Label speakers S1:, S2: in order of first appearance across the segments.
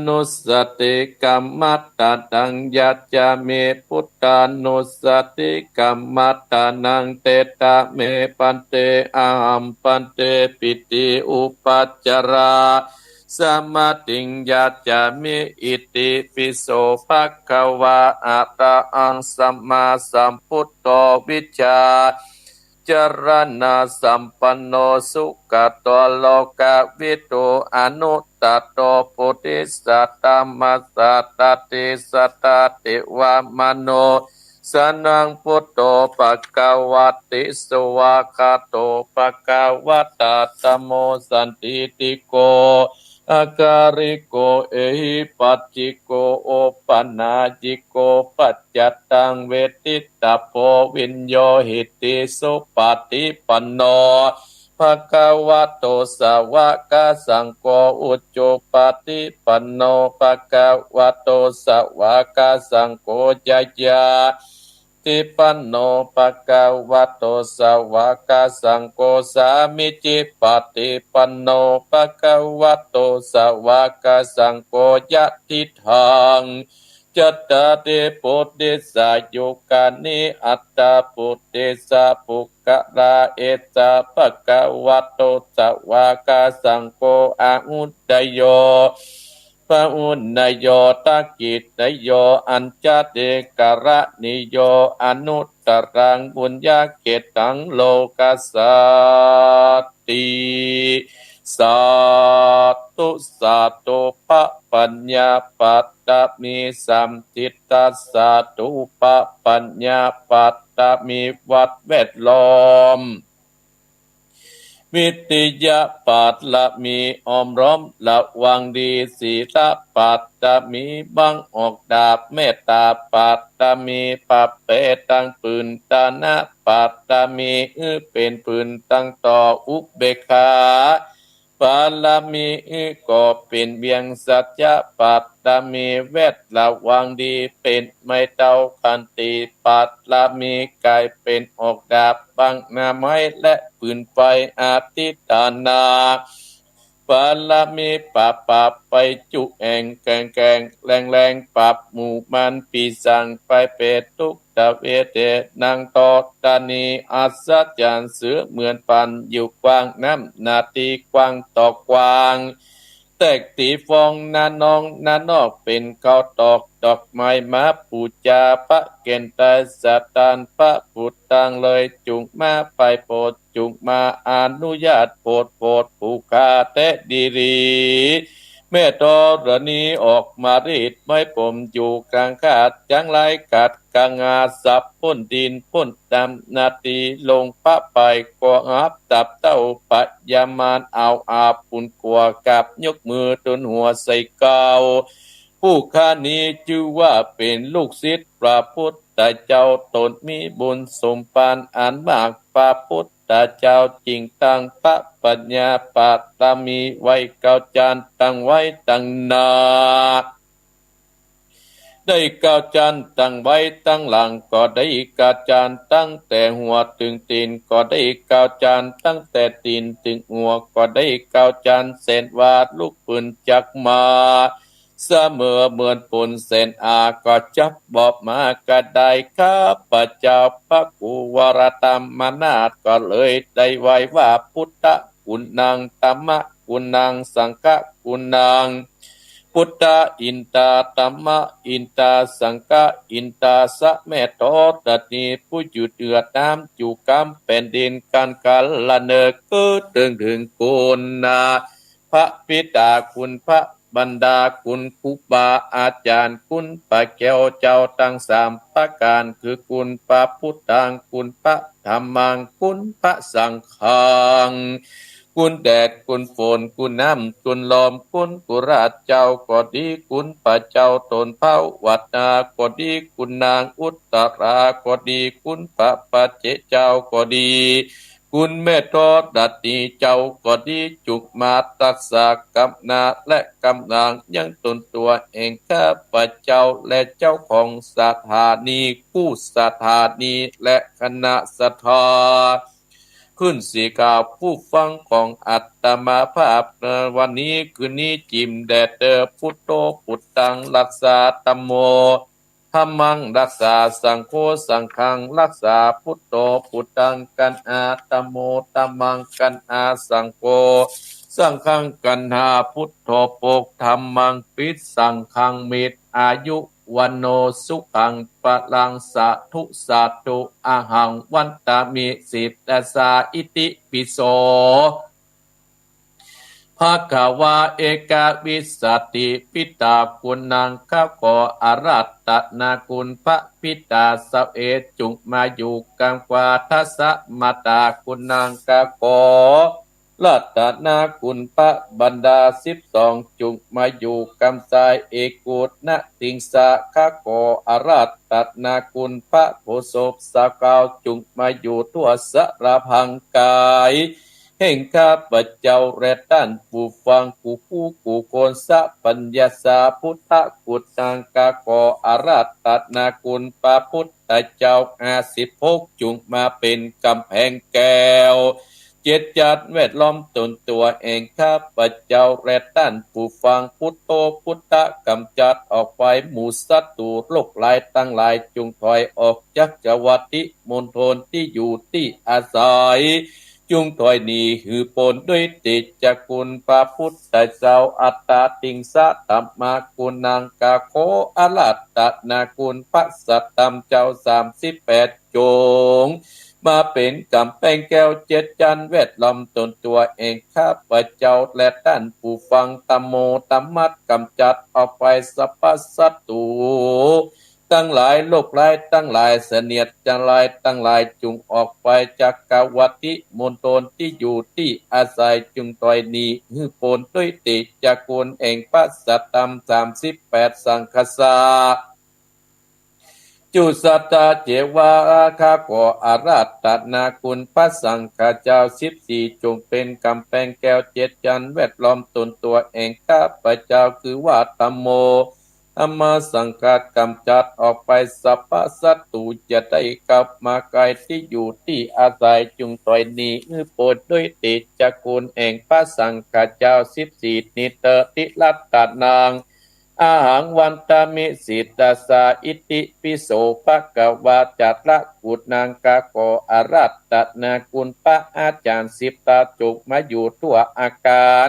S1: นุสติกัมมัตตตังยัจจามิพุทธานุสติกัมมัตตานังเตตะเมปันเตอะหัมปันเตปิติอุปัจจาราสมาติงยัจจามิอิติปิโสภะคะวะอะระหังสัมมาสัมพุทโธวิชชาจรณะสัมปันโนสุขโตโลกวิทูอนุตตโตปุริสัตตมัสสะตติสัตตติวามโนสนังพุทโธภควติสวากาโตภควตาธัมโมสันติติโกอาการิโกเอหิปัจจิโกโอปันนาจิโกปัจจัตตังเวทิตาโพวินโยหิติสุปฏิปันโนภะคะวะโตสาวกสังโฆอุจจุปฏิปันโนภะคะวะโตสาวกสังโฆจยาติปันโนภะคะวะโตสาวกสังโฆสามิจิปฏิปันโนภะคะวะโตสาวกสังโฆยะทิทังจัตตาเตปุติสายุกานิอัตตาปุติสาภุกะลาเอตาภะคะวะโตสาวกสังโฆอาหุตตโยปะอุณนโยตักกิตโยอัญจเตกะระนิโยอนุตตรังบุญญาเกตังโลกัสสติสาธุสาธุปะปัญญาปัตตมิสัมทิตตัสสาธุปะปัญญาปัตตมิวัดแวดล้อมวิทยาปัตละมีออมร้อมระวังดีศีลปัตตมีบังออกดาบเมตตาปัตตมีปัปเปตังปืนตานะปัตตมีเป็นปืนตั้งต่ออุเบกขาปาลามีก็เป็นเบียงสัจจะปัตตมีเวทระวังดีเป็นไม่เต้าคันติปัตลามีกายเป็นออกดาบบังนาไม้และปืนไฟอาทิตานาปาลามีปะไปจุแองแกงแรงปับหมู่มันปีสังไปเปตุกตะเวเตนางตอตานีอัศจรรย์เสือเหมือนปันอยู่กว้างน้ำนาทีกว้างต่อกว้างแตกตีฟองนานองนานอกเป็นข้าวตอกดอกไม้มาปูจาพระเกณฑ์ตาสัตานพระพุทธังเลยจุงมาไปโปรดจุงมาอนุญาตโปรดผู้คาเตดีรีแม่ตอรณีออกมารีดไม่ผมอยู่กลางขาดจังไรกัดกางาสับพ้นดินพ้นดำนาทีลงพระไปกวงับตับเต้าปัจยามานเอาอาปุนกัวกับยกมือตนหัวใส่เกาผู้ข้านี้ชื่อว่าเป็นลูกศิษย์พระพุทธเจ้าตนมีบุญสมปานอันมากพระพุทธเจ้าจริงตั้งพระปัญญาปัตตมีไว้เก้าจานตั้งไว้ตั้งนาได้เก้าจานตั้งไว้ตั้งหลังก็ได้เก้าจานตั้งแต่หัวถึงตีนก็ได้เก้าจานตั้งแต่ตีนถึงหัวก็ได้เก้าจานเส้นวาดลูกปืนจักมาเสมอเหมือนปุ่นเส้นอาก็จับบอบมากระไดข้าพระเจ้าพระกุวรตมมนาถก็เลยได้ไว้ว่าพุทธกุณังธัมมะกุณังสังฆกุณังพุทธอินตาธัมมะอินตาสังฆอินตาสะเมโตตันีผู้อยู่เดือดน้ำอยู่กำแผ่นดินการกาลเนกเกิดถึงกุณนาพระปิตาคุณพระบรรดาคุณครูบาอาจารย์คุณพระแก้วเจ้าตั้งสามประการคือคุณพระพุทธังคุณพระธรรมังคุณพระสังฆังคุณแดดคุณฝนคุณน้ำคุณลมคุณกุราชเจ้าก็ดีคุณพระเจ้าตนเผาวัดนาก็ดีคุณนางอุตตราก็ดีคุณพระปัจเจเจ้าก็ดีคุณแม่ทอดดัดนีเจ้าก็ดีจุกมาตักษากำนาและกำนางยังตนตัวเองข้าพระเจ้าและเจ้าของสถานีผู้สถานีและคณะสถา ขึ้นสีกาวผู้ฟังของอัตมาภาพวันนี้คืนนี้จิมแดดพุทโธพุทธังรักษาตัมโมธัมมังรักษาสังโฆสังฆังรักษาพุทโธพุทธังกันอาตัมโมตัมมังกันอาสังโฆสังฆังกันหาพุทโธโปกธัมมังปิสังฆังมิตรอายุวันโนสุขังปะลังสะทุสาตุอาหังวันตามิสิทธาสาอิติปิโสภะคะวาเอกาวิสสติปิตากุณังข้าขออารัตตนาคุณพระปิตาสเอจุมาอยู่กังกวาทัสสะมาตากุณังกะขอรัตนาคุณพระบรรดา12จุมาอยู่กำสายเอกุตนะติงสะข้าขออารัตตนาคุณพระโพศพสะเกาวจุมาอยู่ตัวสระพังกายแห่งข้าพเจ้าและท่านผู้ฟังผู้โคนสัพพัญญาสาพุทธกุฏังกะขออาราธนาคุณพระพุทธเจ้า56จุงมาเป็นกำแพงแก้วเจ็ดจัดแวดล้อมตนตัวเองข้าพเจ้าและท่านผู้ฟังพุทโธพุทธกำจัดออกไปหมู่ศัตรูโลกหลายตั้งหลายจุงถอยออกจากจวัติมณฑลที่อยู่ที่อาศัยจุงถอยหนีหือปนด้วยติจกุลพระพุทธเจ้าอัตตาติงสะตัมมากุณังกาโคอาลัตตนากุลพระสัตตัมเจ้า38จงมาเป็นกำแพงแก้วเจ็ดจันแวดล้อมตนตัวเองข้าพเจ้าและท่านผู้ฟังตัมโมตัมมัดกำจัดออกไปสัพพสัตตุตั้งหลายโลกหลายตั้งหลายเสนียดจังหลายตั้งหลายจุงออกไปจากกวัติมณฑลที่อยู่ที่อาศัยจุงต่อยนี้หือโปนด้วยติจากกุลเองพระสัตตัม38สังคสาจุสัตตาเจวาอาคาขออาราธนาคุณพระสังฆเจ้า14จงเป็นกำแพงแก้วเจ็ดจันแวดล้อมตนตัวเองข้าพเจ้าคือว่าธัมโมธรรมสังฆกำจัดออกไปสัพพสัตตุจะได้กลับมาไกลที่อยู่ที่อาศัยจุงต่อยนี้โปรดด้วยติจักกุลเองพระสังฆเจ้า14นิเตติลัตตนางอาหังวันตามิสิตาสาอิติปิโสภะกวาจัตระกุฏนางกาโกอารัตตนากุลพระอาจารย์10ตาจุกมาอยู่ทั่วอาการ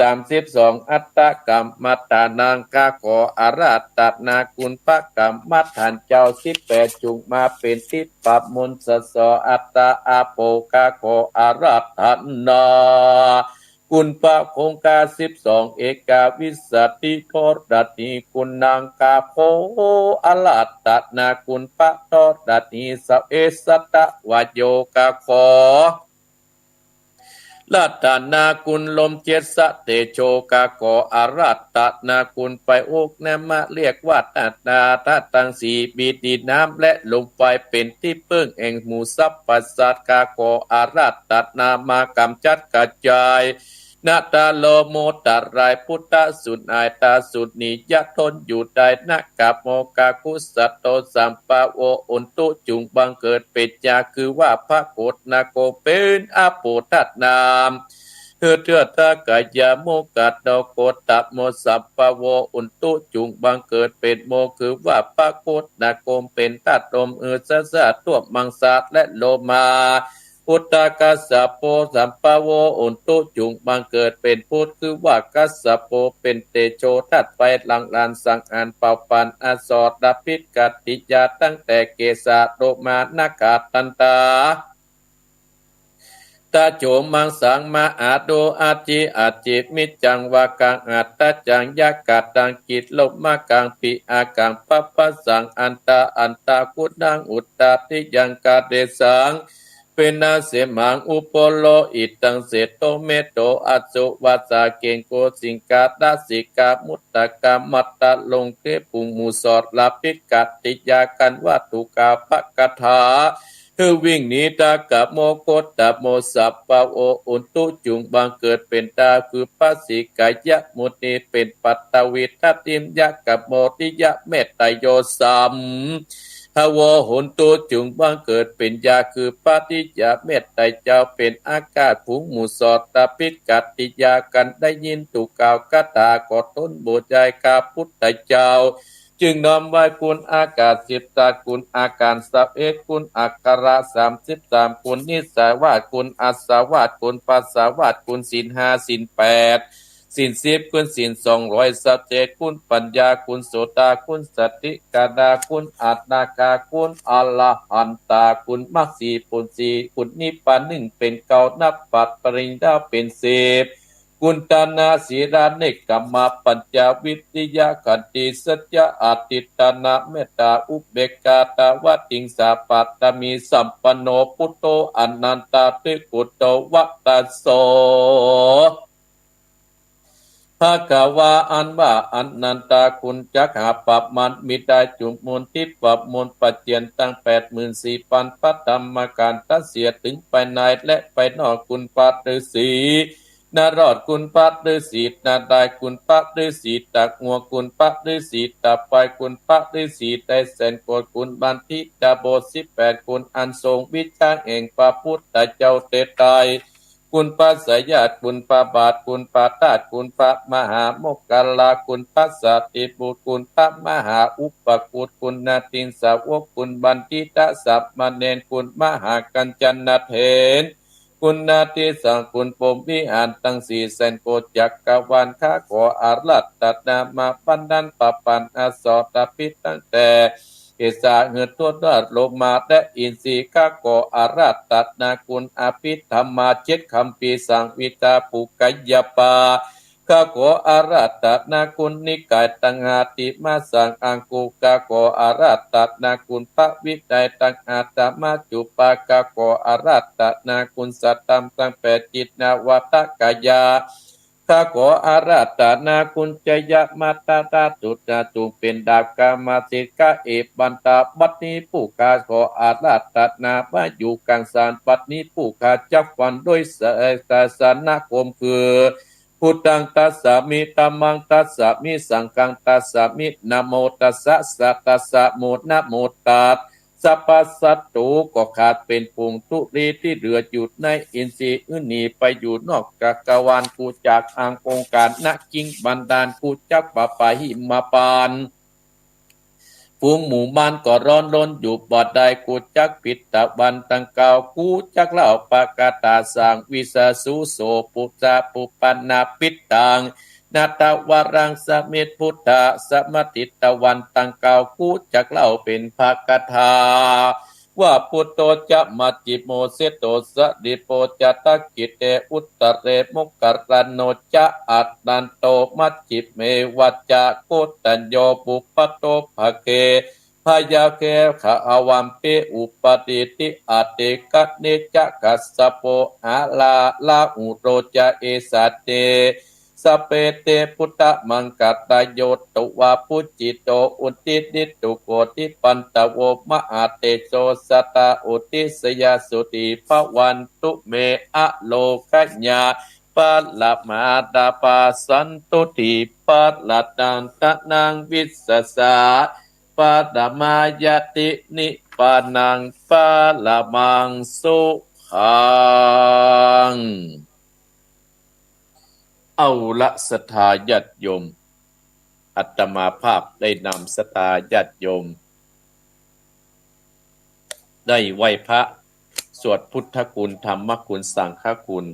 S1: 32อัตตกรรมมัตตานางกาขออาราธนาคุณพระกรรมมัตถันเจ้า18จุงมาเป็นทิปปมุนสสอัตตาอาโปกาขออาราธนาคุณพระคงกา12เอกาวิสสติโทดัติคุณนางกาโพอาราธนาคุณพระโทดัติสเอสัตตวโยกาขอรัตนาคุณลมเจสะเตโชกาโกอารัตนาคุณไปอกนามะเรียกว่าตัตนาทัตตังสีบีดินน้ำและลมไฟเป็นที่เพิ่งแห่งหมู่สัพพสัตกาโกอารัตนามากำจัดกระจายนาตาโลโมตัรายพุทธสุนายตาสุนียะทนอยู่ได้นักกับโมกาคุสัตโตสัมปะโออุนตุจุงบังเกิดเป็ดยาคือว่าพระโกฏนาโกเป็นอาโปทัตนามเทือตากายาโมกัดดอกโกตะโมสัพปะโวอุนตุจุงบังเกิดเป็นโมคือว่าพระโกฏนาโกมเป็นตัดลมสะสะตัวมังสาและโลมาพุทธกัสสะโปสัมปะโวอุนตุจุงบังเกิดเป็นพุทธคือว่ากัสสะโปเป็นเตโชทัดไฟหลังลานสังอานเป่าปันอสอดดับพิษกัตติยาตั้งแต่เกสะโรมานาคาตันตาตาโจมังสังมาอาโดอาจิอาจิมิจังวากังอัตตาจังยากาตังกิจลบมากังปิอากังปัปปะสังอันตากุดังอุตตาทิยังกาเดสังเป็นนาเสมังอุปโลอิตังเสโตเมโตอัจจุวัสสาเกงโกสิงกาดาสิกามุตตะกามัตตะลงเทปุงมูสอดลาปิกัตติยากันวัตถุกาภกถาคือวิ่งหนีตากับโมโกตะโมสัพปะโออุนตุจุงบังเกิดเป็นตาคือปัสสิกายะมุนีเป็นปัตตวิทัติมยะกับโมติยะเมตตโยสัม ฮาวโหนตุจึงบังเกิดเป็นยาคือปฏิยาเมตไตเจ้าเป็นอากาศผงหมู่สอดตาปิกัตติยากันได้ยินตุกล่าวกตากอดต้นโบใจกาพุทธเจ้าจึงน้อมไหว้คุณอากาศ13คุณอาการ31คุณอักขระ33คุณนิสาวาสคุณอัสสาวาสคุณปัสสาวาสคุณศีล5ศีล8ศีล10คุณศีล237คุณปัญญาคุณโสตาคุณสติกาดาคุณอัตตากาคุณอรหันตาคุณมรรคสีผลสีคุณนิพพาน1เป็นเก้านับปัตปริญญาเป็น10กุณตนาสีราเนกกรรมปัญจวิทยาขันติสัจจะอาติตนาเมตตาอุเบกขาตาวติงสาปัตตมีสัมปันโนพุทโธอนันตาติกุตโตวัตตโสภะคะวาอันว่าอนันตาคุณจักหาปับมันมิได้จุมมูลทิปปับมูลปัจเจียนตั้ง84,000ปัตตมการตัเสียถึงไปในและไปนอกคุณปัตฤษีนารอดคุณปัตฤษีนาได้คุณปัตฤษีตักงัวคุณปัตฤษีตับไปคุณปัตฤษีได้แสนโกดคุณบันทิตาโบ18คุณอันทรงวิชาแห่งพระพุทธเจ้าเตไตรคุณพระสยาตคุณพระบาทคุณพระธาตุคุณพระมหาโมกขลาคุณพระสัตติบุตรคุณพระมหาอุปกุฎคุณนาตินสาวกคุณบันทิตสัพมเนนคุณมหากัญจนเถรคุณนาติสังคุณปมวิหารตั้ง400,000 โกฏจักรวาลข้าขออารัตตัดนามาปันดันปปันอสอตปิตั้งแต่เอสาเหือตัวดโลมาและอินทรีข้าโกอาราตตัดนาคุณอภิธรรมาเจ็ดคำปีสังวิตาปุกยปาข้าโกอาราตตัดนาคุณนิกายตังหาติมาสังอังกุข้าโกอาราตตัดนาคุณพระวิจัยตังหาตมาจุปาข้าโกอาราตตัดนาคุณสัตตัมตังแปดจิตนาวัตกายาข้าขออาราธนาคุณจยมาตาตาตุนาจุงเป็นดาบกามาติกาเอบันตาบัดนี้ผู้กาขออาราธนามาอยู่กลางสารบัดนี้ผู้กาจับฟันด้วยศาสนาคมคือพุทธังตัสสะมิธัมมังตัสสะมิสังฆังตัสสะมินะโมตัสสะสัตตัสสะโมนะโมตัสสัพพสัตตุก็ขาดเป็นปุงทุรีที่เหลืออยู่ในอินทรีย์อื่นหนีไปอยู่นอกจักรวาลกูจากอังองค์การนักจิงบันดาลกูจักปะปะหิมาปานฝูงหมู่มันก็ร้อนล้นอยู่บอดใดกูจักปิดตะวันตังเก่ากูจักเล่าปากาตาสางวิสาสุโสปุจาปุปันนาปิดตังนาตาวรังสมิตพุทธะสมติตะวันตังเก่ากูจักเล่าเป็นภากถาว่าพุทโธจะมัจจิโมเสโตสดิโปจะตะกิเตอุตตะเรมุกขรันโนจะอัตตันโตมัจจิเมวัจจะโกตัญโยปุปปโตภเกพยาเคขะอวัมเปอุปติติอาเตกัเนจะกัสสะโปอาลาลาอุโรจะเอสัตเตสเปเตพุทธมังกัตตโยตุวาปุจิโตอุติติตุโกติปันตโวมหาเตโชสตาอุติสยาสุติภวันตุเมอะโลกัญญาปัลลมาตาปาสันตุติปัลลตังตะนังวิสสะปัตมายตินิปานังปัลลมังสุขังเอาละศรัทธาญาติโยมอาตมาภาพได้นำศรัทธาญาติโยมได้ไหว้พระสวดพุทธคุณธรรมคุณสังฆคุณ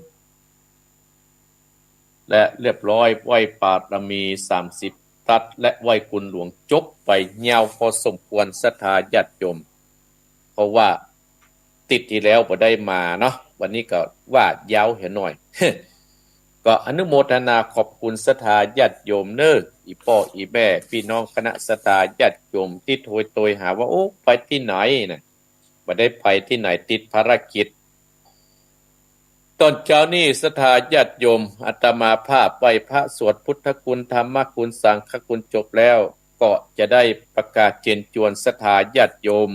S1: และเรียบร้อยไหว้ปารมี30ทัศและไหว้คุณหลวงจบไปยาวพอสมควรศรัทธาญาติโยมเพราะว่าติดที่แล้วบ่ได้มาเนาะวันนี้ก็ว่ายาวเห็นหน่อย ก็อนุโมทนาขอบคุณศรัทธาญาติโยมเน้ออีพ่ออีแม่พี่น้องคณะศรัทธาญาติโยมที่โทยโตยหาว่าโอ้ไปที่ไหนน่ะบ่ได้ไปที่ไหนติดภารกิจตอนเช้านี้ศรัทธาญาติโยมอาตมาภาพไหว้พระสวดพุทธคุณธรรมคุณสังฆคุณจบแล้วก็จะได้ประกาศเชิญชวนศรัทธาญาติโยม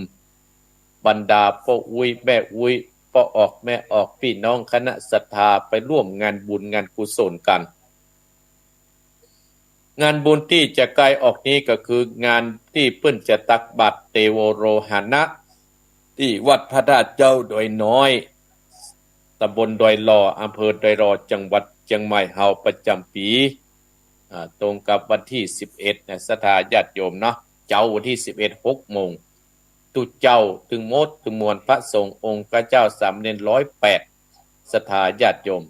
S1: บรรดาพ่ออุ้ยแม่อุ้ยพ่อออกแม่ออกพี่น้องคณะศรัทธาไปร่วมงานบุญงานกุศลกัน งานบุญที่จะใกล้ออกนี้ก็คืองานที่เปิ้นจะตักบาตรเตโวโรหณะที่วัดพระธาตุเจ้าดอยน้อยตำบลดอยหล่ออำเภอดอยหล่อจังหวัดเชียงใหม่เฮาประจำปีตรงกับวันที่11นะศรัทธาญาติโยมเนาะเจ้าวันที่11 6 โมงตุเจ้าถึงโมดถึงมวลพระสงฆ์องค์พระเจ้าสามเณร108ศรัทธาญาติโยม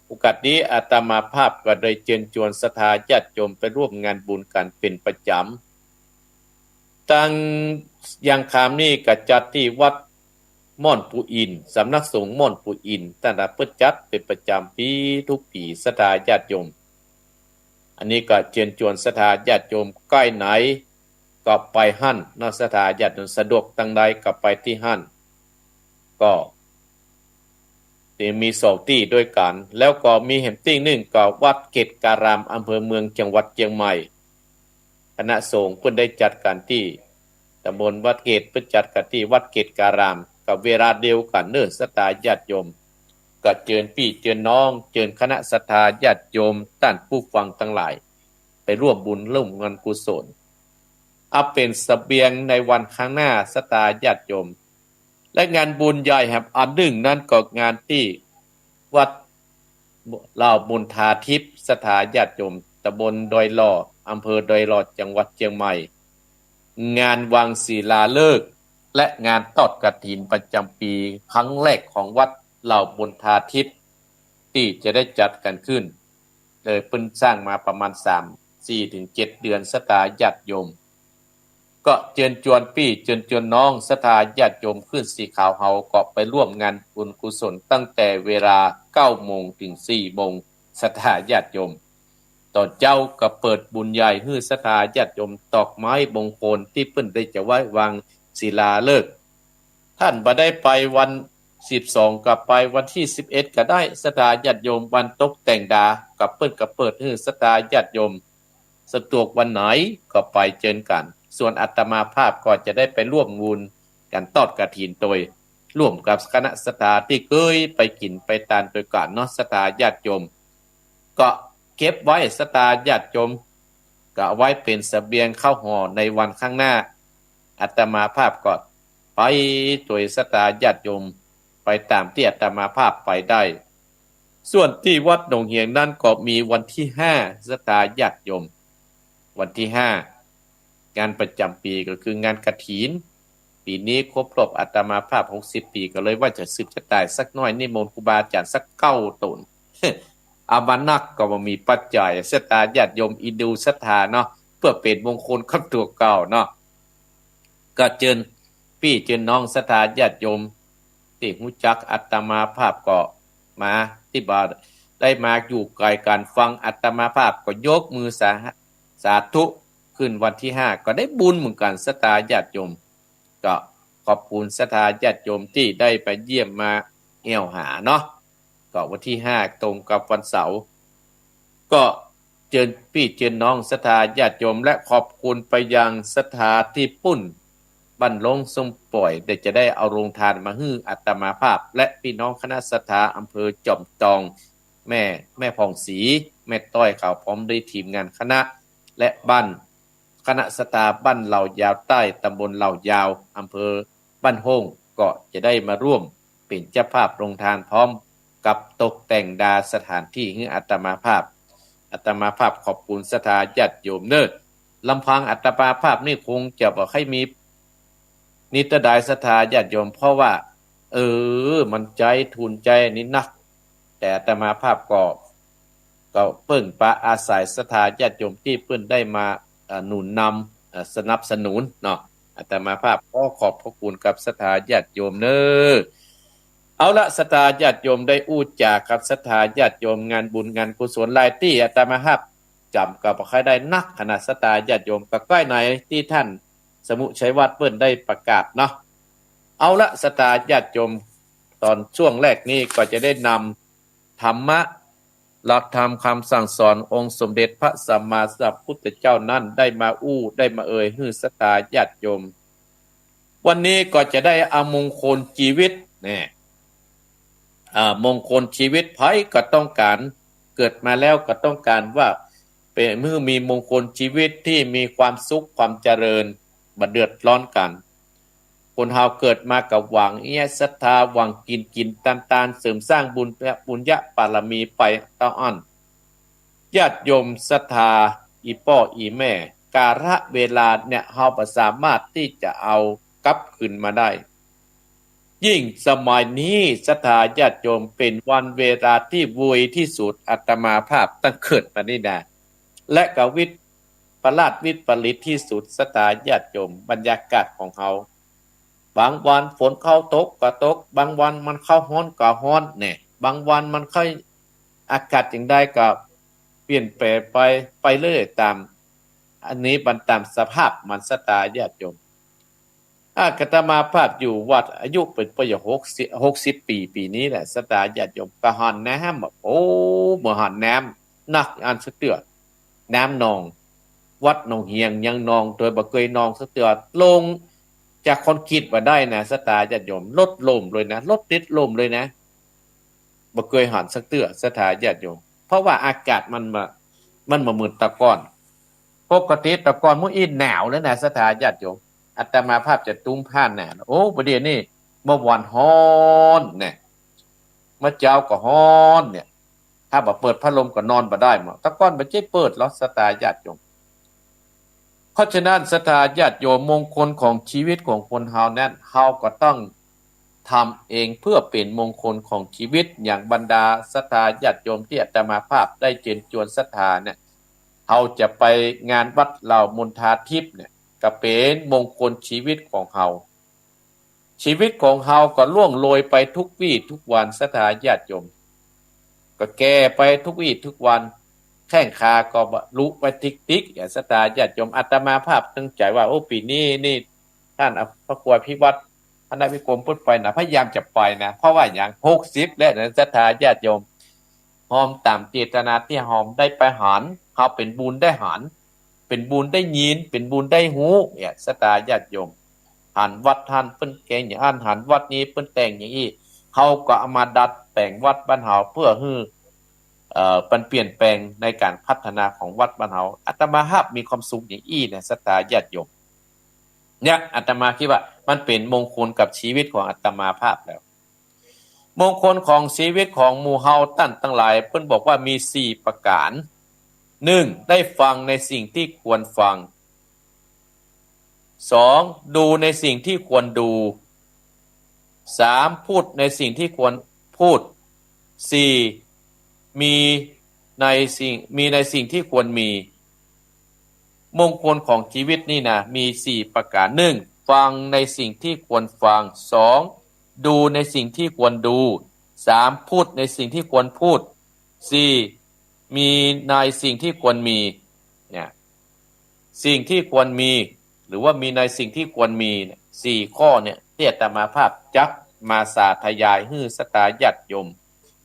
S1: โอกาสนี้อาตมาภาพก็ได้เชิญชวนศรัทธาญาติโยมไปร่วมงานบุญกันเป็นประจำตั้งยังคามนี้ก็จัดที่วัดม่อนปูอินสำนักสงฆ์ม่อนปูอินตั้งแต่เปิดจัดเป็นประจำปีทุกปีศรัทธาญาติโยมอันนี้ก็เชิญชวนศรัทธาญาติโยมใกล้ไหนก็ไปหั่นเนาะศรัทธาญาติโยมสะดวกทางใดก็ไปที่หั่นก็มีสองที่ด้วยกันแล้วก็มีแห่งที่หนึ่งก็วัดเกตการามอำเภอเมืองจังหวัดเชียงใหม่คณะสงฆ์เพิ่นได้จัดกันที่ตำบลวัดเกตเพิ่นจัดกันที่วัดเกตการามกับเวลาเดียวกันเด้อศรัทธาญาติโยมก็เชิญพี่เชิญน้องเชิญคณะศรัทธาญาติโยมท่านผู้ฟังทั้งหลายไปร่วมบุญร่วมงานกุศลเอาเป็นเสบียงในวันข้างหน้าศรัทธาญาติโยมและงานบุญใหญ่แห่งอันหนึ่งนั้นก็งานที่วัดเหล่าบุญทาทิพย์ศรัทธาญาติโยมตำบลดอยหล่ออำเภอดอยหล่อจังหวัดเชียงใหม่งานวังศิลาฤกษ์และงานทอดกฐินประจำปีครั้งแรกของวัดเหล่าบุญทาทิพย์ที่จะได้จัดกันขึ้นเลยเพิ่นสร้างมาประมาณ3 4ถึง7เดือนศรัทธาญาติโยมก็เชิญชวนพี่เชิญชวนน้องศรัทธาญาติโยมขึ้นสีขาวเฮาก็ไปร่วมงานบุญกุศลตั้งแต่เวลา 9 โมงถึง 4 โมงศรัทธาญาติโยมตอนเจ้าก็เปิดบุญใหญ่ให้ศรัทธาญาติโยมตอกไม้มงคลที่เพิ่นได้จะไว้วางศิลาฤกษ์ท่านบ่ได้ไปวัน12ก็ไปวันที่11ก็ได้ศรัทธาญาติโยมวันตกแต่งดากับเพิ่นก็เปิดให้ศรัทธาญาติโยมสะดวกวันไหนก็ไปเจอกันส่วนอาตมาภาพก็จะได้ไปร่วมบุญกันทอดกฐินโดยร่วมกับคณะศรัทธาที่เคยไปกินไปทานโดยกันเนาะศรัทธาญาติโยมก็เก็บไว้ศรัทธาญาติโยมก็เอาไว้เป็นเสบียงข้าวห่อในวันข้างหน้าอาตมาภาพก็ไปโดยศรัทธาญาติโยมไปตามที่อาตมาภาพไปได้ส่วนที่วัดหนองเฮียงนั่นก็มีวันที่5ศรัทธาญาติโยมวันที่5งานประจำปีก็คืองานกฐินปีนี้ครบรอบอาตมาภาพ60ปีก็เลยว่าจะสืบจะตายสักน้อยนิมนต์ครูบาอาจารย์สัก9ตน อามานักก็บ่มีปัจจัยศรัทธาญาติโยมอินดูศรัทธาเนาะเพื่อเป็นมงคลกับตัวเก่าเนาะก็เชิญพี่เชิญน้องศรัทธาญาติโยมที่รู้จักอาตมาภาพก็มาที่บ่าได้มาอยู่ไกลกันฟังอาตมาภาพก็ยกมือสาธุขึ้นวันที่5ก็ได้บุญเหมือนกันศรัทธาญาติโยมก็ขอบคุณศรัทธาญาติโยมที่ได้ไปเยี่ยมมาแอวหาเนาะก็วันที่5ตรงกับวันเสาร์ก็เชิญพี่เชิญน้องศรัทธาญาติโยมและขอบคุณไปยังศรัทธาที่ปุ้นบ้านลงสมปล่อยได้จะได้เอาโรงทานมาให้อาตมาภาพและพี่น้องคณะศรัทธาอำเภอจอมทองแม่ผ่องศรีแม่ต้อยเขาพร้อมด้วยทีมงานคณะและบ้านคณะศรัทธาบ้านเหล่ายาวใต้ตำบลเหล่ายาวอำเภอบ้านโฮงก็จะได้มาร่วมเป็นเจ้าภาพโรงทานพร้อมกับตกแต่งดาสถานที่ให้อาตมาภาพขอบคุณศรัทธาญาติโยมเด้อลำพังอาตมาภาพนี่คงจะบ่ให้มีนิตดายศรัทธาญาติโยมเพราะว่ามันใจทุนใจนิดนักแต่อาตมาภาพก็เพิ่งปะอาศัยศรัทธาญาติโยมที่เพิ่นได้มาหนุนนำสนับสนุนเนาะอาตมาภาพขอขอบพระคุณกับศรัทธาญาติโยมเด้อเอาละศรัทธาญาติโยมได้อู้จากับศรัทธาญาติโยมงานบุญงานกุศลหลายที่อาตมาภาพจำก็บ่ค่อยได้นักขนาดศรัทธาญาติโยมก็ใกล้ไหนที่ท่านสมุชัยวัฒน์เปิ้นได้ประกาศเนาะเอาละศรัทธาญาติโยมตอนช่วงแรกนี้ก็จะได้นำธรรมะหลักธรรมคำสั่งสอนองค์สมเด็จพระสัมมาสัมพุทธเจ้านั้นได้มาได้มาให้ศรัทธาญาติโยมวันนี้ก็จะได้เอามงคลชีวิตมงคลชีวิตไผก็ต้องการเกิดมาแล้วก็ต้องการว่าไป เป็นมือมีมงคลชีวิตที่มีความสุขความเจริญบ่เดือดร้อนกันคนเฮาเกิดมากับหวังศรัทธาหวังกินตานเสริมสร้างบุญญะบารมีไปต้ออันญาติโยมศรัทธาอีพ่ออีแม่กาลเวลาเนี่ยเฮาบ่สามารถที่จะเอากลับคืนมาได้ยิ่งสมัยนี้ศรัทธาญาติโยมเป็นวันเวลาที่วุยที่สุดอาตมาภาพตั้งเกิดมานี่นะและก็ประหลาดวิปริตที่สุดศรัทธาญาติโยมบรรยากาศของเขาบางวันฝนเข้าตกก็ตกบางวันมันเข้าร้อนก็ร้อนเนี่ยบางวันมันค่อยอากาศจังได้ก็เปลี่ยนแปลงไปเรื่อยตามอันนี้บรรตามสภาพมันศรัทธาญาติโยมอาตมาภาพอยู่วัดอายุเป็นประมาณ60ปีนี้แหละศรัทธาญาติโยมก็หันน้ำโอ้บ่หันน้ำนักอันสะเตือน้ำนองวัดหนองเฮียงยังนองโดยบ่เคยนองสะเตือลงจากคอนกรีตมาได้นะศรัทธาญาติโยมลดลมเลยนะลดติดลมเลยนะบ่เคยหันสักเตือศรัทธาญาติโยมเพราะว่าอากาศมันมาเหมือนตะกอนปกติตะกอนมื้ออีหนาวแล้วนะศรัทธาญาติโยมอาตมาภาพจะตุ้มผ่านน่ะโอ้ประเดี๋ยวนี้เมื่อวันฮ้อนเนี่ยเมื่อเจ้าก็ฮ้อนเนี่ยถ้าบ่เปิดพัดลมก็นอนบ่ได้หมดตะกอนบ่ใช่เปิดหรอกศรัทธาญาติโยมเพราะฉะนั้นศรัทธาญาติโยมมงคลของชีวิตของคนเฮานั้นเฮาก็ต้องทำเองเพื่อเป็นมงคลของชีวิตอย่างบรรดาศรัทธาญาติโยมที่อาตมาภาพได้เชิญชวนศรัทธาเนี่ยเฮาจะไปงานวัดเหล่ามนทาทิพย์เนี่ยก็เป็นมงคลชีวิตของเฮาชีวิตของเฮาก็ล่วงโรยไปทุกวี่ทุกวันศรัทธาญาติโยมก็แก่ไปทุกวี่ทุกวันแข้งขาก็บลุไปติ๊กๆอย่างศรัทธาญาติโยมอาตมาภาพตั้งใจว่าโอ้ปีนี้นี่ท่านพระครูพิวัตรคณะวิกรมพุทธไปนะพยายามจะไปนะเพราะว่าอย่าง60แล้วนะศรัทธาญาติโยมหอมตามเจตนาที่หอมได้ไปหารเฮาเป็นบุญได้หารเป็นบุญได้ยินเป็นบุญได้หูเนี่ยศรัทธาญาติโยมหันวัดท่านเพิ่นแกงอย่างอันหันวัดนี้เพิ่นแต่งอย่างนี้เฮาก็เอามาดัดแต่งวัดบ้านเฮาเพื่อให้มันเปลี่ยนแปลงในการพัฒนาของวัดบ้านเฮาอาตมาภาพมีความสุขอย่างอี้นะศรัทธาญาติโยมเนี่ยอาตมาคิดว่ามันเป็นมงคลกับชีวิตของอาตมาภาพแล้วมงคลของชีวิตของหมู่เฮาตั้งหลายเพิ่นบอกว่ามี4ประการ1ได้ฟังในสิ่งที่ควรฟัง2ดูในสิ่งที่ควรดู3พูดในสิ่งที่ควรพูด4มีในสิ่งที่ควรมีมงคลของชีวิตนี่นะมี4ประการ1ฟังในสิ่งที่ควรฟัง2ดูในสิ่งที่ควรดู3พูดในสิ่งที่ควรพูด4มีในสิ่งที่ควรมีเนี่ยสิ่งที่ควรมีหรือว่ามีในสิ่งที่ควรมี4ข้อเนี่ยที่อาตมาภาพจักมาสาธยายให้ศรัทธาญาติโยม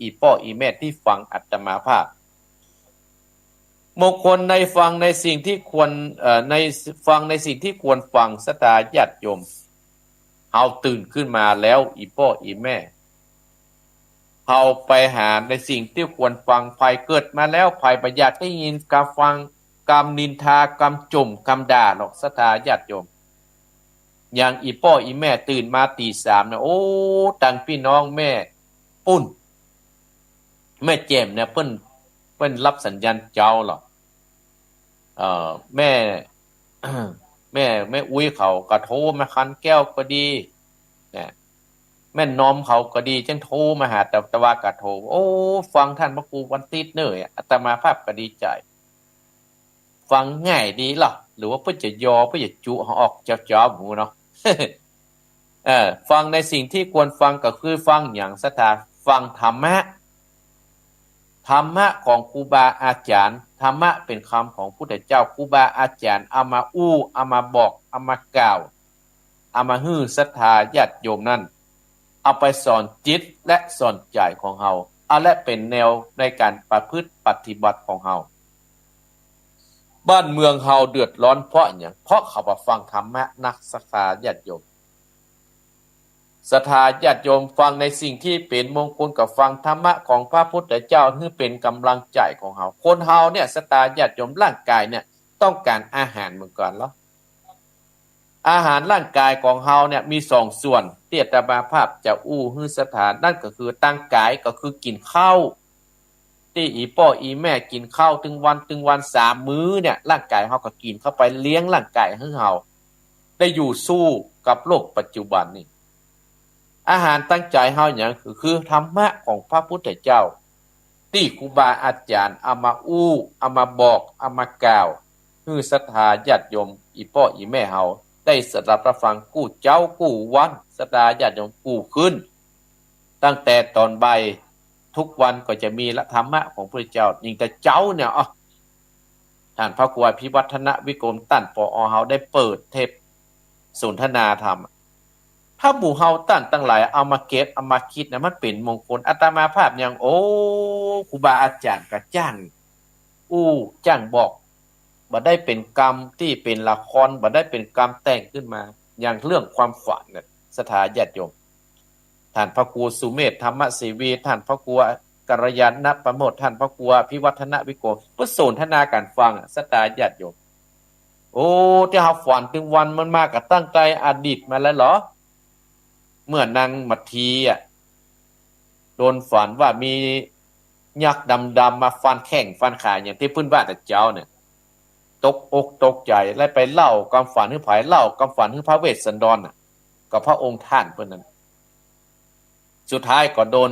S1: อีพ่ออีแม่ที่ฟังอาตมาภาพมงคลในฟังในสิ่งที่ควรในฟังในสิ่งที่ควรฟังศรัทธาญาติโยมเฮาตื่นขึ้นมาแล้วอีพ่ออีแม่เฮาไปหาในสิ่งที่ควรฟังภัยเกิดมาแล้วภัยบ่อยากได้ยินการฟังกรรมนินทากรรมจุ่มกรรมด่าหรอกศรัทธาญาติโยมอย่างอีพ่ออีแม่ตื่นมาตี3นะโอ้ตั้งพี่น้องแม่ปุ้นแม่แจ่มเนี่ยเพิ่นรับสัญญาณเจ้าหรอกแม่ แม่อุ้ยเขาก็โทรมาคันแก้วก็ดีเนี่ยแม่นอมเขาก็ดีจังโทรมาหาแต่ว่าก็โทรโอ้ฟังท่านพระครูวันติดเน้ออาตมาภาพก็ดีใจฟังง่ายดีล่ะหรือว่าเพิ่นจะยอเพิ่นจะจุเฮาออกจ้าๆหมู่เนาะ ฟังในสิ่งที่ควรฟังก็คือฟังอย่างศรัทธาฟังธรรมะของครูบาอาจารย์ธรรมะเป็นคำของพุทธเจ้าครูบาอาจารย์เอามาเอามาบอกเอามากล่าวเอามาฮื้อศรัทธาญาติโยมนั่นเอาไปสอนจิตและสอนใจของเฮาเอาและเป็นแนวในการประพฤติปฏิบัติของเฮาบ้านเมืองเฮาเดือดร้อนเพราะหยังเพราะเขาบ่ฟังธรรมะนักศรัทธาญาติโยม ศรัทธาญาติโยมฟังในสิ่งที่เป็นมงคลกับฟังธรรมะของพระพุทธเจ้าเพื่อเป็นกำลังใจของเฮาคนเฮาเนี่ยศรัทธาญาติโยมร่างกายเนี่ยต้องการอาหารเหมือนกันเหรออาหารร่างกายของเฮาเนี่ยมีสองส่วนเตียตมาภาพจะอู้ฮือศรัทธานั่นก็คือตั้งกายก็คือกินข้าวที่อีพ่ออีแม่กินข้าวถึงวัน3 มื้อเนี่ยร่างกายเฮาก็กินเข้าไปเลี้ยงร่างกายของเฮาได้อยู่สู้กับโลกปัจจุบันนี่อาหารตั้งใจเฮาอย่างคือธรรมะของพระพุทธเจ้าที่ครูบาอาจารย์เอามาอู้เอามาบอกเอามากล่าวคือศรัทธาญาติโยมอีพ่ออีแม่เฮาได้สดับรับฟังกู้เจ้ากู้วันศรัทธาญาติโยมกู้ขึ้นตั้งแต่ตอนบ่ายทุกวันก็จะมีละธรรมะของพระเจ้ายิ่งแต่เจ้าเนี่ยท่านพระครูพิวัฒนวิกรมตั้นปอเฮาได้เปิดเทปสนทนาธรรมถ้าหมู่เฮาตั้นตั้งหลายเอามาเก็บเอามาคิดนะมันเป็นมงคลอาตมาภาพอย่างโอ้ครูบาอาจารย์ก็จ้างจ้างบอกบ่ได้เป็นกรรมที่เป็นละครบ่ได้เป็นกรรมแต่งขึ้นมาอย่างเรื่องความฝันเนี่ยสถาญาติโยมท่านพระครูสุเมธธรรมเสวีท่านพระครูกัลยาณประโมทท่านพระครูพิวัฒนวิโกเพื่อสนทนาการฟังสถาญาติโยมโอ้ที่เฮาฝันถึงวันมันมาก็ตั้งใจอดีตมาแล้วเหรอเมื่อนางมัททีโดนฝันว่ามียักษ์ดำๆมาฟันแข้งฟันขาอย่างที่พื้นบ้านแต่เจ้าเนี่ยตกอกตกใจแล้วไปเล่าความฝันให้ไผเล่าความฝันให้พระเวสสันดรกับพระองค์ท่านเพิ่นนั้นสุดท้ายก็โดน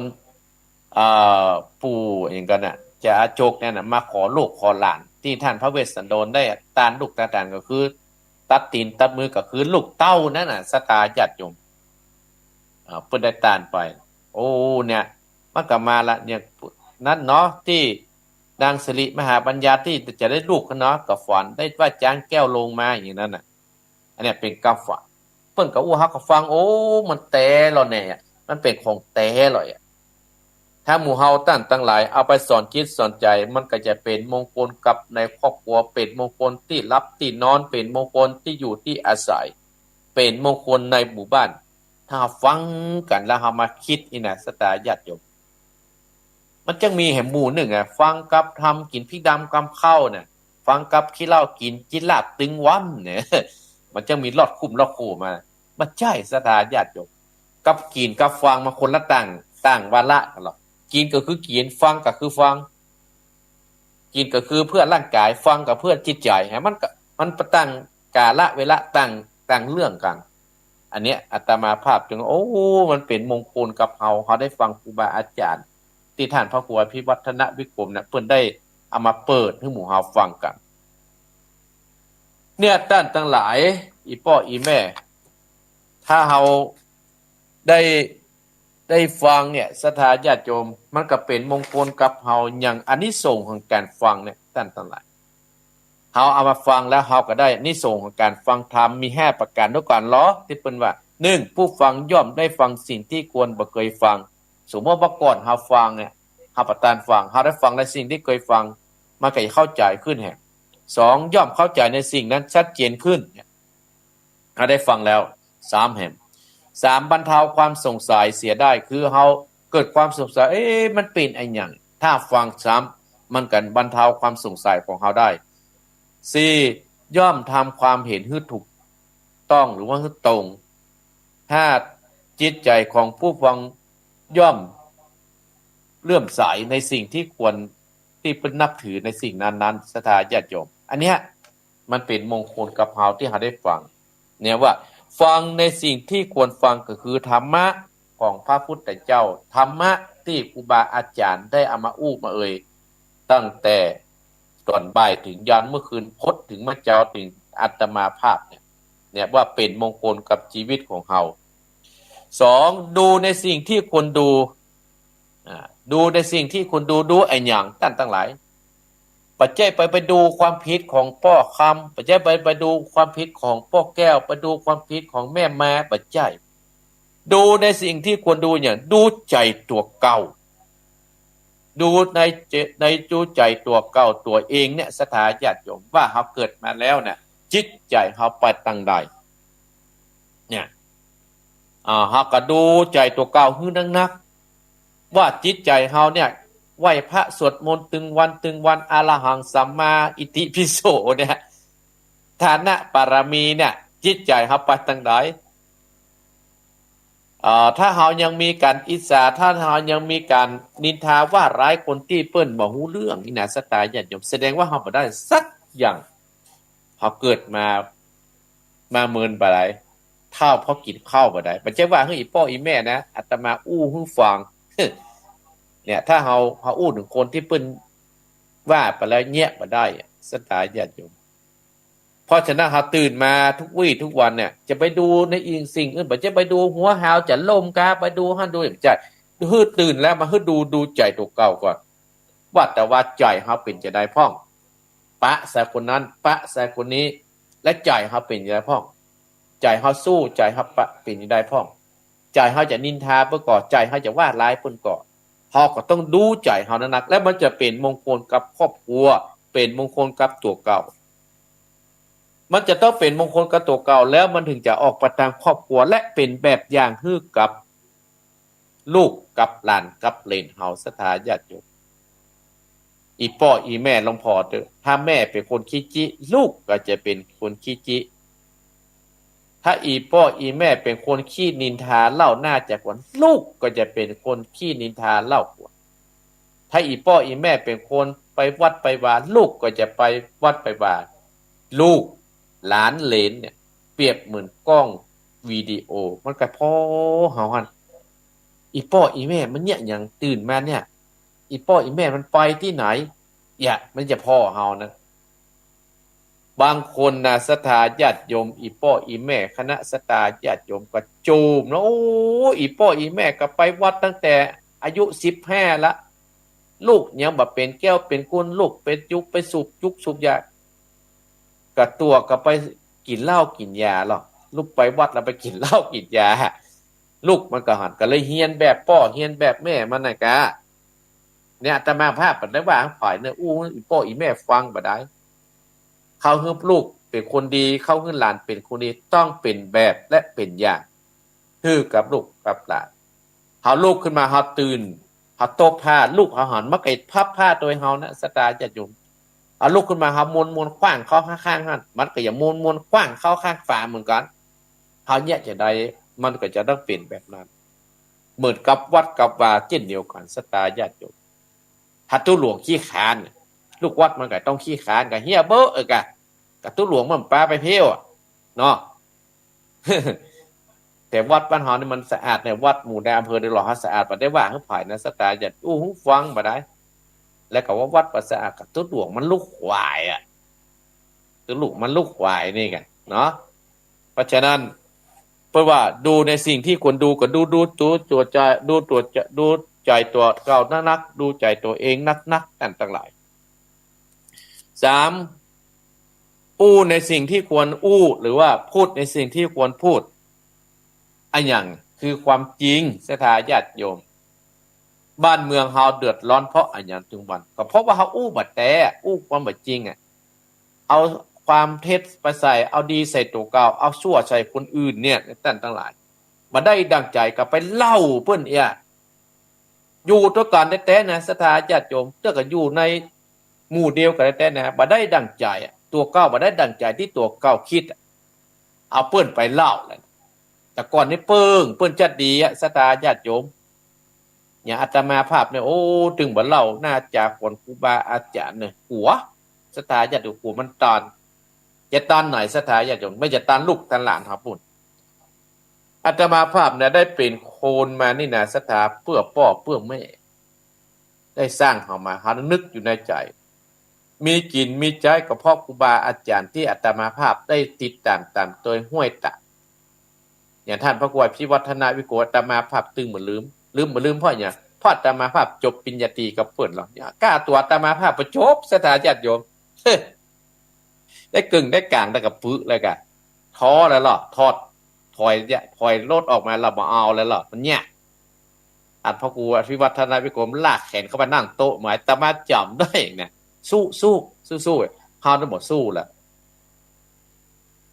S1: ปู่อย่างกันน่ะจะอาโจกเนี่ยนะมาขอลูกขอหลานที่ท่านพระเวสสันดรได้ตานลูกตาตานก็คือตัดตีนตัดมือก็คือลูกเต้านั่นน่ะสตาญาติโยมเพิ่นได้ตานไปโอ้เนี่ยมันก็มาละเนี่ยนั่นเนาะที่นางสิริมหาปัญญาที่จะได้ลูกเนาะก็ฝันได้ว่าจ้างแก้วลงมาอย่างนั้นน่ะอันเนี้ยเป็นกรรมฝันเพิ่นก็อู้ฮักก็ฟังโอ้มันแต่แล้วแน่มันเป็นของแต่เลยถ้าหมู่เฮาตั้งหลายเอาไปสอนคิดสอนใจมันก็จะเป็นมงคลกับในครอบครัวเป็นมงคลที่รับที่นอนเป็นมงคลที่อยู่ที่อาศัยเป็นมงคลในหมู่บ้านถ้าฟังกันแล้วเฮามาคิดอีน่ะสตาญาติโยมมันจึงมีแห่งหมู่หนึ่งฟังกับทำกินพริกดำกำข้าวเนี่ยฟังกับขี้เหล้ากินจินลาบตึงวันเนี่ยมันจึงมีลอดคุ้มลอดคู่มามันใช่สตาญาติโยมกับกินกับฟังมาคนละต่างวาระกันหรอกกินก็คือกินฟังก็คือฟังกินก็คือเพื่อร่างกายฟังก็เพื่อจิตใจมันตั้งกาละเวลาตั้งเรื่องกันอันเนี้ยอาตมาภาพจึงโอ้มันเป็นมงคลกับเฮาได้ฟังครูบาอาจารย์ที่ท่านพระครูพิวัฒนวิกรมเนี่ยเพิ่นได้เอามาเปิดให้หมู่เฮาฟังกันเนี่ยท่านทั้งหลายอีพ่ออีแม่ถ้าเฮาได้ฟังเนี่ยศรัทธาญาติโยมมันก็เป็นมงคลกับเฮาอย่างอานิสงส์ของการฟังเนี่ยท่านทั้งหลายเฮาเอามาฟังแล้วเฮาก็ได้อานิสงส์ของการฟังธรรมมี5ประการด้วยกันเหรอที่เพิ่นว่า1ผู้ฟังย่อมได้ฟังสิ่งที่ควรบ่เคยฟังสมมุติว่าก่อนเฮาฟังเนี่ยเฮาประทานฟังเฮาได้ฟังในสิ่งที่เคยฟังมันก็จะเข้าใจขึ้นแฮะ2ย่อมเข้าใจในสิ่งนั้นชัดเจนขึ้นเฮาได้ฟังแล้ว3แห่ง3บรรเทาความสงสัยเสียได้คือเฮาเกิดความสงสัยมันเป็นไอ้หยังถ้าฟังซ้ำมันกันบรรเทาความสงสัยของเฮาได้4ย่อมทำความเห็นให้ถูกต้องหรือว่าให้ตรง5จิตใจของผู้ฟังย่อมเลื่อมใสในสิ่งที่ควรที่เป็นนับถือในสิ่งนั้นๆศรัทธาญาติโยมอันเนี้ยมันเป็นมงคลกับเฮาที่เฮาได้ฟังเนี่ยว่าฟังในสิ่งที่ควรฟังก็คือธรรมะของพระพุทธเจ้าธรรมะที่ครูบาอาจารย์ได้เอามาอู้มาตั้งแต่ตอนบ่ายถึงยันเมื่อคืนพดถึงมาเจ้าถึงอาตมาภาพเนี่ยว่าเป็นมงคลกับชีวิตของเฮา2ดูในสิ่งที่ควรดูดูในสิ่งที่ควรดูไอ้หยังท่านทั้งหลายปัจจัยไปดูความผิดของพ่อคำปัจจัยไปดูความผิดของพ่อแก้วไปดูความผิดของแม่มาปัจจัยดูในสิ่งที่ควรดูอย่างดูใจตัวเก่าดูในดูใจตัวเก่าตัวเองเนี่ยสถาญาติโยมว่าเฮาเกิดมาแล้วเนี่ยจิตใจเฮาไปตั้งใดเนี่ย เฮาก็ดูใจตัวเก่าฮื้อนักๆว่าจิตใจเฮาเนี่ยไหว้พระสวดมนต์ตึงวันอะระหังสัมมาอิติปิโสเนี่ยฐานะปารมีเนี่ยจิตใจเฮาไปทางใดถ้าเฮายังมีการอิจฉาถ้าเฮายังมีการนินทาว่าร้ายคนที่เปิ้นบ่ฮู้เรื่องนี่นะสตาญาติโยมแสดงว่าเฮาบ่ได้สักอย่างเฮาเกิดมาเมินบ่ได้เท่าเพราะกินข้าวบ่ได้บ่ใช่ว่าเฮ้ยอีพ่ออีแม่นะอาตมาอู้ฮู้ฟังเนี่ยถ้าเฮาอู้ถึงคนที่เปิ้นว่าไปแล้วแยะบ่ได้สตาญาติโยม เพราะฉะนั้นเราตื่นมาทุกวี่ทุกวันเนี่ยจะไปดูในอีกสิ่งอื่นแบบจะไปดูหัวหาวจะล่มกาไปดูหันดูอย่างใจฮืดตื่นแล้วมาฮืดดูใจตัวเก่าก่อนว่าแต่ว่าใจเขาเป็นจะได้พ่องปะใส่คนนั้นปะใส่คนนี้และใจเขาเป็นจะได้พ่องใจเขาสู้ใจเขาปะเป็นจะได้พ่องใจเขาจะนินทาเพื่อก่อใจเขาจะว่าร้ายเพื่อก่อเขาก็ต้องดูใจเขานักและมันจะเป็นมงคลกับครอบครัวเป็นมงคลกับตัวเก่า มันจะต้องเป็นมงคลกับตัวเก่าแล้วมันถึงจะออกประทางครอบครัวและเป็นแบบอย่างให้กับลูกกับหลานกับเหลนเฮาสถาญาติโยมอีพ่ออีแม่ลองพอเถอะถ้าแม่เป็นคนขี้จิลูกก็จะเป็นคนขี้จิถ้าอีพ่ออีแม่เป็นคนขี้นินทาเล่าหน้าจากวันลูกก็จะเป็นคนขี้นินทาเล่าขวนถ้าอีพ่ออีแม่เป็นคนไปวัดไปวาลูกก็จะไปวัดไปวาลูกหลานเหลนเนี่ยเปรียบเหมือนกล้องวิดีโอมันก็พอเฮาหันอีพ่ออีแม่มันเนี่ยอย่างตื่นมาเนี่ยอีพ่ออีแม่มันไปที่ไหนอย่ามันจะพ่อเฮานะบางคนนะศรัทธาญาติโยมอีพ่ออีแม่คณะศรัทธาญาติโยมก็จูมแล้วโอ้อีพ่ออีแม่ก็ไปวัดตั้งแต่อายุ15ละลูกยังบ่เป็นแก้วเป็นกุนลูกเป็นยุกไปสูบยุกสูบยากับตัวก็ไปกินเหล้ากินยาหรอกลูกไปวัดแล้วไปกินเหล้ากินยาลูกมันก็หันก็เลยเฮียนแบบพ่อเฮียนแบบแม่มันน่ะกะเนี่ยอาตมาภาพปานได้ว่าฝ่ายเนี่ยอู้อีพ่ออีแม่ฟังบ่ได้เขาฮือลูกเป็นคนดีเขาฮือหลานเป็นคนดีต้องเป็นแบบและเป็นอย่างคือกับลูกกับหลานเฮาลูกขึ้นมาเฮาตื่นเฮาตบผ้าลูกเฮาหันมาไก่พับผ้าโดยเฮานะสตาจะอยู่เอาลูกขึ้นมาเฮามวนๆขว้างเข้าข้างๆนั่นมันก็อย่ามวนๆขว้างเข้าข้างฝาเหมือนกันเฮาเนี่ยจะได้มันก็จะต้องเป็นแบบนั้นเหมือนกับวัดกับวาเช่นเดียวกันสตาญาติโยมถ้าตู้หลวงขี้คร้านลูกวัดมันก็ต้องขี้คร้านก็เฮียเบ้อกะกับตู้หลวงมันปลาไปเที่ยวเนาะ แต่วัดบ้านเฮานี่มันสะอาดในวัดหมู่ในอำเภอในหลอดสะอาดบ่ได้ว่าเฮาภายนะสตาญาติอู้หูฟังบ่ได้แล้วก็ว่าวัดบ่สะอาดกับตู้หลวงมันลูกควายอ่ะตู้หลวงมันลูกควายนี่กันเนาะเพราะฉะนั้นเพราะว่าดูในสิ่งที่ควรดูก็ดูตัวใจดูใจตัวเก่านักดูใจตัวเองนักนั่นทั้งหลาย3อู้ในสิ่งที่ควรอู้หรือว่าพูดในสิ่งที่ควรพูดอันอย่างคือความจริงสถาญาติโยมบ้านเมืองเฮาเดือดร้อนเพราะอันอย่างถึงวันก็เพราะว่าเฮาอู้บัดแต่อู้ความบัดจริงอ่ะเอาความเท็จไปใส่เอาดีใส่ตัวเก่าเอาชั่วใส่คนอื่นเนี่ยนั่นทั้งหลายมาได้ดังใจก็ไปเล่าเพิ่นเอียอยู่ตัวกันแต่ๆนะสถาญาติโยมเจ้าก็อยู่ในหมู่เดียวกันแต่ๆนะบ่ได้ดังใจตัวเก่าบ่ได้ดังใจที่ตัวเก่าคิดเอาเปิ้นไปเล่าแล้วแต่ก่อนนี้เปิ้นจัดดีสถาญาติโยมอย่างอาตมาภาพเนี่ยโอ้ถึงบ่เล่าน่าจากคนครูบาอาจารย์เนี่ยหัวสถาญาติหัวมันตอนจะตอนไหนสถาญาติโยมไม่จะตอนลูกตอนหลานครับปุ่นอาตมาภาพเนี่ยได้เป็นโคนมานี่นะสถาเพื่อพ่อเพื่อแม่ได้สร้างเข้ามาหานึกอยู่ในใจมีกินมีใจกับพ่อครูบาอาจารย์ที่อาตมาภาพได้ติดตามโดยห้วยตะอย่างท่านพระครูพิวัฒนาวิโกอาตมาภาพตึงเหมือนลืมเพราะอย่างพ่ออาตมาภาพจบปริญญาตรีกับเปิ้นหรอกเนี่ยกล้าตัวอาตมาภาพประจบสถาญาติโยมได้กึ่งได้กลางได้กับปึเลยกะท้อแล้วหรอทอดถอยรถออกมาเราบ่เอาแล้วหรอมันเนี่ยอันพ่อครูพิวัฒนาวิโกมลากแขนเข้ามานั่งโต๊ะหมายอาตมาจำได้เนี่ยสู้เฮาทั้งหมดสู้แหละ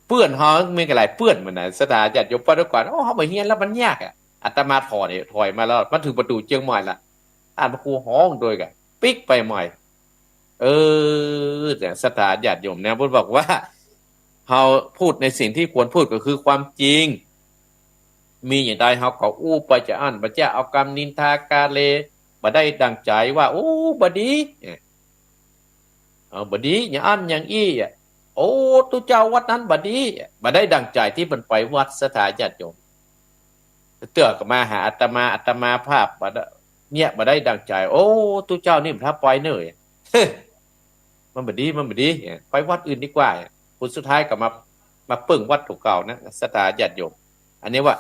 S1: เปื้อนเฮามีกันหลายเปื้อนมันน่ะสถาญาติโยมปะก่อนโอ้เฮาบ่เฮียนแล้วมันยากอ่ะอาตมาถอยมาแล้วมาถึงประตูเชียงใหม่ละอ่านพระครูห้องโดยกันปิ๊กไปใหม่เอแต่สถาญาติโยมเนี่ยเพิ่นบอกว่าเฮาพูดในสิ่งที่ควรพูดก็คือความจริงมีอย่างใดเฮาก็อู้ไปจะอ่านบ่จะเอากรรมนินทากาเลบ่ได้ดังใจว่าโอ้บ่ดีบ่ดีอย่าอ่านอย่างอี้อ่ะโอ้ตุเจ้าวัดนั้นบ่ดีบ่ได้ดังใจที่มันไปวัดสถาญาติโยมเตือก็มาหาอาตมาภาพบ่เนี่ยบ่ได้ดังใจโอ้ตุเจ้านี่มันถ้าปล่อยเน้อมันบ่ดีไปวัดอื่นดีกว่าผลสุดท้ายก็มาปึ้งวัดเก่าๆนะสถาญาติโยมอันนี้ว่า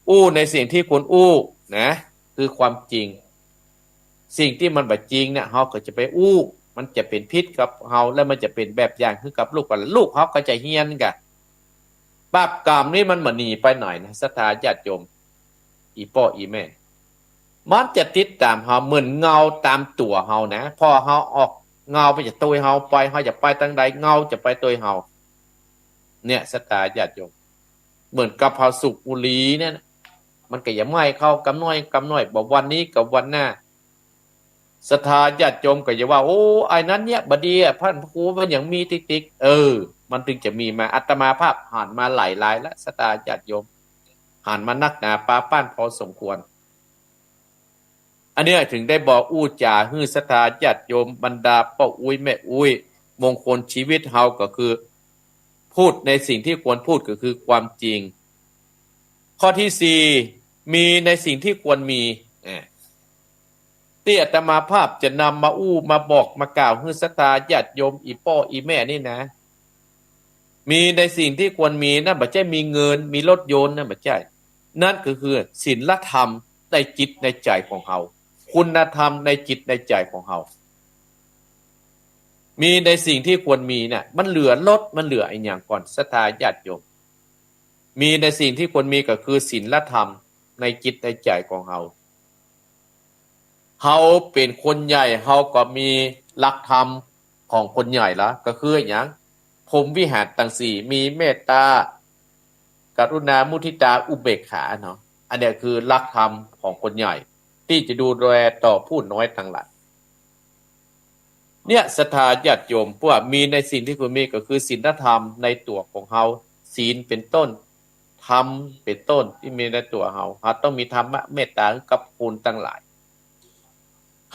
S1: อู้ในสิ่งที่ควรอู้นะคือความจริงสิ่งที่มันบ่จริงเนี่ยเฮาก็จะไปอู้มันจะเป็นพิษกับเฮาแล้วมันจะเป็นแบบอย่างคือกับลูกลูกเฮาก็จะเฮียนกันบาปกรรมนี่มันบ่หนีไปหน่อยนะศรัทธาญาติโยมอีพ่ออีแม่มันจะติดตามเฮาเหมือนเงาตามตัวเฮานะพอเฮาออกเงาไปจะตัวเฮาไปเฮาจะไปทางใดเงาจะไปตัวเฮาเนี่ยศรัทธาญาติโยมเหมือนกับเฮาสูบบุหรี่เนี่ยมันก็อย่าไหม้เข้ากำน้อยบ่วันนี้กับวันหน้าศรัทธาญาติโยมก็อย่าว่าโอ้ไอ้นั้นเนี่ยบ่ดีอ่ะพระครูมันยังมีติ๊กมันถึงจะมีมาอาตมาภาพผ่านมาหลายแล้วศรัทธาญาติโยมผ่านมานักหนาปาป้านพอสมควรอันนี้ถึงได้บอกอู้จาฮื้อศรัทธาญาติโยมบรรดาป้าอุ้ยแม่อุ้ยมงคลชีวิตเฮาก็คือพูดในสิ่งที่ควรพูดก็คือความจริงข้อที่สี่มีในสิ่งที่ควรมีที่อาตมาภาพจะนำมาอู้มาบอกมากล่าวฮื้อศรัทธาญาติโยมอีพ่ออีแม่นี่นะมีในสิ่งที่ควรมีนั่นบ่ใช่มีเงินมีรถยนต์นั่นบ่ใช่นั่นก็คือศีลธรรมในจิตในใจของเฮาคุณธรรมในจิตในใจของเฮามีในสิ่งที่ควรมีเนี่ยมันเหลือลดมันเหลืออีกอย่างก่อนศรัทธาญาติโยมมีในสิ่งที่ควรมีก็คือศีลธรรมในจิตในใจของเฮาเฮาเป็นคนใหญ่เฮาก็มีหลักธรรมของคนใหญ่ละก็คืออย่างพรหมวิหารตั้งสี่มีเมตตากรุณามุทิตาอุเบกขาเนาะอันนี้คือหลักธรรมของคนใหญ่ที่จะดูแลต่อผู้น้อยทั้งหลายเนี่ยศรัทธาญาติโยมพวกมีในสิ่งที่ควรมีก็คือศีลธรรมในตัวของเฮาศีลเป็นต้นธรรมเป็นต้นที่มีในตัวเฮาต้องมีธรรมะเมตตากับคุณทั้งหลาย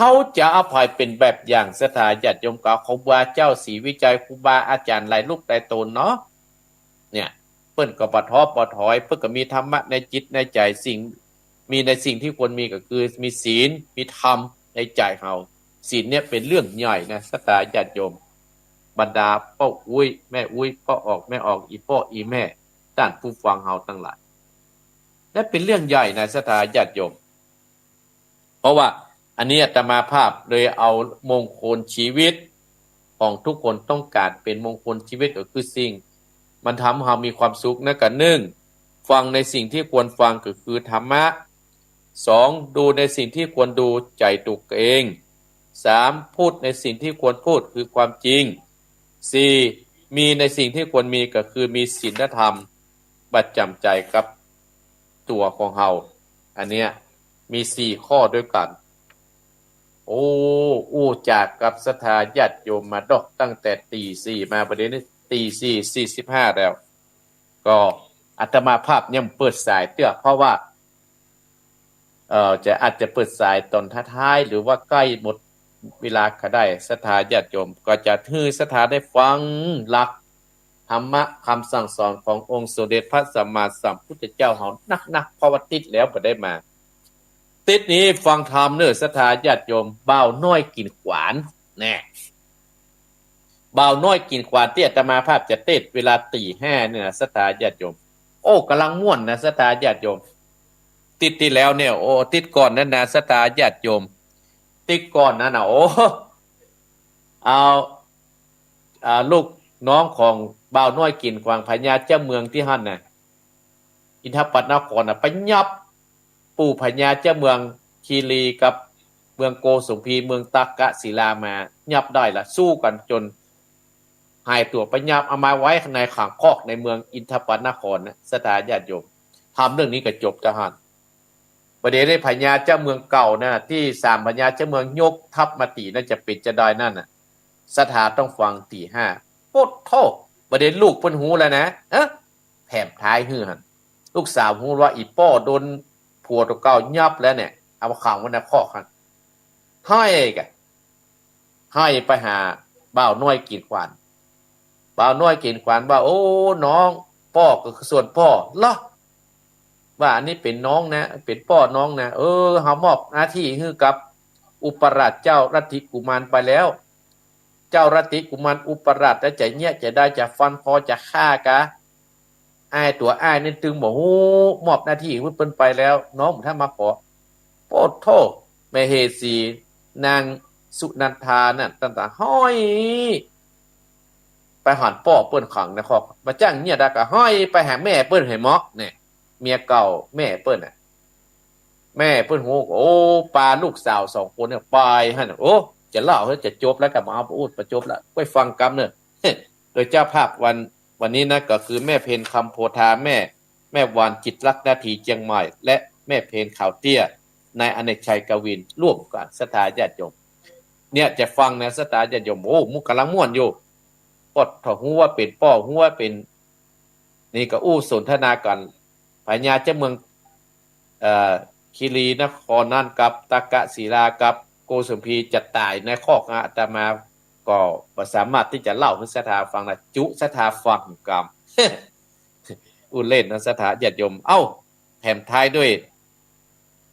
S1: เขาจะอภัยเป็นแบบอย่างศรัทธาญาติโยมกับครูบาเจ้าศรีวิจัยครูบาอาจารย์หลายรูปหลายตนเนาะเนี่ยเปิ้นก็บ่ท้อบ่ถอยเพิ่นก็มีธรรมะในจิตในใจสิ่งมีในสิ่งที่ควรมีก็คือมีศีลมีธรรมในใจเฮาศีลเนี่ยเป็นเรื่องใหญ่นะศรัทธาญาติโยมบรรดาพ่ออุ้ยแม่อุ้ยพ่อออกแม่ออกอีพ่ออีแม่ด้านผู้ฟังเฮาทั้งหลายและเป็นเรื่องใหญ่นะศรัทธาญาติโยมเพราะว่าอันนี้อาตมาภาพเลยเอามงคลชีวิตของทุกคนต้องการเป็นมงคลชีวิตก็คือสิ่งมันทำให้เรามีความสุขนะกัน1ฟังในสิ่งที่ควรฟังก็คือธรรมะ2ดูในสิ่งที่ควรดูใจตัวเอง3พูดในสิ่งที่ควรพูดคือความจริง4มีในสิ่งที่ควรมีก็คือมีศีลธรรมประจำใจกับตัวของเราอันเนี้ยมี4ข้อด้วยกันโอ้อู้จากกับศรัทธาญาติโยมมาดอกตั้งแต่ตีสี่มาประเด็นนี้ตี4:45แล้วก็อาตมาภาพยังเปิดสายเตื้อเพราะว่าจะอาจจะเปิดสายตอนท้ายๆหรือว่าใกล้หมดเวลาก็ได้ศรัทธาญาติโยมก็จะให้ศรัทธาได้ฟังหลักธรรมะคำสั่งสอนขององค์สมเด็จพระสัมมาสัมพุทธเจ้าเฮานักๆเพราะว่าติดแล้วบ่ได้มาติดนี้ฟังธรรมเด้อศรัทธาญาติโยมบ่าวน้อยกินขวานแน่บ่าวน้อยกินขวานที่อาตมาภาพจะเทศเวลาตี 5เนี่ยศรัทธาญาติโยมโอ้กำลังม่วนนะศรัทธาญาติโยมติดที่แล้วเนี่ยโอ้ติดก่อนนั่นนะศรัทธาญาติโยมติดก่อนนั่นน่ะโอ้เอาลูกน้องของบ่าวน้อยกินขวางพญาเจ้าเมืองที่หั่นน่ะอินทปัตนครน่ะไปยับปู่พญาเจ้าเมืองคีรีกับเมืองโกสุมพีเมืองตักกะศิลามายับได้ละสู้กันจน หายตัวไปยับเอามาไว้ข้างในขังคอกในเมืองอินทปัตนครนะสถานญาติโยมทำเรื่องนี้ก็จบทหารประเดี๋ยวได้พญาเจ้าเมืองเก่านะที่สามพญาเจ้าเมืองยกทัพมาตีน่าจะปิดจะได้นั่นน่ะสถาต้องฟังตีห้าโคตรโทษประเด็นลูกเพิ่นหูแล้วนะแผ่มท้ายฮือหันลูกสาวหูว่าอีป้อโดนผัวตัวเก่ายับแล้วเนี่ยเอาข่าวมันนะข้อกันให้กันให้ไปหาบ่าวน้อยกินขวานบ่าวน้อยกินขวานว่าโอ้น้องพ่อก็คือส่วนพ่อเหรอว่าอันนี้เป็นน้องนะเป็นพ่อน้องนะเฮามอบหน้าที่ให้กับอุปราชเจ้ารัตถิกุมารไปแล้วเจ้ารัตถิกุมารอุปราชแล้วจะเนี่ยจะได้จะฟันคอจะฆ่ากะอ้ายตัวอ้ายนี่ตึงบอกโอ้มอบหน้าที่เพิ่นไปแล้วน้องถ้ามาขอโพดโทษแม่เฮสีนางสุนันทานั่นต่างๆห้อยไปหันป้อเปิ้นขังนะครับมาจ้างเนี่ยได้ก็ห้อยไปหาแม่เปิ้นให้หมอกเนี่ยเมียเก่าแม่เปิ้นน่ะแม่เปิ้นโหโอ้ปลาลูกสาว2คนเนี่ยไปหั่นโอ้จะเล่าให้จะจบแล้วก็มาเอาพูดประจบแล้วไปฟังกรรมเนอะโดยเจ้าภาพวันนี้นะก็คือแม่เพนคำโพธาแม่วานจิตรักนาทีเจียงใหม่และแม่เพนขาวเตี้ยนายอเนกชัยกวินร่วมกันสถาญาติโยมเนี่ยจะฟังนะสถาญาติโยมโอ้มุกกำลังม่วนอยู่ปดถ้าฮู้ว่าเป็นป้อฮู้ว่าเป็นนี่ก็อู้สนทนากันพญาเจ้าเมืองคีรีนครนั่นกับตากะศิลากับโกสุมพีจะตายในคอกอาตมาก็บ่สามารถที่จะเล่าให้สถาฟังนะจุสถาฟังกรรม อู้เล่นนะสถาญาติโยมเอ้าแถมท้ายด้วย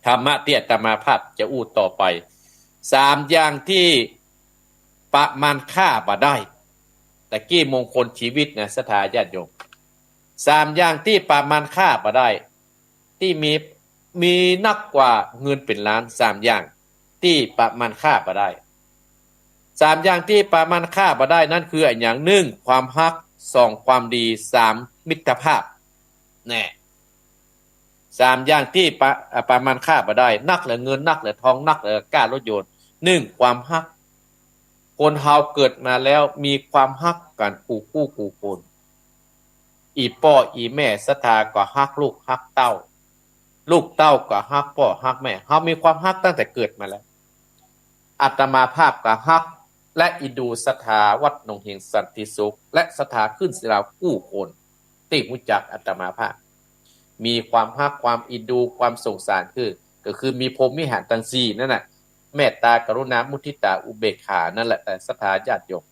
S1: ธรรมะที่อาตมาภาพจะอู้ต่อไป3อย่างที่ประมาณค่าบ่ได้แต่กี้มงคลชีวิตนะสถาญาติโยม3อย่างที่ประมาณค่าบ่ได้ที่มีนักกว่าเงินเป็นล้าน3อย่างที่ประมาณค่าบ่ได้3อย่างที่ประมาณค่าบ่ได้นั่นคืออย่าง1ความฮัก2ความดี3มิตรภาพแน่3อย่างที่ประมาณค่าบ่ได้นักเหลือเงินนักเหลือทองนักเหลือกล้ารถยนต์1ความฮักคนเฮาเกิดมาแล้วมีความฮักกันคู่คนอีพ่ออีแม่ศรัทธาก็ฮักลูกฮักเต้าลูกเต้าก็ฮักพ่อฮักแม่เฮามีความฮักตั้งแต่เกิดมาแล้วอาตมาภาพก็ฮักและอิดูศรัทธาวัดหนองเฮงสันติสุขและศรัทธาขึ้นศิลากู้คนที่รู้จักอาตมาภาพมีความฮักความอิดูความสงสารก็คือมีพรหมวิหารทั้ง4นั่นน่ะเมตตากรุณามุทิตาอุเบกขานั่นแหละแต่ศรัทธาญาติโยม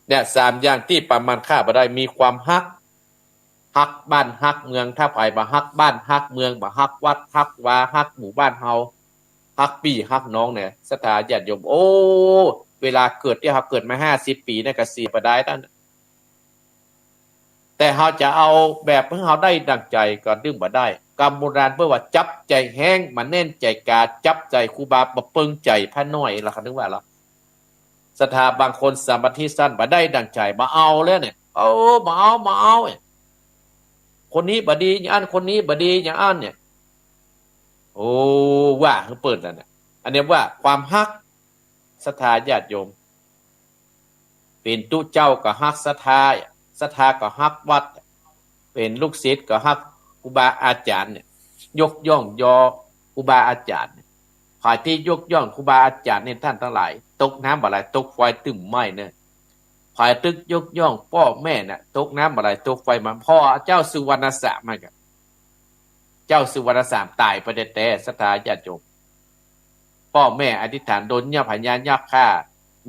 S1: เนี่ย3อย่างที่ประมาณค่าบ่ได้มีความฮักบ้านฮักเมืองถ้าไผบ่ฮักบ้านฮักเมืองบ่ฮักวัดฮักวาฮักหมู่บ้านเฮาฮักพี่ฮักน้องเนี่ยศรัทธาญาติโยมโอ้เวลาเกิดที่เฮาเกิดมา50ปีเนี่ยก็สิบ่ได้ตั้นแต่เฮาจะเอาแบบเพิ่งเฮาได้ดังใจก็ดึงบ่ได้กรรมโบราณเพิ่นว่าจับใจแห้งมาแน่นใจกาจับใจครูบาบ่เปิงใจพระน้อยล่ะครับนึกว่าล่ะศรัทธาบางคนสมาธิสั้นบ่ได้ดังใจบ่เอาแล้วเนี่ยบ่เอาคนนี้บ่ดีอย่างอันคนนี้บ่ดีอย่างอันเนี่ยโอ้ว่าคือเปิดนั่นน่ะอันนี้ว่าความฮักศรัทธาญาติโยมเป็นตุเจ้าก็ฮักศรัทธาก็ฮักวัดเป็นลูกศิษย์ก็ฮักครูบาอาจารย์เนี่ยยกย่องยอครูบาอาจารย์ฝ่ายที่ยกย่องครูบาอาจารย์เนี่ยท่านทั้งหลายตกน้ำบ่ไหลตกไฟตึมไหม้เนี่ยฝ่ายตึกยกย่องพ่อแม่น่ะตกน้ำบ่ไหลตกไฟมันพ่อเจ้าสุวรรณสามกันเจ้าสุวรรณสามตายไปแต่ศรัทธาญาติโยมพ่อแม่อธิษฐานโดนญาพญายักฆ่า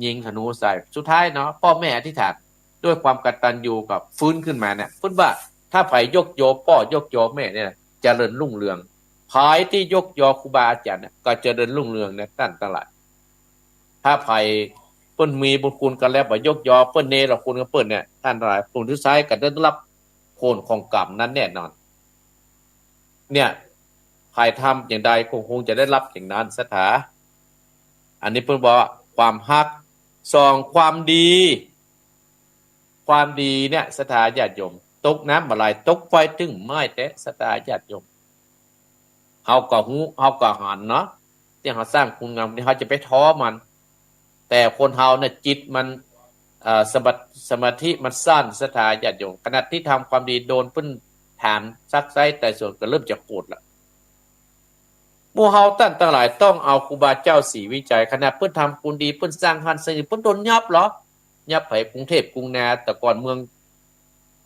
S1: ยิงธนูใส่สุดท้ายเนาะพ่อแม่อธิษฐานด้วยความกตัญญูกับฟื้นขึ้นมาเนี่ยพูดว่าถ้าไผยกโยพ่อยกโยแม่เนี่ยเจริญรุ่งเรืองไผที่ยกยอครูบาอาจารย์เนี่ยก็เจริญรุ่งเรืองในท่านทั้งหลายถ้าไผเปิ้นมีบุญคุณกันแล้วบ่ยกยอเปิ้นเนรคุณกับเปิ้นเนี่ยท่านทั้งหลายผู้ที่ใช้ก็ได้รับผลของกรรมนั้นแน่นอนเนี่ยใครทำอย่างใดคงจะได้รับอย่างนั้นสถาอันนี้เพิ่นบอกความฮัก2ความดีเนี่ยศรัทธาญาติโยมตกน้ำบ่ไหลตกไฟตึงไหม้แต่ศรัทธาญาติโยมเฮาก็ฮู้เฮาก็หันเนาะที่เฮาสร้างคุณงามที่เฮาจะไปท้อมันแต่คนเฮาเนี่ยจิตมัน สมาธิมันสั้นศรัทธาญาติโยมขณะที่ทำความดีโดนเพิ่นถามซักไซแต่ส่วนก็เริ่มจะโกรธละหมู่เฮาตั้งหลายต้องเอาครูบาเจ้าศรีวิจัยขณะเพิ่นทำคุณดีเพิ่นสร้างหันสนิเพิ่นโดนยับเหรอยับไปกรุงเทพกรุงนาแต่ก่อนเมือง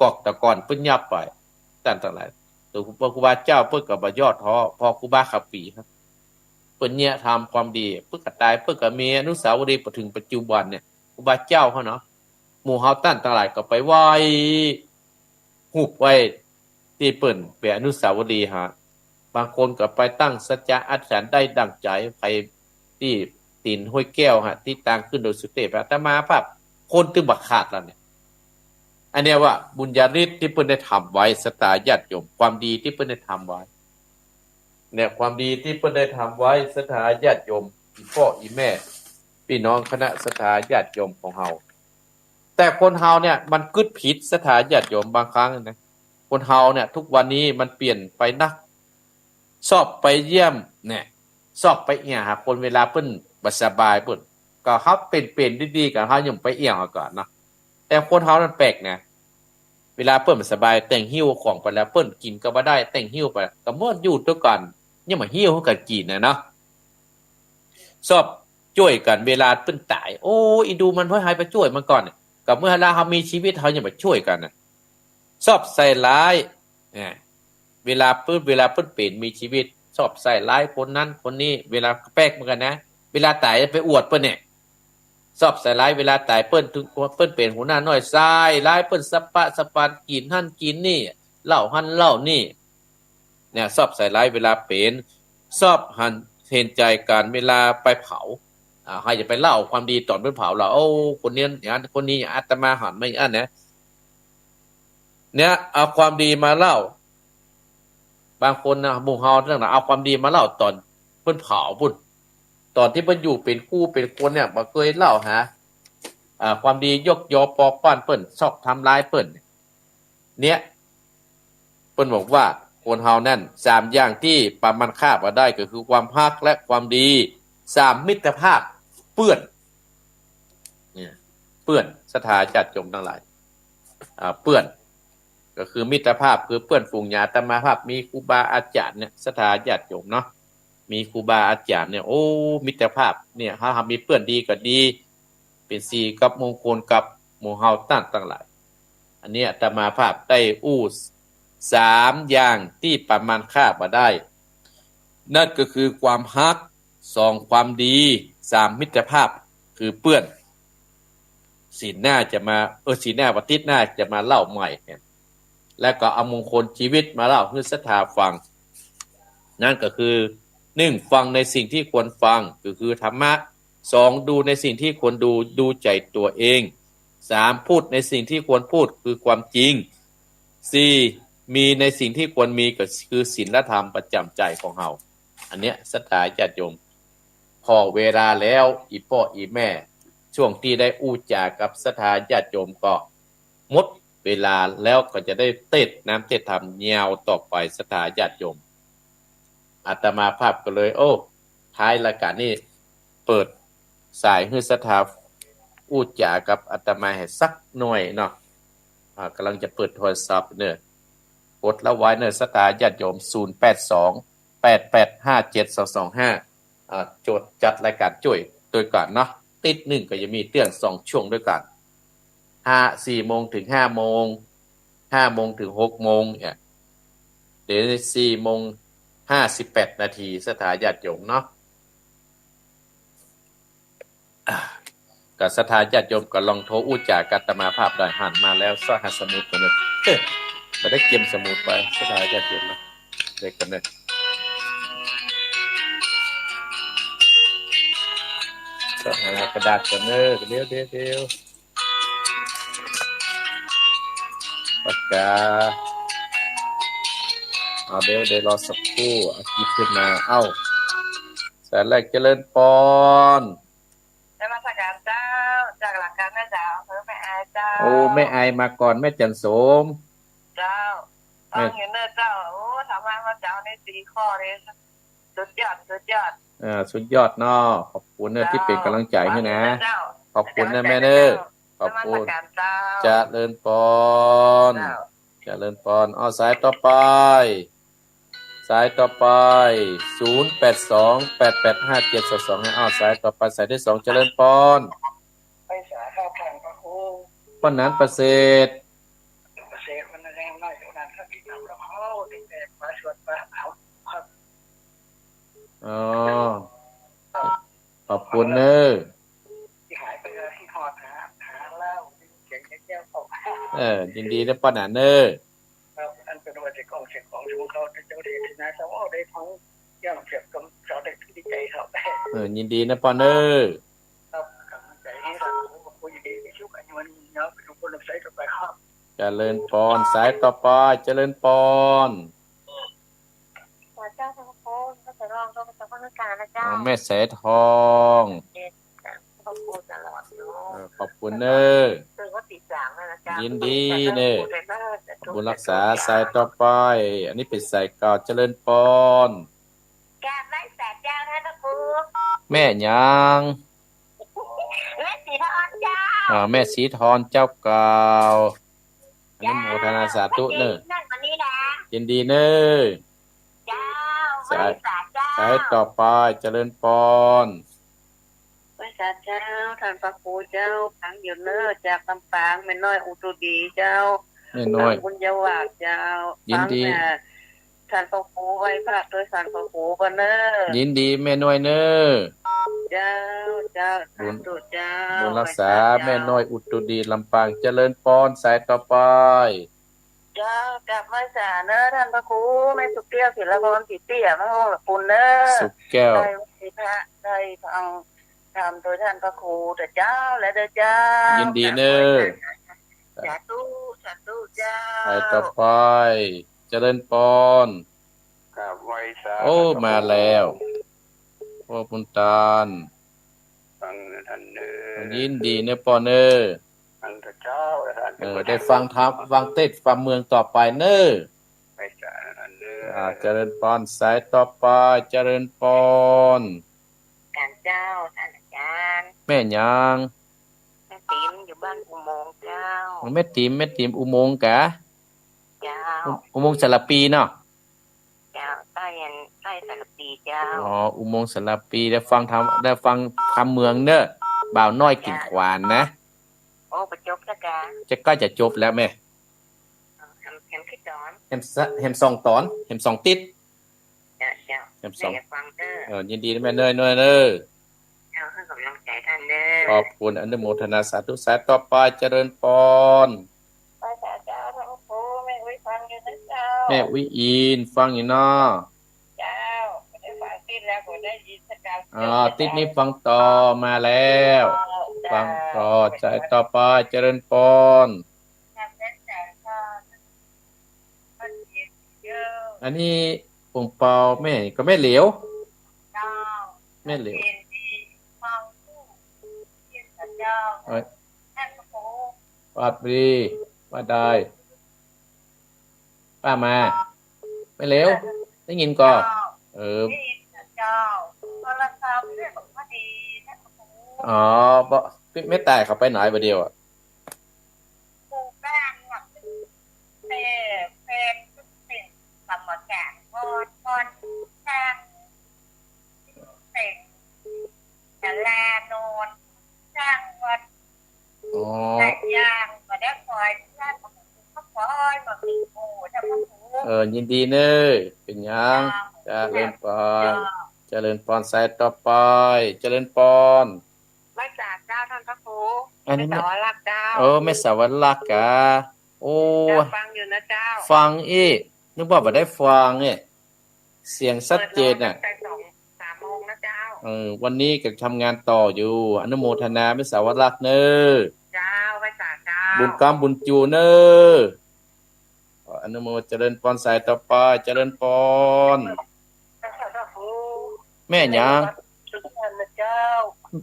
S1: กอกแต่ก่อนเพิ่นยับไปตั้งหลายตัวครูบาเจ้าเพิ่นก็บ่ย่อท้อพอครูบาขับปีครับเพิ่นเนี่ยทำความดีเพิ่นก็ตายเพิ่นก็มีอนุสาวรีย์ถึงปัจจุบันเนี่ยครูบาเจ้าเฮาเนาะหมู่เฮาตั้งหลายก็ไปไหว้รูปไว้ที่เปิ้นเป็นอนุสาวรีย์ฮะบางคนก็ไปตั้งสัจจะอธิษฐานได้ดังใจไปที่ตีนห้วยแก้วฮะที่ตั้งขึ้นโดยสุเทพอาตมาภาพคนตึงบักขาดแล้วเนี่ยอันเนี้ยว่าบุญญาฤทธิ์ที่เพิ่นได้ทำไว้สตาญาติโยมความดีที่เพิ่นได้ทำไว้เนี่ยความดีที่เพิ่นได้ทำไว้สถาญาติโยมอีพ่ออีแม่พี่น้องคณะสถาญาติโยมของเฮาแต่คนเฮาเนี่ยมันกึดผิดสถาญาติโยมบางครั้งนะคนเฮาเนี่ยทุกวันนี้มันเปลี่ยนไปนักชอบไปเยี่ยมเนี่ยชอบไปเอียหาคนเวลาเพิ่นบ่สบายเพิ่นก็เฮาเป็นดีๆก็เฮายังไปเอียเฮาก่อนเนาะแต่คนเฮานั้นแปลกนะเวลาเพิ่นบ่สบายแต่งหิ้วของไปแล้วเพิ่นกินก็บ่ได้แต่งหิ้วไปก็หมดอยู่ตัวก่อนยังมาหิ้วเฮาก็กินน่ะเนาะชอบช่วยกันเวลาเพิ่นตายโอ้อีดูมันเพิ่นหายไปช่วยมันก่อนก็เมื่อเวลาเฮามีชีวิตเฮายังมาช่วยกันน่ะชอบใส่ร้ายเวลาเพิ่นเป็นมีชีวิตชอบใส่ร้ายคนนั้นคนนี้เวลาแปลกเหมือนกันนะเวลาตายไปอวดเพิ่นเนี่ยชอบใส่ร้ายเวลาตายเพิ่นถึงเพิ่นเป็นหัวหน้าน้อยใส่ร้ายเพิ่นสปะสปานกินหั่นกินนี่เหล้าหั่นเหล้านี่เนี่ยชอบใส่ร้ายเวลาเป็นชอบหั่นเห็นใจกันเวลาไปเผาให้จะไปเล่าความดีตอนเพิ่นเผาเราโอ้คนนี้อย่างนั้นคนนี้อาตมาหันไม่อันนะเนี่ยเอาความดีมาเล่าบางคนนะหมู่เฮาทั้งหลายเอาความดีมาเล่าตอนเพิ่นเผาพุ่นตอนที่เพิ่นอยู่เป็นคู่เป็นคนเนี่ยบ่เคยเล่าหาความดียกยอปอป้านเปิ้นชอบทำร้ายเปิ้นเนี่ยเปิ้นบอกว่าคนเฮานั่น3อย่างที่ประมาณค่าบ่ได้ก็คือความรักและความดี3มิตรภาพเปื้อนเนี่ยเปื้อนสถาจัดจมทั้งหลายเปื้อนก็คือมิตรภาพคือเพื่อนฝูงญาติมาภาพมีครูบาอาจารย์เนี่ยสถาญาติโยมเนาะมีครูบาอาจารย์เนี่ยโอ้มิตรภาพเนี่ยถ้ามีเพื่อนดีก็ดีเป็นสีกับมงคลกับหมู่เฮาตั้งหลายอันนี้อาตมาภาพได้อู้3อย่างที่ประมาณค่าบ่ได้นั่นก็คือความฮัก2ความดี3มิตรภาพคือเปื้อนศีลหน้าจะมาศีลหน้าอาทิตย์หน้าจะมาเล่าใหม่เนี่ยแล้วก็เอามงคลชีวิตมาเล่าให้ศรัทธาฟังนั่นก็คือ1ฟังในสิ่งที่ควรฟังก็คือธรรมะ2ดูในสิ่งที่ควรดูใจตัวเอง3พูดในสิ่งที่ควรพูดคือความจริง4มีในสิ่งที่ควรมีก็คือศีลธรรมประจำใจของเฮาอันเนี้ยศรัทธาญาติโยมพอเวลาแล้วอีพ่ออีแม่ช่วงที่ได้อู้จากับศรัทธาญาติโยมก็หมดเวลาแล้วก็จะได้เทศน้ำเทศธรรมยาวต่อไปศรัทธาญาติโยมอาตมาภาพก็เลยท้ายรายการนี้เปิดสายให้ศรัทธาอู้จากับอาตมาให้สักหน่อยเนาะกำลังจะเปิดโทรศัพท์เนี่ยกดแล้วไว้เนศรัทธาญาติโยม0828857225โจทย์จัดรายการจ่วยโดยก่อนเนาะติด1ก็จะมีเตือน2ช่วงด้วยกัน4 โมงถึง 5 โมง 5 โมงถึง 6 โมงเนี่ยเดี๋ยว4 โมง 58 นาทีสถาญาติโยมเนาะกับสถาญาติโยมก็ลองโทรอู้จากอาตมาภาพได้หันมาแล้วสหัสสมุดกันเลยบ่ได้เก็บสมุดไปสถาญาติโยมนะเด็กกันเลยสหากระดาษกันเนอเดี๋ยวปากกาเดี๋ยวรอสักครู่เอาคิดขึ้นมาสายแรกเจริญพร
S2: ได้มาสักการเจ้าจากหลักการแม่เจ้าเพิ่มแม่อายเจ้า
S1: แม่อายมาก่อนแม่จันโสม
S2: เจ้าต้องเห็นเนอเจ้าทำมาเจ้าใน4ข้อเลยสุดยอดสุดยอดเนาะขอบคุณเนอที่เป็นกำลังใจให้นะขอบคุณนะแม่เนอข
S1: อบ
S2: นมั
S1: คุ
S2: ส
S1: ณ
S2: การเจ้า
S1: เจริญพร
S2: เจ้า
S1: เจริญพรเอาสายต่อไป สายต่อไป0828857225เอาสายต่อไปสายที่2เจริญพร
S2: ไปสาข้าวทางพระครู
S1: ป้นนั้นประเสริฐ
S2: เกษตรวันแรงน้อยอยู่นั้นครับที่ทำแล้วเขาติดแต่มาสวดมาเอาครับ
S1: อ๋อขอบคุณเนอ
S2: ที่หายไปเลยที่หอดหาแล้วเสียงแก้วตก
S1: ยินดีนะป้าหนาเนอ
S2: ครับอันเป็นวันเสียของชุมเขาเจ้าเดชนะสาวได้ทั้งย่างเสียบกำสาวได้ที่ใจครับ
S1: ยินดีนะป้าเนอ
S2: ครับกำลังใจให้เราคุยดีในช่วงอายุวันนี้เนาะเป็นคนรับใช้ต่อไปครับ
S1: เจริญพรสายต่อไปเจริญพร
S3: เจ้าทั้งโค้งก็จะร้องก็จะพัฒนานะเจ้า
S1: แม่แสทอง
S3: ขอบคุณตลอดเนาะ
S1: ขอบคุณเนอ
S3: ซึ่งก็ติดจางนะเจ้า
S1: ยินดีเนอบุญรักษาสายต่อไป อันนี้เป็นสายเก่าเจริญพร
S3: การไล่แสดเจ้าท่านพระครู
S1: แม่ยาง
S3: และสีทองเจ้า
S1: แม่สีทรเจ้าเก่าอนุโมทนาสาธุเนอ
S3: นั่นวันนี้นะ
S1: ยินดีเนอ
S3: เจ้าไล่แสดเจ้า
S1: สายต่อไปเจริญพร
S3: ไล่แสดเจ้าท่านพระครูเจ้าพังอยู่เนอจากลำปางแม่น้อยอุตรีเจ้า
S1: แม่น้อย
S3: บุญยวาเจ้าท่านพระครูไว้พระโดยท่านพระครูกันเนอ
S1: ยินดีแม่น้อยเนอ
S3: เจ้าสาธุเจ้า
S1: บุญรักษาแม่น้อยอุตรุดีลำปางเจริญพรสายต่อไป
S3: เจ้ากลับมาสาเนอะท่านพระครูแม่สุเตี้ยศิลปกรศิเตี้ยมาห้องหลับปุนเนอะ
S1: สุขแก้ว
S3: ได้สิพระได้ฟังทำโดยท่านพระครูแต่เจ้าและเด้อเจ้า
S1: ยิ
S3: ยิ
S1: นดีเนอะ
S3: สาธุสาธุเจ้า
S1: สายต่อไปเจริญพร
S2: กับไว้สา
S1: โอ้มาแล้วพ่อบุญตาล
S2: ฟังท่านเนื้อ
S1: ยินดีเนอะปอเนอ
S2: ท่านเจ้าท่าน
S1: ได้ฟังธรรมฟังเทศน์ฟังเมืองต่อไปเนอ
S2: ไปสาท่านเนื้อ
S1: เจริญพรสายต่อไปเจริญพร
S3: การเจ้าท่านอาจารย์
S1: แม่ยาง
S3: แม่ติ๋มอยู่บ้านอุโมงค์เจ้า
S1: แม่ติ๋มอุโมงค์กะ
S3: เจ้า
S1: อุโมงค์สลับปีเนาะ
S3: เจ้าใต้สารปีเจ้า
S1: อุโมงค์สลับปีได้ฟังคำเมืองเนอะบ่าวน้อยกิ่งขวานนะ
S3: โอ้ประจบละกา
S1: ใกล้จะจบแล้วแม่
S3: เห็นขึ้นดอน
S1: แฮมสองตอนแฮมสองติด
S3: เจ้า
S1: แฮมสอง
S3: แม่ฟังเด้อ
S1: ยินดีนะแม่เนยเนอ
S3: เจ้าให้กำลังใจท่านเด้
S1: ข
S3: อ
S1: อบคุณอนุโมทนาสาธุสายต่อไปเจริญพร
S3: ไปสาเจ้าพระครูแม่อุ้ยฟังอยู่นะเจ้า
S1: แม่วิอีนฟังอยู่เนาะ
S3: เจ้าได้ฟังติดแล้วก็ได้ยินสักการ
S1: ติดนี้ฟังต่อมาแล้ว ฟังต่อใจต่อไปเจริญพร
S3: ทำได้ใจค่ะมันเย็นเยอะ
S1: อันนี้ปุ่งเปาแม่ก็แม่เหลว
S3: เจ้า
S1: แม่เหลว
S3: เย็นดีฟังผู้เย็นสัญญา
S1: เอ้ย
S3: ท่านพระครู
S1: วัดดีวัดได้ป้ามาไม่เหลวได้ยินก่อนเออ
S3: ได้ยินสัญญาโทรศัพท์เรื่องของพอดีท่านพระครู
S1: บ่ไม่ตายเขาไปไหนบ่เดียวอ่ะ
S3: ปลูกบ้านหลังเป็นกรรมการก่อนทางเป็นศาลาโนนสร้างวัด
S1: อ๋อ
S3: หลายอย่างมาได้คอยสร้างมาคอยมามีหมู่ทำมาผู
S1: ยินดีเนอเป็นหยังเจริญพรเจริญพรสายต่อไปเจริญพร
S3: ไม่จากเจ้าท่านพระครู
S1: อันนี้
S3: ไม่ต่อรักเจ้า
S1: แม่สาวรักษ์กะโอ้
S3: เจ้าฟังอยู่นะเจ้า
S1: ฟังนึกว่าบ่ได้ฟังเสียงชัดเจนน่ะ
S3: เปิดโรงตั้งแต่2-3 โมงนะเจ้า
S1: วันนี้ก็ทำงานต่ออยู่ อนุโมทนาแม่สาวรักษ์เนอ
S3: เจ้าไม่จากเจ้า
S1: บุญกรรมบุญจูเนออนุโมเจริญพรสายต่อไปเจริญพร
S3: เจ้าพระครู
S1: แม่หยัง
S3: ทุกท่านนะเจ้า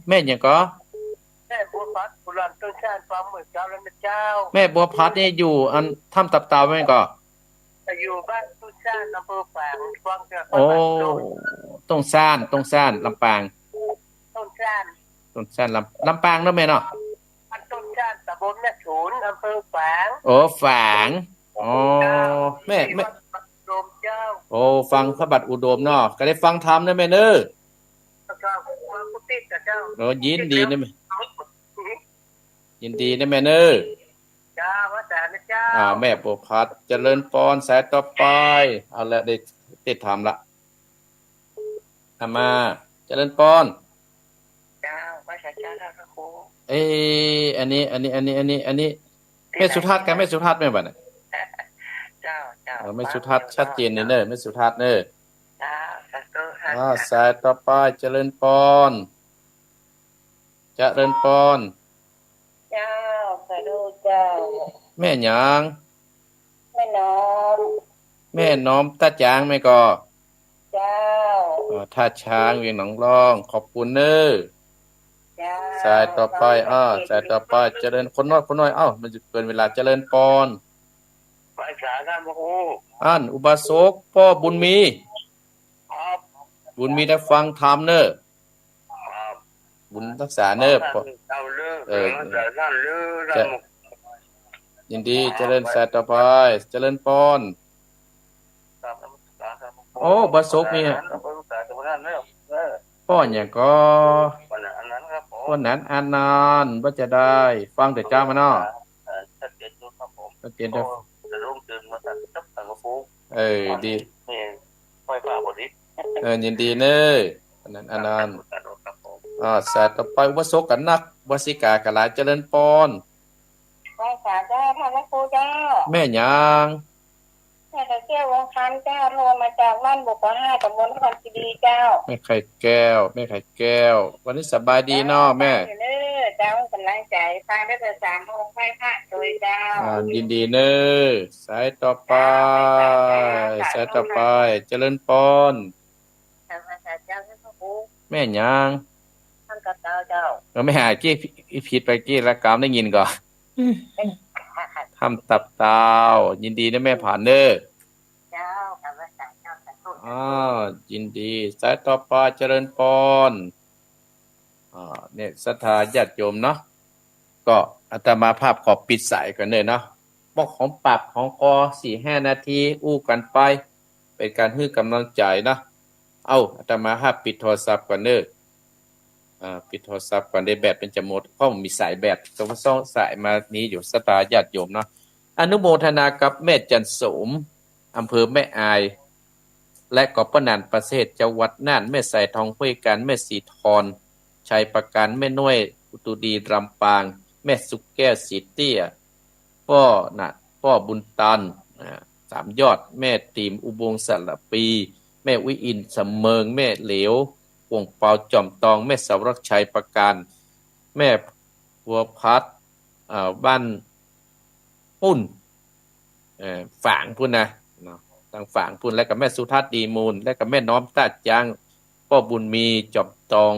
S1: แม่หยังก็
S3: แม่บัวพัดบุรันต้นชาติความเหมือนเจ้าแล้วนะเจ้า
S1: แม่บัวพัดนี่อยู่อันถ้ำตับเตาแม่นก็
S3: อยู่บ้านต้นชาติอำเภอฝางฟังจาก
S1: โอ้ต้องซ่านลำปาง
S3: ต้นชาติ
S1: ต้นซ่านลำปางเนาะแม่เนาะ
S3: อันต้นชาติตำบ
S2: บลเนี่ยศูนย์อำเภอฝาง
S1: โอ้ฝางอ๋อแม่
S2: ที่วัดปักโดมเจ้า
S1: โอ้ฟังพระบัดอุดมเนาะก็ได้ฟังธรรมนะแม่เด้อ
S2: เจ้ามาพุทธิกับเจ้า
S1: โอ้ยินดีนะแม่ยินดีนะแม่เด้อ
S2: เจ้าว่าแต่นะเจ้า
S1: แม่โปรพัดเจริญพรสายต่อไปเอาละได้ติดธรรมละมาเจริญพร
S2: เจ้าว่าแต่เจ้าท่านพระครู
S1: อันนี้แม่สุทัศน์กับแม่สุทัศน์แม่บัดน่ะ
S2: เจ้า
S1: แม่สุทัศน์ชัดเจนนี่เด้อแม่สุทัศน์เด้อ
S2: เจ้าสาธุค่ะ
S1: สายต่อไปเจริญพรเจริญพร
S3: เจ้าขอดูเจ้า
S1: แม่หยัง
S3: แม่น้อม
S1: แม่น้อมตาจางแม่ก็
S3: เจ้า
S1: ท่าช้างเวียงหนองรองขอบคุณเด้อ
S3: เจ้า
S1: สายต่อไปสายต่อไปเจริญคนน้อยมันจะเกินเวลาเจริญพร
S2: ภาษาท่านพระครู
S1: อุบาสกพ่อบุญมี
S2: ครับ
S1: บุญมีได้ฟังธรรมเด้อ
S2: ครับ
S1: บุญรักษาเด้อ
S2: เอาเลิกแต่ท่านเลิกท่าน
S1: ยินดีเจริญสายต่อไปเจริญพร โอ้บาสกนี่พ่อเนี่ยก็
S2: อันนั้นครับผม
S1: คนนั้นอานานว่าจะได้ฟังแต่เจ้ามาเนาะ
S2: ชัดเจนดูครับผม
S1: ชัดเจนเด้อ
S2: จะรุ่งตื่นมาตัดจับตังกระฟู
S1: ดี
S2: นี่ค่อยฝ่าบริษ
S1: ยินดีเด้อคนนั้นอานาน
S2: ครับผม
S1: สายต่อไปอุบาสกกันนักวสิกากันหลายเจริญพร
S3: ไหว้สาเจ้าท่านพระครูเจ้า
S1: แม่หยัง
S3: แม่ตะเกียววงคันเจ้าโทรมาจากบ้านบุก5ตำบลนครศรีเจ้า
S1: แม่ไข่แก้ววันนี้สบายดีเนาะแม่
S3: เจ้ากำลังใจฟังได้แต่3 องค์ไหว้พระโดยเจ้า
S1: ยินดีเด้อสายต่อไปเจริญพร
S3: ท่านพระเจ้าท่านพระครู
S1: แม่หยัง
S3: ท่านกับเจ้า
S1: เราไม่หากี้ผิดไปกี้ละกามได้ยินก่อนทำตับเตายินดีนะแม่ผ่านเด้อ
S3: เจ้ากับพระเจ้าสาธุ
S1: ยินดีสายต่อไปเจริญพรเนี่ยศรัทธาญาติโยมเนาะก็อาตมาภาพขอปิดสายก่อนเลยเนาะบอกของปรับของคอ 4-5 นาทีอู้กันไปเป็นการให้กำลังใจนะอาตมาภาพปิดโทรศัพท์ก่อนเด้อปิดโทรศัพท์ก่อนได้แบตเป็นจะหมดเพราะมีสายแบตก็ซ่องสายมานี้อยู่ศรัทธาญาติโยมเนาะอนุโมทนากับแม่จันโสมอำเภอแม่อายและก็ปนันประเทศจังหวัดน่านแม่สายทองห้วยกันแม่สีทรชัยประการแม่น้อยอุตุดีลำปางแม่สุกแก้วสีเตี้ยพ่อบุญตัน3 ยอดแม่ตีมอุบงสระปีแม่วิอินสำเมิงแม่เหลววงเปาจอมตองแม่สาวรักชัยประการแม่บัวพัดบ้านปุ่นฝางพุ่นนะเนาะทางฝางพุ่นและกับแม่สุทัศน์ดีมูลและกับแม่น้อมตาจางพ่อบุญมีจอมตอง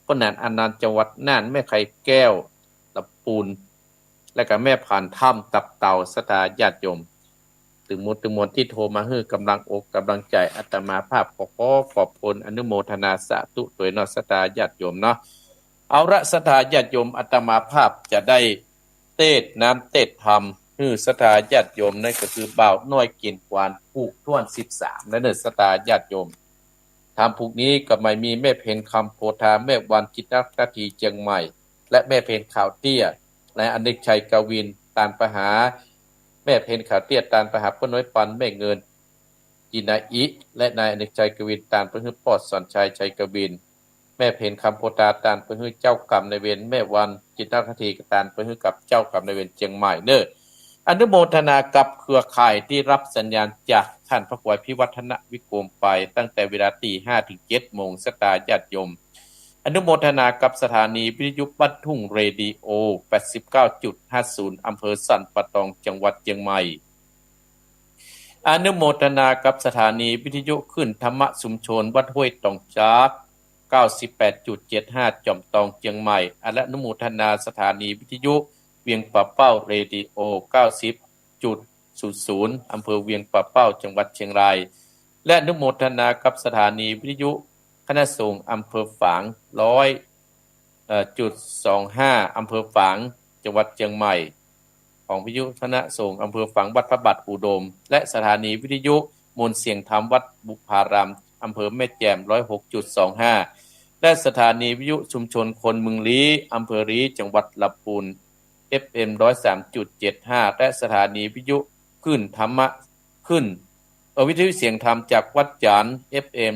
S1: พ่อนันอนันต์จังหวัดน่านแม่ไข่แก้วตะปูนและกับแม่ผ่านถ้ำตับเต่าสตาญาติโยมถึงมวลที่โทรมาให้กำลังอกกำลังใจอาตมาภาพขอบคุณอนุโมทนาสาธุโดยนอสตาญาติโยมเนาะเอาละสตาญาติโยมอาตมาภาพจะได้เทศน้ำเทศธรรมสตาญาติโยมนั่นก็คือบ่าวน้อยกินกวานผูกท่วน13และสตาญาติโยมทำผูกนี้ก็ไม่มีแม่เพนคำโพธาแม่วันจิตรคติเชียงใหม่และแม่เพนข่าวเตี้ยและอเนกชัยกวินตานประหาแม่เพนข่าวเตี้ยตานประหาพ่อน้อยปันแม่เงินจินาอิและนายอเนกชัยกวินตานประหึปอดสอนชัยชัยกวินแม่เพนคำโพธาตานประหึเจ้ากรรมในเวรแม่วันจิตรคติตานประหึกับเจ้ากรรมในเวรเชียงใหม่เด้ออนุโมทนากับเครือข่ายที่รับสัญญาณจากท่านพระครูพิวัฒนวิโกมไปตั้งแต่เวลา 5:00 ถึง 7:00 นสตาญาติโยมอนุโมทนากับสถานีวิทยุบ้านทุ่งเรดิโอ 89.50 อำเภอสันปะตองจังหวัดเชียงใหม่อนุโมทนากับสถานีวิทยุขึ้นธรรมชุมชนวัดห้วยตองจาก 98.75 จอมตองเชียงใหม่และอนุโมทนาสถานีวิทยุเวียงป่าเป้าเรดิโอ 90.00 อำเภอเวียงป่าเป้าจังหวัดเชียงรายและอนุโมทนากับสถานีวิทยุคณะสงฆ์อำเภอฝาง100.25 อำเภอฝาง จังหวัดเชียงใหม่ของวิทยุคณะสงฆ์อำเภอฝังวัดพระบาทอุดมและสถานีวิทยุมนต์เสียงธรรมวัดบุพารามอำเภอแม่แจ่ม 106.25 และสถานีวิทยุชุมชนคนเมืองลี้อำเภอลี้จังหวัดลำพูน FM 103.75 และสถานีวิทยุขึ้นธรรมะขึ้นวิทยุเสียงธรรมจากวัดจาน FM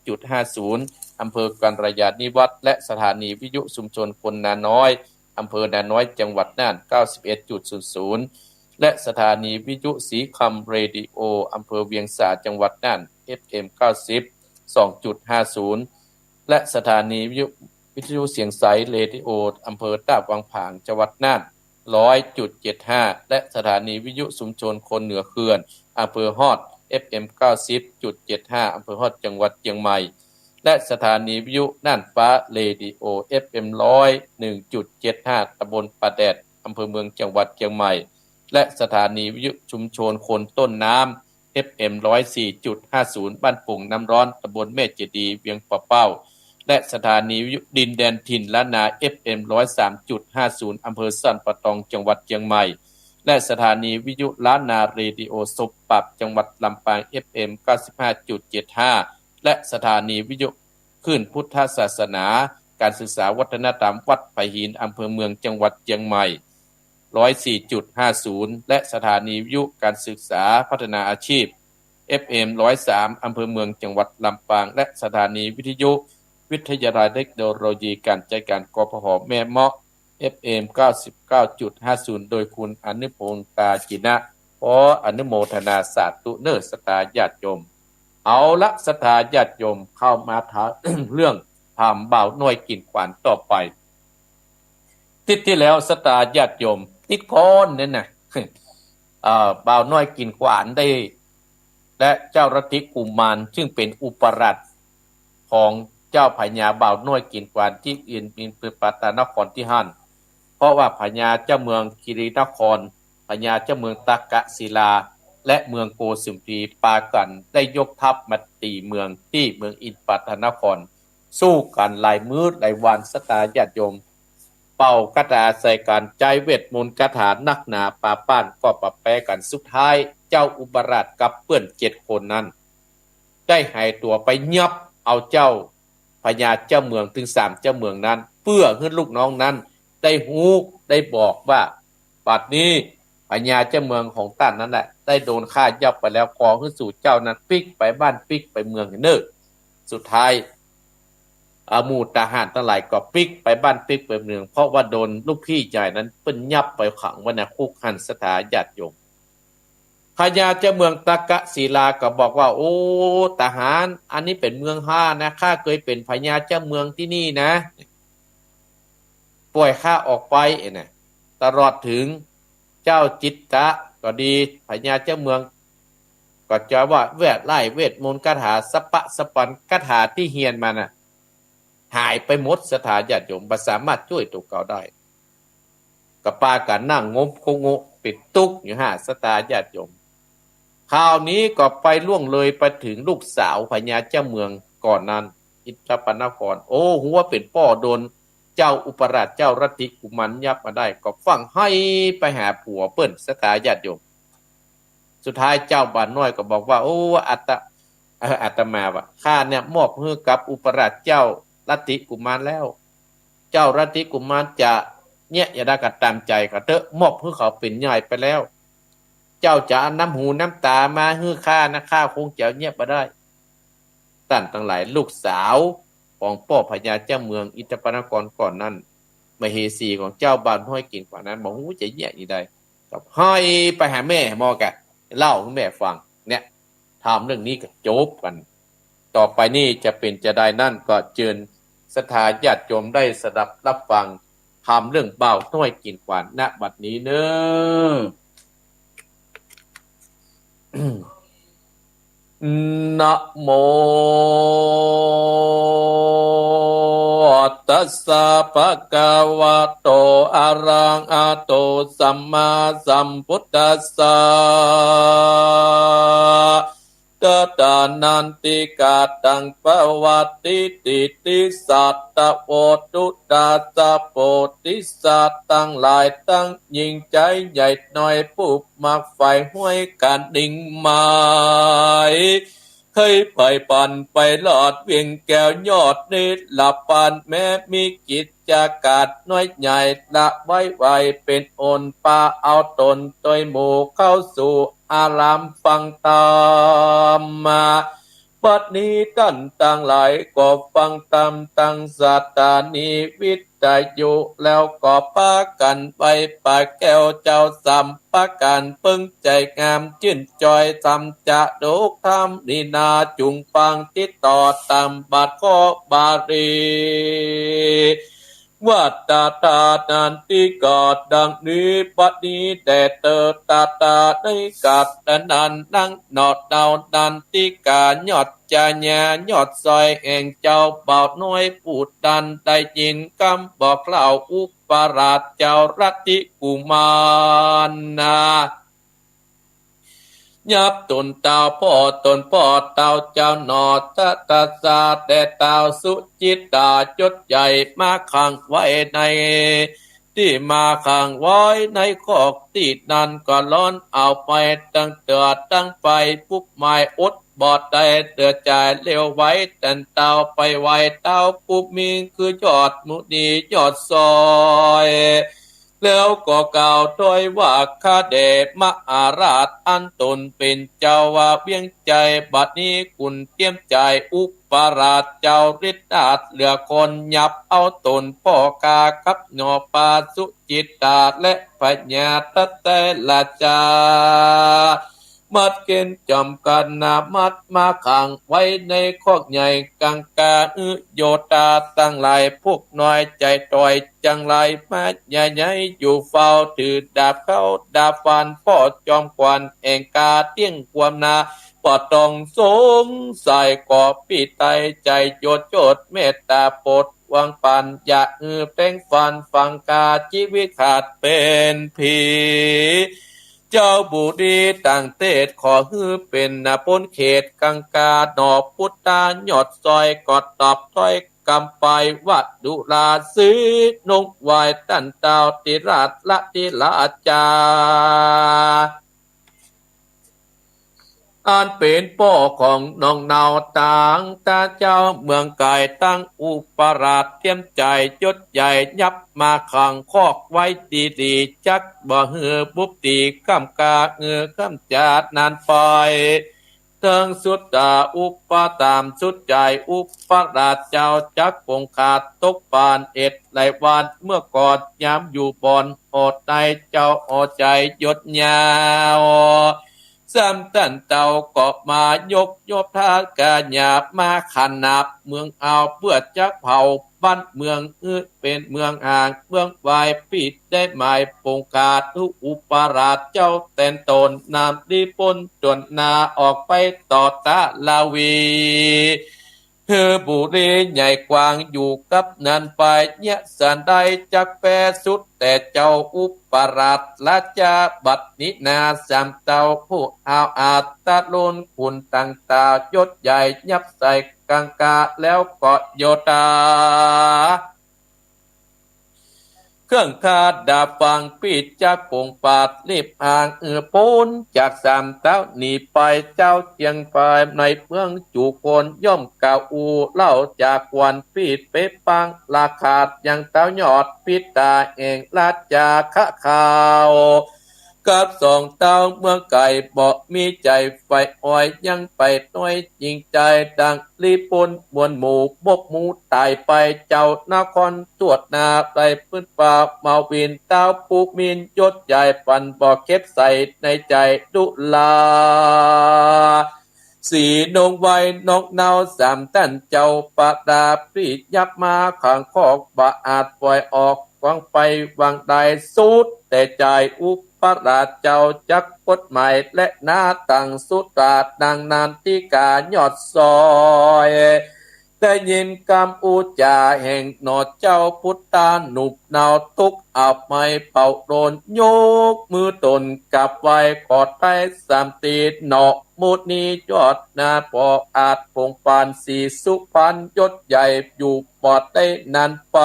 S1: 103.50 อำเภอกันระยานิวัฒน์และสถานีวิทยุชุมชนคนนาน้อยอำเภอนาน้อยจังหวัดน่าน 91.00 และสถานีวิทยุสีคำเรดิโออำเภอเวียงสาจังหวัดน่าน FM 90.250 และสถานีวิทยุเสียงใสเรดิโออำเภอตาบวังผางจังหวัดน่าน 100.75 และสถานีวิทยุชุมชนคนเหนือเขื่อนอำเภอฮอด FM 90.75 อำเภอฮอดจังหวัดเชียงใหม่และสถานีวิทยุน่านฟ้าเรดิโอ FM 101.75 ตำบลป่าแดดอำเภอเมืองจังหวัดเชียงใหม่และสถานีวิทยุชุมชนคนต้นน้ำ FM 104.50 บ้านปุ่งน้ำร้อนตำบลแม่เจดีย์เวียงปะเป้าและสถานีวิทยุดินแดนถิ่นล้านนา FM 103.50 อำเภอสันปะตองจังหวัดเชียงใหม่และสถานีวิทยุล้านนาเรดิโอศพปับจังหวัดลำปาง FM 95.75 และสถานีวิทยุคลื่นพุทธศาสนาการศึกษาวัฒนธรรมวัดไผ่หินอำเภอเมืองจังหวัดเชียงใหม่ 104.50 และสถานีวิทยุการศึกษาพัฒนาอาชีพ FM 103 อำเภอเมืองจังหวัดลำปางและสถานีวิทยุวิทยาลัยเทคโนโลยีการจัดการกพหแม่เมาะ FM 99.50 โดยคุณอนุพงษ์ตาจินะขออนุโมทนาสาธุเน้อศรัทธาญาติโยมเอาละศรัทธาญาติโยมเข้ามาถาม เรื่องถามบ่าวน้อยกินขวานต่อไปติดที่แล้วศรัทธาญาติโยมติดค้อนนั่นน่ะ บ่าวน้อยกินขวานได้และเจ้ารัตติกุมารซึ่งเป็นอุปราชของเจ้าพญาบ่าวน้อยกินขวานที่อื่นเป็นปัตตานครที่หั่นเพราะว่าพญาเจ้าเมืองกิรินครพญาเจ้าเมืองตากะศิลาและเมืองโกสุมพีปากันได้ยกทัพมาตีเมืองที่เมืองอินปัตตานครสู้กันหลายมื้อหลายวันศรัทธาญาติโยมเป่ากระถาใส่กันใจเวทมนต์คาถานักหนาปาป้านก็ปะแปกันสุดท้ายเจ้าอุปราชกับเพื่อน7คนนั้นได้หายตัวไปยับเอาเจ้าพญาเจ้าเมืองถึง3เจ้าเมืองนั้นเพื่อให้ลูกน้องนั้นได้ฮู้ได้บอกว่าบัดนี้พญาเจ้าเมืองของท่านนั้นแหละได้โดนฆ่ายับไปแล้วขอขึ้นสู่เจ้านั้นปิกไปบ้านปิกไปเมืองเนิ่นสุดท้ายหมู่ทหารทั้งหลายก็ปิกไปบ้านปิกไปเมืองเพราะว่าโดนลูกพี่ใหญ่นั้นเปิ้นยับไปขังไว้ในคุกหันสถาญาติโยมพญาเจ้าเมืองตากะศิลาก็บอกว่าโอ้ทหารอันนี้เป็นเมืองห้านะข้าเคยเป็นพญาเจ้าเมืองที่นี่นะปล่อยข้าออกไปนะตลอดถึงเจ้าจิตตะก็ดีพญาเจ้าเมืองก็จะว่าเวทไล่เวทมนต์คาถาสปะสปันคาถาที่เฮียนมาน่ะหายไปหมดสถาญาติโยมบ่สามารถช่วยตัวเก่าได้ก็ปากันนั่งงมคงงปิดตุกอยู่หาสถาญาติโยมคราวนี้ก็ไปล่วงเลยไปถึงลูกสาวพญาเจ้าเมืองก่อนนั้นอินทปนครโอ้หัวเป็นพ่อโดนเจ้าอุปราชเจ้ารัตติกุมารยับมาได้ก็ฟังให้ไปหาผัวเปิ้นสถาญาติโยมสุดท้ายเจ้าบ้านน้อยก็บอกว่าโอ้อาตมาว่าข้าเนี่ยมอบให้กับอุปราชเจ้ารัตติกุมารแล้วเจ้ารัตติกุมารจะเนี่ยอย่าได้กระตามใจก็เถอะมอบให้เขาเป็นใหญ่ไปแล้วเจ้าจะน้ำหูน้ำตามาให้ข้านะข้าคงจะเนี่ยบ่ได้ท่านทั้งหลายลูกสาวของพ่อพญาเจ้าเมืองอินทปนครก่อนนั้นมเหสีของเจ้าบ้านห้อยกินกว่านั้นบอกหูจะแย่นี่ได้กับห้อยไปหาแม่มอกะเล่าให้แม่ฟังเนี่ยทำเรื่องนี้ก็จบกันต่อไปนี่จะเป็นจะได้นั่นก็เชิญศรัทธาญาติโยมได้สดับรับฟังทำเรื่องเบาห้อยกินกว่าณบัดนี้เน้อนะโมตัสสะภะคะวะโตอะระหะโตสัมมาสัมพุทธัสสะ ตตานันติกาตังปวัตติติติสัตตโพตุตาสะโพธิสัตว์ตั้งหลายตั้งยิ่งใจใหญ่หน่อยปุบมักไฟห้วยการดิ่งไม้เคยไปปั่นไปหลอดเวียงแก้วยอดนิดหลับปานแม้มีกิจจากาดน้อยใหญ่ละไว้ไวเป็นโอนปาเอาตนโดยหมู่เข้าสู่อารามฟังตามมาปัดนี้ท่านตั้งหลายก็ฟังตามตั้งสัตตานีวิทยุแล้วก็ปากันไปปาแก้วเจ้าสัมปากันปึ้งใจงามชื่นจอยทำจะดุกทำนินาจุงฟังติดต่อตามบาทข้อบารีวัตตาตานันติกาดดังนี้ปัดนี้แต่เตอตาตาได้กัดนันนั่งนอดดาวนันติกายอดจาญายอดซอยแห่งเจ้าเบาน้อยปูดดันได้ยินคำบอกเล่าอุปราชเจ้ารัตติกุมารนายับตนเต่าพ่อตนพ่อเต่าเจ้าหนอตะตาสาแต่เต่าสุจิตตาจดใหญ่มาขังไว้ในที่มาขังไว้ในคอกที่นั่นก็ล้อนเอาไปตั้งเตือตั้งไปปุ๊บไม่อดบอดได้เตือใจเลี้ยวไว้แต่เต่าไปไว้เต่าปุ๊บมิงคือยอดมุนียอดซอยแล้วก็กล่าวถ้อยว่าข้าเดชมหาราชอันตนเป็นเจ้าว่าเวียงใจบัดนี้กุนเตรียมใจอุปราชเจ้าฤทธาจเหลือคนยับเอาตนพ่อกากับหนอปาสุจิตตาและปัญญาตเตละจามัดเกณฑ์จำกันนามัดมาขังไว้ในคอกใหญ่กังกาโยตาตั้งหลายพวกน้อยใจต่อยจังไรมาใหญ่ๆอยู่เฝ้าถือดาบเข้าดาบฟันพ่อจอมควันแห่งกาเตี้ยงความนาปอดตองสงใส่ก่อปีไตใจโยดโจดเมตตาปดวางปันอย่าแป้งฟันฟังกาชีวิตขาดเป็นผีเจ้าบุรีต่างเตศขอฮือเป็นนาพ้นเขตกังกาดอกพุทธาหยอดซอยกอดตอบถ้อยกำไปวัดดุราสีนกวายตันเตาติราชละติลาจาอันเป็นพ่อของน้องนาวต่างตาเจ้าเมืองไก่ตั้งอุปราชเทียมใจจดใหญ่ยับมาขังคอกไว้ดีๆจักบ่เหือบุบตีกำกาคำจาดนานไปเทิงสุดตาอุปตามสุดใจอุปราชเจ้าจักปงขาดตกปานเอ็ดไหลวันเมื่อกอดยามอยู่บอนอดในเจ้าอดใจยดยาวซ้ำตันเต่าก็มายกยบท่ากาหยาบมาขันนับเมืองเอาเพื่อจักเผาบ้านเมืองเป็นเมืองอ่างเมืองวายปิดได้หมายปงกาทุอุปราชเจ้าแตนตนนามดีปนจนนาออกไปต่อตาลาวีเธอบุรีใหญ่กว้างอยู่กับนันไปเนี่ยสันได้จักแปรสุดแต่เจ้าอุปราชราชาบัดนินาสามเต้าผู้เอาอาตะลุนคุณตั้งตายศใหญ่ยับใส่กังกาแล้วก็โยตาเครื่องคาดดาฟังปิดจากปงปาดรีบอ่างปูนจากสามเต้าหนีไปเจ้าเจียงไปในเมืองจูคนย่อมกาอูเล่าจากวันปิดเปปังราคาดยังเต้ายอดปิดตาเองราชจาคะข่าวกับสองเต้าเมืองไก่บอกมีใจไฟอ้อยยังไปน้อยจริงใจดังรีปนมวลหมู่บกหมูตายไปเจ้านครตรวจนาไปพื้นป่าเมาวินเต้าปูมินยศใหญ่ปันบอกเก็บใส่ในใจดุลาสีนงไว้นกเนาสามตันเจ้าปะดาปียับมาขังคอกบะอาจปล่อยออกวางไปวางใดสุดแต่ใจอุปราชเจ้าจักกฎหมายและหน้าตั้งสุตราดังนานที่กายอดซอย ได้ยินคำอุจาแห่งหนอเจ้าพุทธาหนุบหนาวทุกอับไม่เป่าโดนโยกมือตนกลับไว้กอดใต้สามตีหนอมุดนี้ยอดนาพออาจพงปานสีสุพันยศใหญ่อยู่ปอดได้นานไป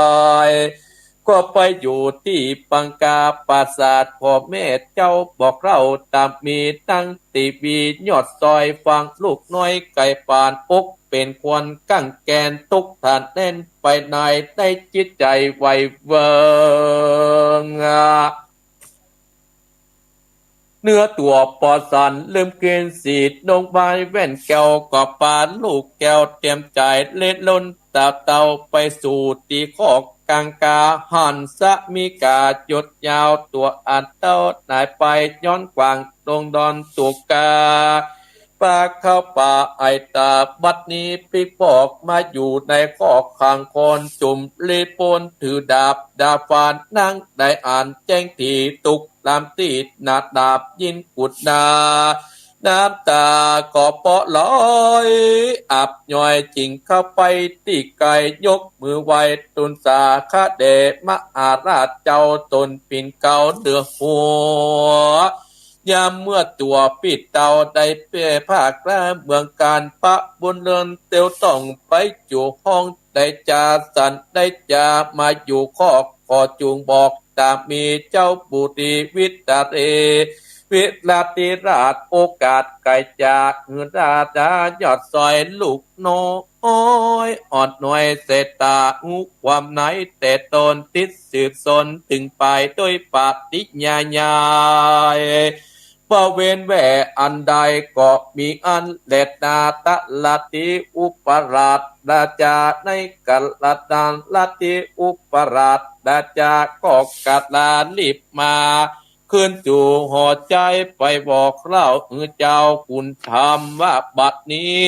S1: ก็ไปอยู่ที่ปังกาปราสาทพ่อแม่เจ้าบอกเราตามมีตั้งตีบียอดซอยฟังลูกน้อยไก่ปานอกเป็นควนกั้งแกนทุกฐานเน่นไปในได้จิตใจไวเวิงเนื้อตัวปอสันลืมเกณฑ์สีดลงไปแว่นแก้วก็ปานลูกแก้วเตรียมใจเล็ดล้นตาเตาไปสู่ตีขอกกางกาหันสะมีกาจดยาวตัวอันเต้านายไปย้อนกวางลงดอนตัวกาปลาเข้าป่าไอตาบัดนี้ปีปอกมาอยู่ในขอกขางคนจุ่มลีปนถือดาบดาฟานนั่งได้อ่านแจ้งทีตุกลามตีดนาดาบยินกุดนาน้ำตาก็เปาะลอยอับย่อยจิงเข้าไปตีไก่ยกมือไหวตุนสาคาเดมอาราชเจ้าตนปิ่นเก่าเดือหัวยามเมื่อตัวปิดเตาได้เป้ภาคและเมืองการปะบุญเรือนเตียวต้องไปอยู่ห้องได้จาสันได้จามาอยู่คอกขอจูงบอกตามมีเจ้าบุตรีวิตาเรวิลาติราชโอกาสไก่จากเงินราดายอดซอยลูกโนโอ้ยอดหน่วยเศษตาอุความไหนแต่ตนติดสืบสนถึงไปด้วยปฏิญาญาปเวนแวอันใดก็มีอันเล็ดนาตะลาติอุปราชราชาในกัลดานลาติอุปราชราชาก็กัดลาลิบมาขึ้นจู่ห่อใจไปบอกเล่าเจ้าคุณธรรมว่าบัดนี้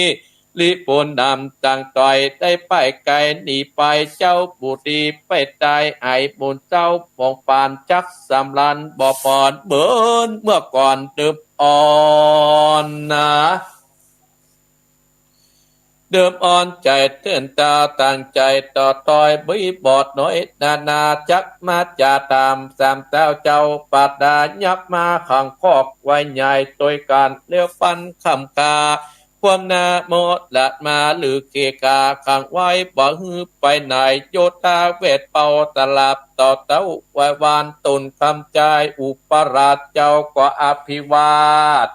S1: ลิปนนำต่างต่อยได้ไปไกลหนีไปเจ้าบุตรีไปตายไอ้บุญเจ้าปองปานจักสำลันบ่ปอนเบินเมื่อก่อนเดิมอ่อนนะเดิมอ่อนใจเตือนตาตั้งใจต่อตอยบิบอดน้อยนาจักมาจาตามสามเต้าเจ้าปัดดายับมาขังคอกไว้ใหญ่โดยการเลี้ยวฟันคำกาความนาโมละมาหรือเกกาขังไว้บ่ฮือไปไหนโยตาเวทเป่าตลับต่อเต้าไว้วานตนคำใจอุปราชเจ้าก็อภิวาท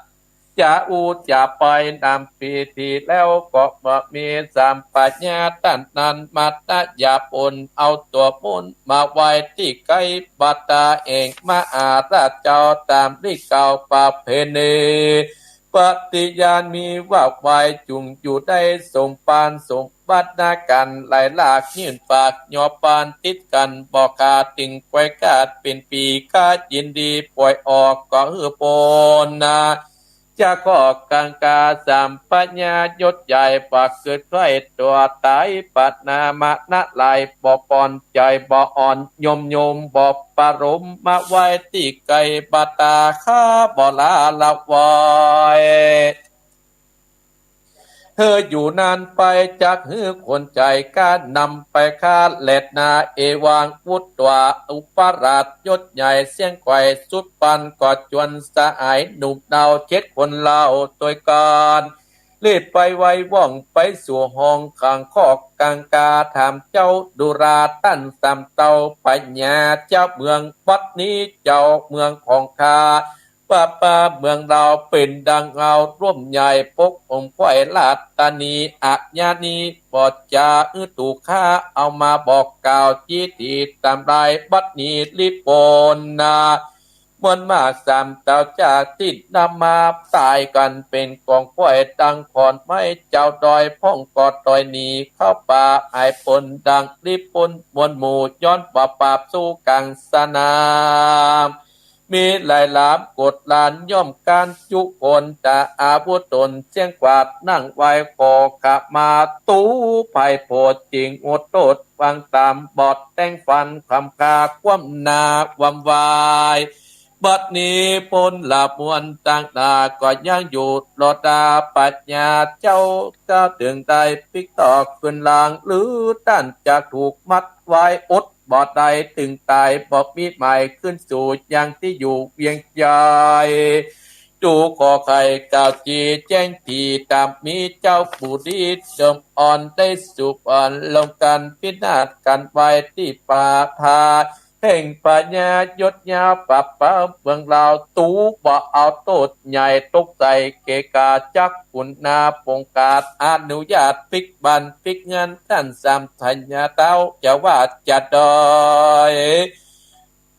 S1: จะอูจะไปนำปีที่แล้วก็บ่มีสามปัญญาตันนันมัตตยาปนเอาตัวมุนมาไว้ที่ไกบัตตาเองมาอาราชเจ้าตามที่เก่าประเพณีปฏิญาณมีว่าไว้จุงอยู่ได้สมปานสมบัตินากันหลายลากยื่นปากยอปานติดกันบอกขาดติงไว้กาดเป็นปีคาดยินดีปล่อยออกก็ฮือปนนาจะก็กังกาสามปัญญายศใหญ่ปากเกิดใครตัวตายปัดนามะนะลายบ่ปอนใจบ่อ่อนยมบ่ปรมมาไว้ที่ไก่บาตาข้าบ่ลาละวอยเธออยู่นานไปจากหือคนใจก้านำไปคาเล็ดนาเอวางวุตวาอุปราชยศใหญ่เสียงไกวสุดปันกอดจวนสะอายหนุ่มดาวเช็ดคนเล่าตัวการรีบไปไว้ว่องไปสู่ห้องขังคอกกังกาถามเจ้าดุราตั้นสามเตาปัญญาเจ้าเมืองวัดนี้เจ้าเมืองของข้าป้าเมืองเราเป็นดังเอาร่วมใหญ่ปกองค์ควายลาตานีอัญญานีปอดจาตุข้าเอามาบอกกล่าวจีตีตามไรบัดนี้ลิปนนามวลมากสามเจ้าจากติดนำมาตายกันเป็นกองควายดังขอนไม้เจ้าดอยพ่องกอดดอยหนีเข้าป่าไอปนดังลิปนมวลหมู่ย้อนปราบสู้กังสนามมีหลายหลามกดลานย่อมการจุคนจะอาวุธตนเสียงกวาดนั่งไว้ขอขมาตู้ภัยโพดจริงอดโตดฟังตามบอดแต่งฟันคำคาคว่ำนาความวายบ บัดนี้ปนหลับมวนต่างตาก็ยังอยู่รอดาปัญญาเจ้าก้าวถึงได้ปิกตอกขึ้นลางหรือด้านจะถูกมัดไว้อดบอดใดถึงตายบอกมีใหม่ขึ้นสู่ยังที่อยู่เวียงใจดูขอไข่กาวจีแจ้งทีตามมีเจ้าผู้ดีเดิมอ่อนได้สุบอ่อนลงกันพินาศกันไว้ที่ป่าพาแห่งปัญญายศยาวปรับเป้าเมืองเราตูบ่เอาโตดใหญ่ตกใจเกกาจักขุนนาปงกาดอนุญาตปิกบันปิกเงินท่านสามทัญญาเต้าจะว่าจะดอย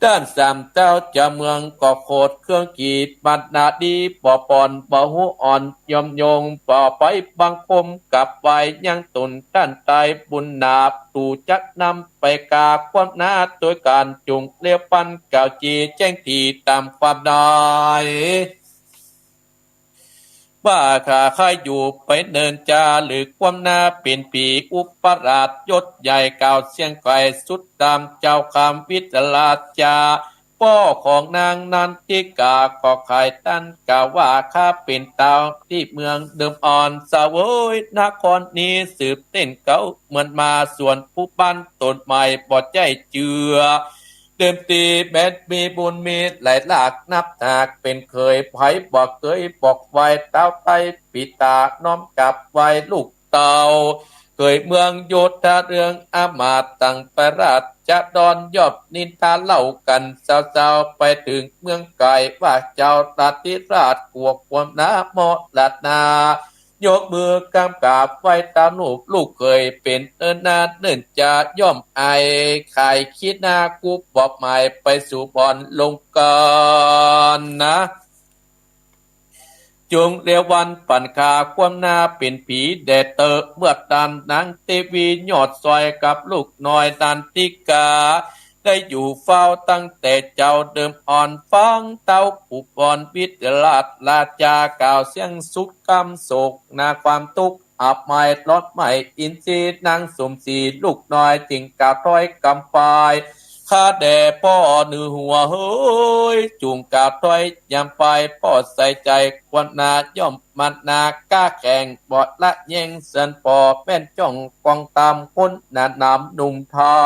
S1: ด้านสามเจ้าจะเมืองก่อโคดเครื่องกีดบัดนาดีป่อปอนป่อหูอ่อนยอมยงป่อไปบังคมกับไว้ยังตุนด้านตายบุญนาบตู่จักนำไปกาความหน้าโดยการจุงเลี้ยวปันเก่าจีแจ้งทีตามความได้ว่าข้าใครอยู่ไปเนินจาหรือความหน้าเป็นปีอุปราชยศใหญ่เก่าเสียงไก่สุดดำเจ้าคำวิจลาจาพ่อของนางนันทิกาขอไข่ตั้นกล่าวว่าข้าเป็นเต่าที่เมืองเดิมอ่อนสาวอยนครนี้สืบเต้นเก่าเหมือนมาส่วนผู้ปั้นต้นใหม่ปอดใจเจือเดิมตีแบดมีบุญมีหลายหลากนับหากเป็นเคยไผบอกเคยบอกไว้เต้าไตปิตาน้อมกลับไว้ลูกเต่าเคยเมืองโยธาเรื่องอามาตตั้งประราชจะดอนยอบนินทาเล่ากันเจ้าไปถึงเมืองไก่ว่าเจ้าตัดทิราชกวกความน้าโมลาดนายกมือกำกราบไว้ตามลูกเคยเป็นนาเนิ่นจะย่อมไอขายคิดหน้ากูบอกหมายไปสู่บอนลงก่อนนะจงเรียวันปันคาความหน้าเป็นผีแดดเตอเมื่อดันนางเทวียอดซอยกับลูกน้อยดันติกาได้อยู่เฝ้าตั้งแต่เจ้าเดิมอ่อนฟังเต้าผู้ปอนวิทยาลาจาก่าวเสียงสุดกำโศกนาความทุกข์อับไม่ลดไม่อินทรีนางสมศรีลูกน้อยจิงกาต้อยกำปายข้าแด่พ่อหนือหัวเฮ้ยจุงกาต้อยยำไปพ่อใส่ใจควนนาย่อมมันนาก้าแข่งบอดละแย่งเสินปอแม่นจ้องกองตามคนนานำหนุ่มเทา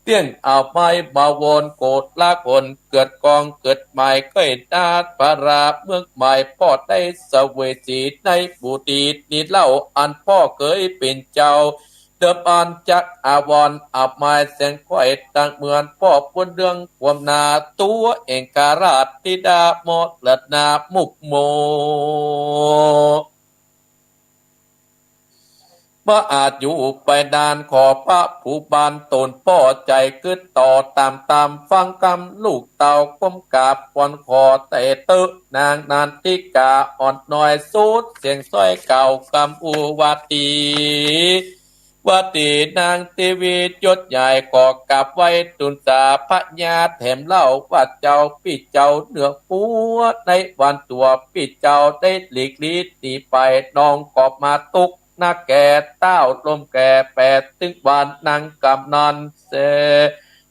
S1: เตี้ยนเอาไม้บาวนโกดละคนเกิดกองเกิดใหม่เคยนาดปาราเมืองใหม่พ่อได้เสวยสีในบุตรีนิเล่าอันพ่อเคยเป็นเจ้าเดิมอันจักอาวรอับไม้เสียงค่อยตั้งเหมือนพ่อพ้นเรื่องความนาตัวเองการาชธิดาโมลนามุกโมว่าอาจอยู่ไปนานขอพระผู้บานตนพ่อใจกึดต่อตามฟังคำลูกเต่าก้มกราบควนคอแต่เตอะนางนันทิกาอ่อนน้อยสุดเสียงส้อยเก่ากำอุวาตีวัตีนางเทวียศใหญ่ก่อกลับไว้ตุนสาพระญาแถมเล่าว่าเจ้าพี่เจ้าเหนือปัวในวันตัวพี่เจ้าได้หลีกลีหนีไปน้องกอบมาตุกนาแก่เต้าลมแก่แปดตึงวานนางกำนันเส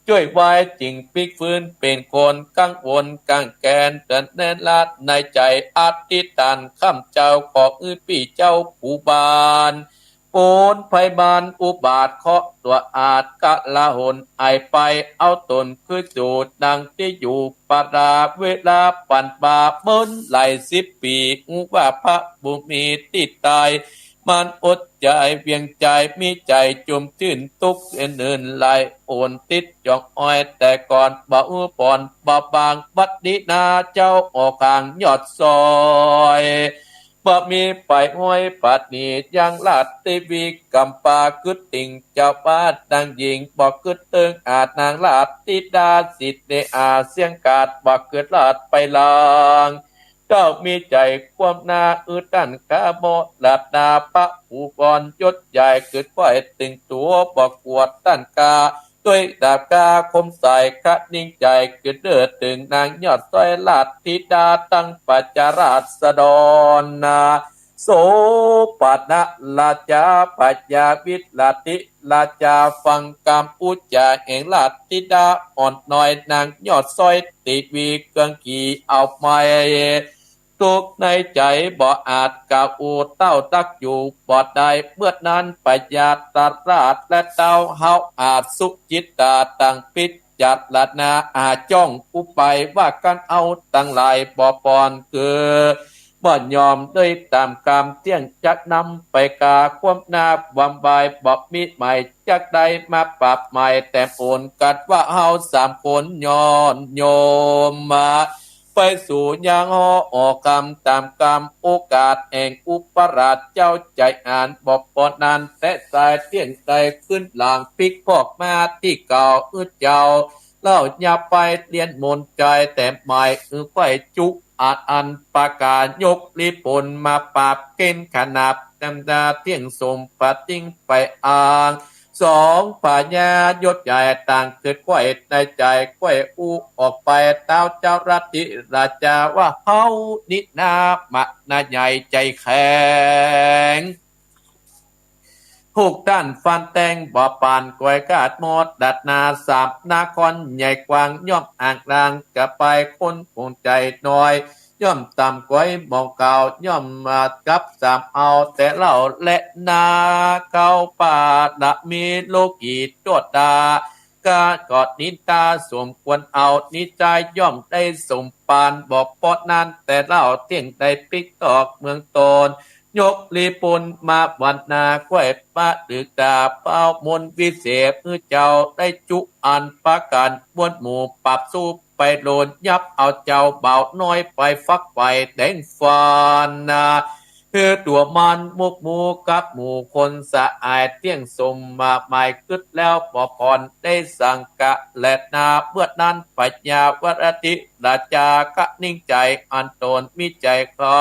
S1: ช่วยไว้จริงปิกฟื้นเป็นคนกังวลกังแกนเดินแน่นลาดในใจอธิษฐานข้ามเจ้าขอพี่เจ้าผู้บานโอนไพบานอุบาทเคาะตัวอาจกะละหนไอไปเอาตนคือจูดดังที่อยู่ปาราเวลาปั่นบาเบิ้นไหล10 ปีว่าพระบุมีติดตายมันอดใจเวียงใจมีใจจุ่มชื่นทุกเอื่นไหลโอนติดจอกอ้อยแต่ก่อนบ่ปอนบ่บางบัดนี้นาเจ้าออกข้างยอดซอยบ่มีไปห้อยปัดนี้ยังลาดเทวีกำปากึดติ่งเจ้าบ้านดังหญิงบอกกึดเติงอาจนางลาดติดาสิทธิ์ในอาเสียงกาดบอกเกิดลาดไปลางเจ้ามีใจความนาดันกาโมลาดนาพระผู้กรยศใหญ่เกิดไว้ตึงตัวบอกกวดตั้นกาด้วยดาบกาคมใส่กะนิ่งใจเกิดเดือดถึงนางยอดสร้อยลาดธิดาตั้งปัจจาราษฎรนา โสปนะราชาปัญญาวิลาติราชาฟังกรรมอุจจาแห่งราชธิดาอ่อนน้อยนางยอดซอยติวีเกืองกีเอาไม่ทุกในใจบ่อาจกล่าวอูเต้าตักอยู่บ่ได้เมื่อนั้นปัญญาตราชและเต้าเฮาอาจสุจิตตาตั้งปิจัดละนาอาจ้องอุไปว่ากันเอาตั้งหลายบ่ปอนคือบ่ยอมด้วยตามกรรมเที่ยงจักนำไปกาความนาบำบายบอกมิใหม่จักใดมาปรับใหม่แต่โอนกัดว่าเฮาสามคนย้อนโยมมาไปสู่ยังหอออกกรรมตามกรรมโอกาสแห่งอุปราชเจ้าใจอ่านบอกปอนนั้นแต่สายเที่ยงใจขึ้นหลังปิกพอกมาที่เก่าเจ้าเล่าอย่าไปเรียนมนใจแต่หมายไปจุอาจอันประกาศยกลิปนมาปราบเกณฑ์ขนาบจำดาเที่ยงสมปติ้งไปอ่างสองปัญญายศใหญ่ต่างเกิดก้อยในใจก้อยอูออกไปเต้าเจ้ารัติราชาว่าเฮานินามะนาใหญ่ใจแข็งทุกด้านฟันแตงบ่อปานก้อยกาดหมดดัดนาสามนาคอนใหญ่กว้างย่อมอ่างรางกะไปคนคงใจน้อยย่อมต่ำก้อยมองเก่าย่อมมากับสามเอาแต่เล่าและนาเก่าป่าดะมีโลกีโจดดากากอดนิตาสวมควรเอานิจายย่อมได้สมปานบอกปอดนั้นแต่เล่าเที่ยงได้ปิกตอกเมืองตนยกลีปุนมาวันนาก้วยปะดึกดาเป้ามนวิเศษเจ้าได้จุอันประกันบวนหมู่ปรับสู้ไปโลนยับเอาเจ้าเบาน้อยไปฟักไปแดงฟานนาคือตัวมันมุกมูกับหมู่คนสะอายเที่ยงสมมาหมายกึดแล้วปอพรได้สังกะและนาเมื่อนั้นปัญญาวรติราจากะนิ่งใจอันตนมิใจคอ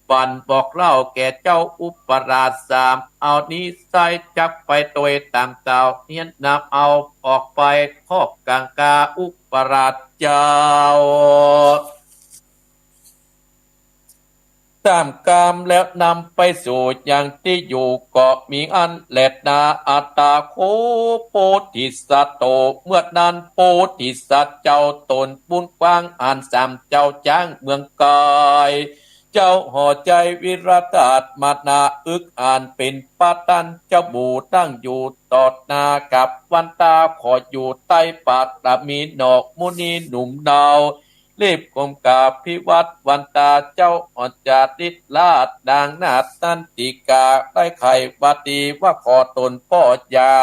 S1: ปันบอกเล่าแก่เจ้าอุปราชสามเอานี้ใส่จักไปตัวตามเต่าเฮียนนำเอาออกไปครอบกางกาอุปราชเจ้าตามกรรมแล้วนำไปสู่อย่างที่อยู่ก็มีอันแหลดนาอัตตาโคโพธิสัตว์โตเมื่อนั้นโพธิสัตว์เจ้าตนบุญกว้างอ่านสามเจ้าจ้างเมืองกายเจ้าห่อใจวิรตาตมานาอึกอ่านเป็นปาตันเจ้าบูตั้งอยู่ตอดนากับวันตาขออยู่ใต้ปากตามีนอกมุนีหนุ่มดาวรีบกรมกาพิวัตรวันตาเจ้าอ่อนจาติดลาดดังนาตันติกาได้ไขวัตีว่าขอตนพ่อยา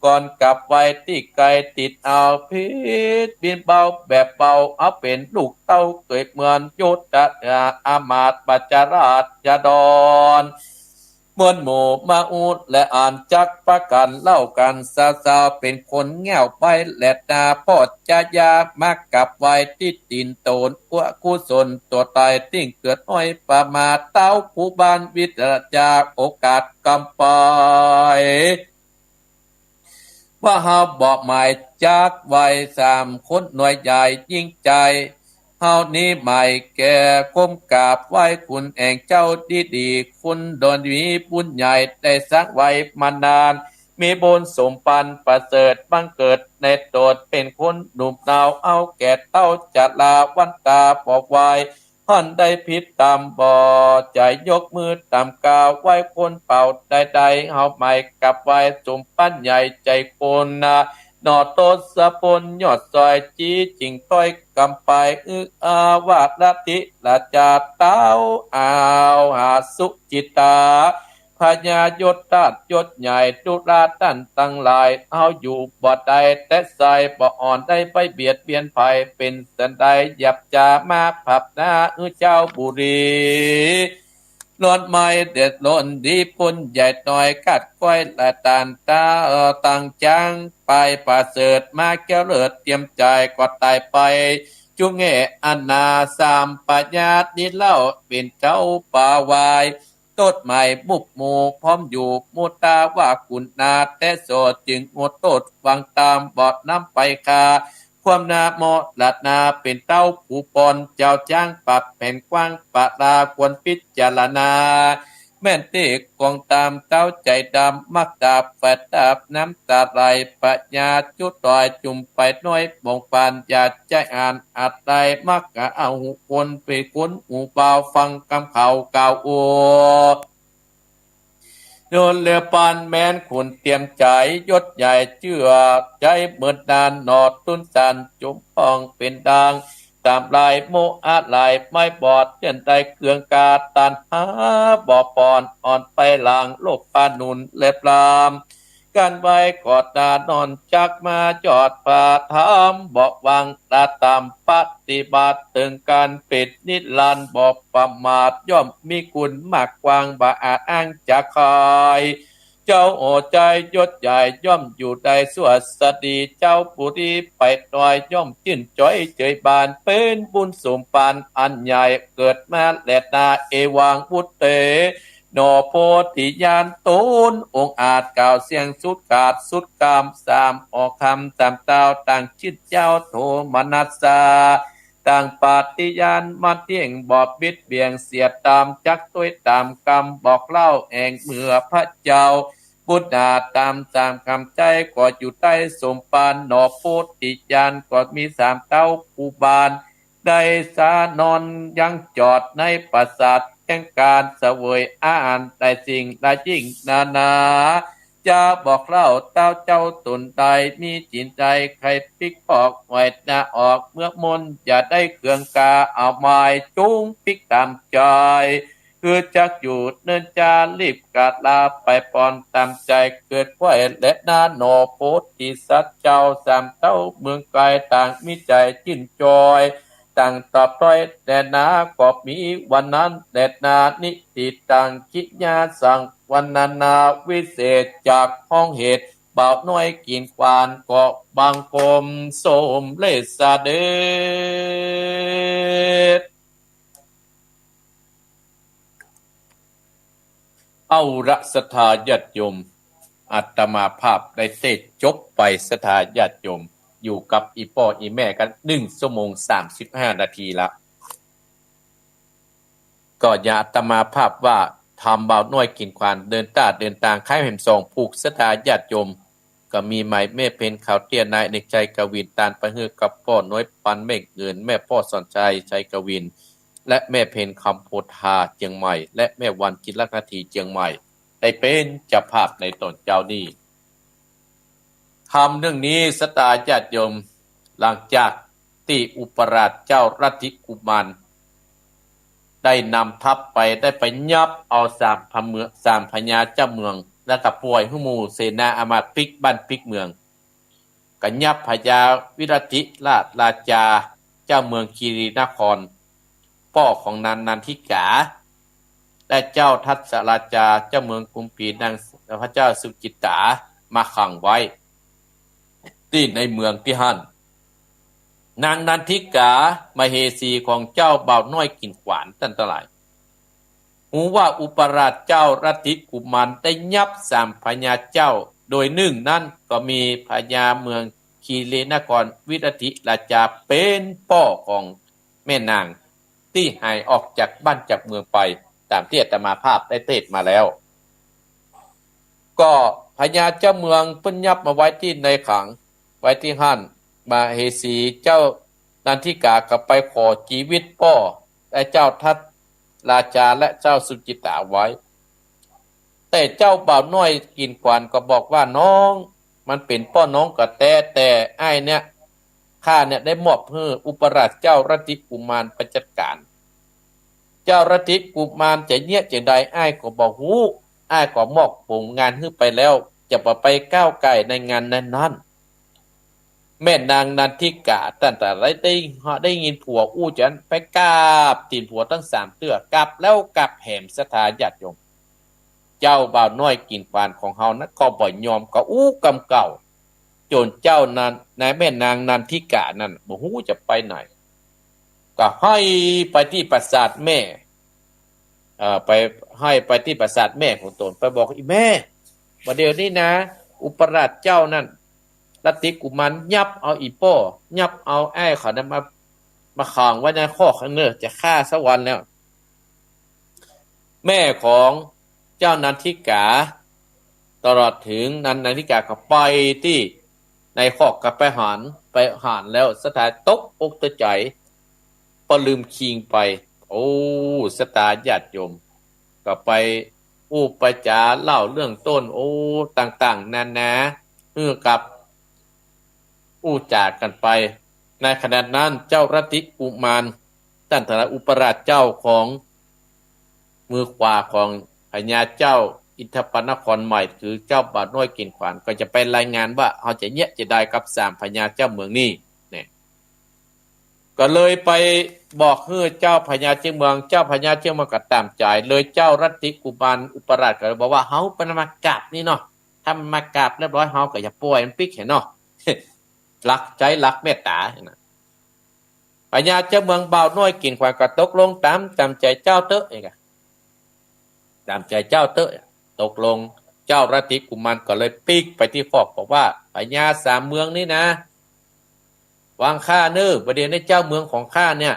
S1: ก่อนกลับไว้ที่ไกลติดเอาพิษบินเบาแบบเบาเอาเป็นลูกเต้าเกิดเหมือนโยธอามาตปัจจาราชดอนมวลหมู่มาอูดและอ่านจักประกันเล่ากันสาวๆเป็นคนแง่วไปและดาพอดจายามักกับไว้ที่ตินโตนพวกกุศลตัวตายติ้งเกิดอ้อยประมาเต้าผู้บานวิทยาจากโอกาสกำไปว่าเฮาบอกหมายจากไว้สามคนหน่วยใหญ่ยิ่งใจเฮานี้หมายแก่ก้มกราบไหว้คุณแห่งเจ้าดีๆคุณโดนมีบุญใหญ่ได้สักไว้มานานมีบุญสมปันประเสริฐบังเกิดในโตดเป็นคนหนุ่มนาวเอาแก่เต้าจัดลาวันตาบอกไว้ท่านได้ผิดตามบ่อใจยกมือตามกาวไหว้คนเป่าใดๆเฮาหมายกับไว้สมปันใหญ่ใจคนนะนอโตสะพลยอดซอยจีจิงต้อยกำไปอาวาดติราชาเต้าอาวหาสุจิตาพญายศตาดยศใหญ่ตุราตันตั้งหลายเอาอยู่บ่ได้แต่ใส่บ่อ่อนได้ไปเบียดเบียนภัยเป็นสันใดหยับจามาผับหน้าเจ้าบุรีนวดไม้เด็ดล้นดีปุ่นใหญ่น้อยกัดก้อยละตานตาตังจังไปประเสริฐมาแก้วเลิศเตรียมใจกอดตายไปจุงเงอนาสามปัญญาดิเล่าเป็นเจ้าป่าวายต้นไม้บุกหมู่พร้อมอยู่มูตาว่ากุณนาแต่โสดจึงหมดโตดฟังตามบอดน้ำไปคาความนาโมลัดนาเป็นเต้าผู้ปนเจ้าจ้างปรับแผ่นกว้างปะลาควรพิจารณา ม่นตีกองตามเต้าใจดำมักดาบแฝดดาบน้ำตาไหลปัญญาจุดต่อยจุ่มไปน้อยบ่งปานอยากใจอ่านอัดใดมักกะเอาหูคนไปคุ้นหูเบาฟังคำเขากล่าวโอโดนเรือปานแม้นขุนเตรียมใจยศใหญ่เชื่อใจเบิดดานนอดตุนสันจุมพองเป็นดังตามลายโมอาลายไม่บอดเตือนใจเครื่องกาตันหาบ่อปอนอ่อนไปหลังโลกปานุนเล็บลามกันไว้กอดดานอนจักมาจอดป่าทามบอกวังตาตามปฏิบัติถึงการปิดนิรันดร์บอกประมาทย่อมมีคุณมากกวางบ่อาจอ้างจะคอยเจ้าโอใจยศใหญ่ย่อมอยู่ใดสวสดีเจ้าผู้ดีไปต่อยย่อมจิ้นจ้อยเจยบานเป็นบุญสมปานอันใหญ่เกิดมาแลดนาเอวังพุทเตโนโพธิญาณตูนองค์อาจกล่าวเสียงสุดกาดสุดกามสามออกคำตามเต้าต่างชิดเจ้าโทมนัสสาต่างปฏิญาณมาเที่ยงบอบบิดเบี่ยงเสียตามจักตัวตามกรรมบอกเล่าแห่งเมื่อพระเจ้าบุตรตามสามคำใจก็อยู่ใต้สมปานหนอโพธิญาณก็มีสามเต้าภูบาลได้สานอนยังจอดในปราสาทแห่งการเสวยอ่านได้สิ่งได้ยิ่งนานาจะบอกเล่าเต้าเจ้าตนใดมีจิตใจใครปิกปอกไว้หน้าออกเมื่อมนอย่าได้เครื่องกาเอาไม้จุงปิกตามใจคือจักอยู่เนินจารีบกาดลาไปปอนตามใจเกิดไว้และนาโนโพธิสัตว์เจ้าสามเต้าเมืองไกลต่างมีใจจิ้นจอยต่างตอบต้อยแต่นาก็มีวันนั้นแต่นานิติตังคิญาสังวันนาวิเศษจากห้องเหตุบ่าวน้อยกินควานเกาะบางกรมโสมเลสาเดชเอาละศรัทธาญาติโยมอาตมาภาพได้เทศจบไปศรัทธาญาติโยมอยู่กับอีพ่ออีแม่กัน1 ชั่วโมง 35 นาทีละก็อย่าอาตมาภาพว่าทำบ่าวน้อยกินควานเดินตาเดินตางค่ายแห่มสองผูกศรัทธาญาติโยมก็มีหมายแม่เพนข่าวเตี้ยนายเด็กใจกวินตานประฮือกับพ่อน้อยปันเมฆเงินแม่พ่อสอนใจใจกวินและแม่เพนคำโพธาเจียงใหม่และแม่วันกินลักนาทีเจียงใหม่ได้เป็นเจ้าภาพในตนเจ้านี้ทำเรื่องนี้ศรัทธาญาติโยมหลังจากที่อุปราชเจ้ารัตติกุมารได้นำทัพไปได้ไปยับเอาสามพญาเจ้าเมืองแล้วก็ป่วยหุมูเสนาอามาตย์พลิกบ้านพลิกเมืองก็ยับพญาวิรติราชาเจ้าเมืองคีรีนครพ่อของนันทิกาและเจ้าทัศราชาเจ้าเมืองกุมพีนางพระเจ้าสุจิตตามาขังไว้ที่ในเมืองที่หั่นนางนันทิกามเหสีของเจ้าบ่าวน้อยกินขวานตั้นตะหลายหูว่าอุปราชเจ้ารัตติกุมารได้ยับสามพญาเจ้าโดยหนึ่งนั้นก็มีพญาเมืองคีรีนครวิรติราชาเป็นพ่อของแม่นางที่หายออกจากบ้านจากเมืองไปตามที่อาตมาภาพได้เทศมาแล้วก็พญาเจ้าเมืองเพิ่นยับมาไว้ที่ในขังไว้ที่หั่นมาเหสีเจ้านันทิกาก็ไปขอชีวิตพ่อและเจ้าทัศราชาและเจ้าสุจิตาไว้แต่เจ้าบ่าวน้อยกินขวานก็บอกว่าน้องมันเป็นพ่อน้องกับแต่อ้ายเนี่ยข้าเนี่ยได้มอบให้อุปราชเจ้ารัตติกุมารไปจัดการเจ้ารัตติกุมารจะเนี่ยจะใดอ้ายก็บอกฮู้อ้ายก็มอบผลงานให้ไปแล้วจะไปก้าวไก่ในงานนั้นแม่นางนันทิกาตั้งแต่ได้ยินผัวอู้จันไปกราบตีนผัวตั้ง3 เตื้อกลับแล้วกลับแหมศรัทธาญาติโยมเจ้าบ่าวน้อยกินควานของเฮานะก็บ่ยอมก็อู้กำเก่าจนเจ้านั้นนายแม่นางนันทิกานั่นบ่ฮู้จะไปไหนก็ให้ไปที่ปราสาทแม่ไปให้ไปที่ปราสาทแม่ของตนไปบอกอีแม่บ่เดี๋ยวนี้นะอุปราชเจ้านั่นรัตติกุมารยับเอาอีป้อยับเอาไอ้เขานั้นมาขังไว้ในข้อข้างเนื้อจะฆ่าสักวันแล้วแม่ของ เจ้านันทิกาตลอดถึงนันทิกาก็ไปที่ในคอกกับไปหารแล้วสถานตกอกตกใจพอลืมคิงไปโอ้สตาญาติโยมก็ไปไปจาเล่าเรื่องต้นต่างๆนานากับจากกันไปในขณะนั้นเจ้ารัติกุมารท่านธนอุปราชเจ้าของมือขวาของพญาเจ้าอินทปนครใหม่คือเจ้าบาดน้อยกินขวานก็จะไปรายงานว่าเขาจะเยะจะได้กับสามพญาเจ้าเมืองนี้เนี่ยก็เลยไปบอกให้เจ้าพญาเจ้าเมืองก็ตามใจเลยเจ้ารัติกุมารอุปราชก็เลยบอกว่าเฮาเป็นมากราบนี่เนาะถ้ามากราบเรียบร้อยเฮาก็อย่าป่วยมันปิกเห็นเนาะ รักใจรักเมตตานะพญาเจ้าเมืองเบาน้อยกินขวานก็ตกลงตามใจเจ้าเตอะเองตามใจเจ้าเตอะตกลงเจ้ารัติกุมารก็เลยปิกไปที่ฟอกบอกว่าพญาสามเมืองนี่นะวางข้าเนื้อประเดี๋ยวในเจ้าเมืองของข้าเนี่ย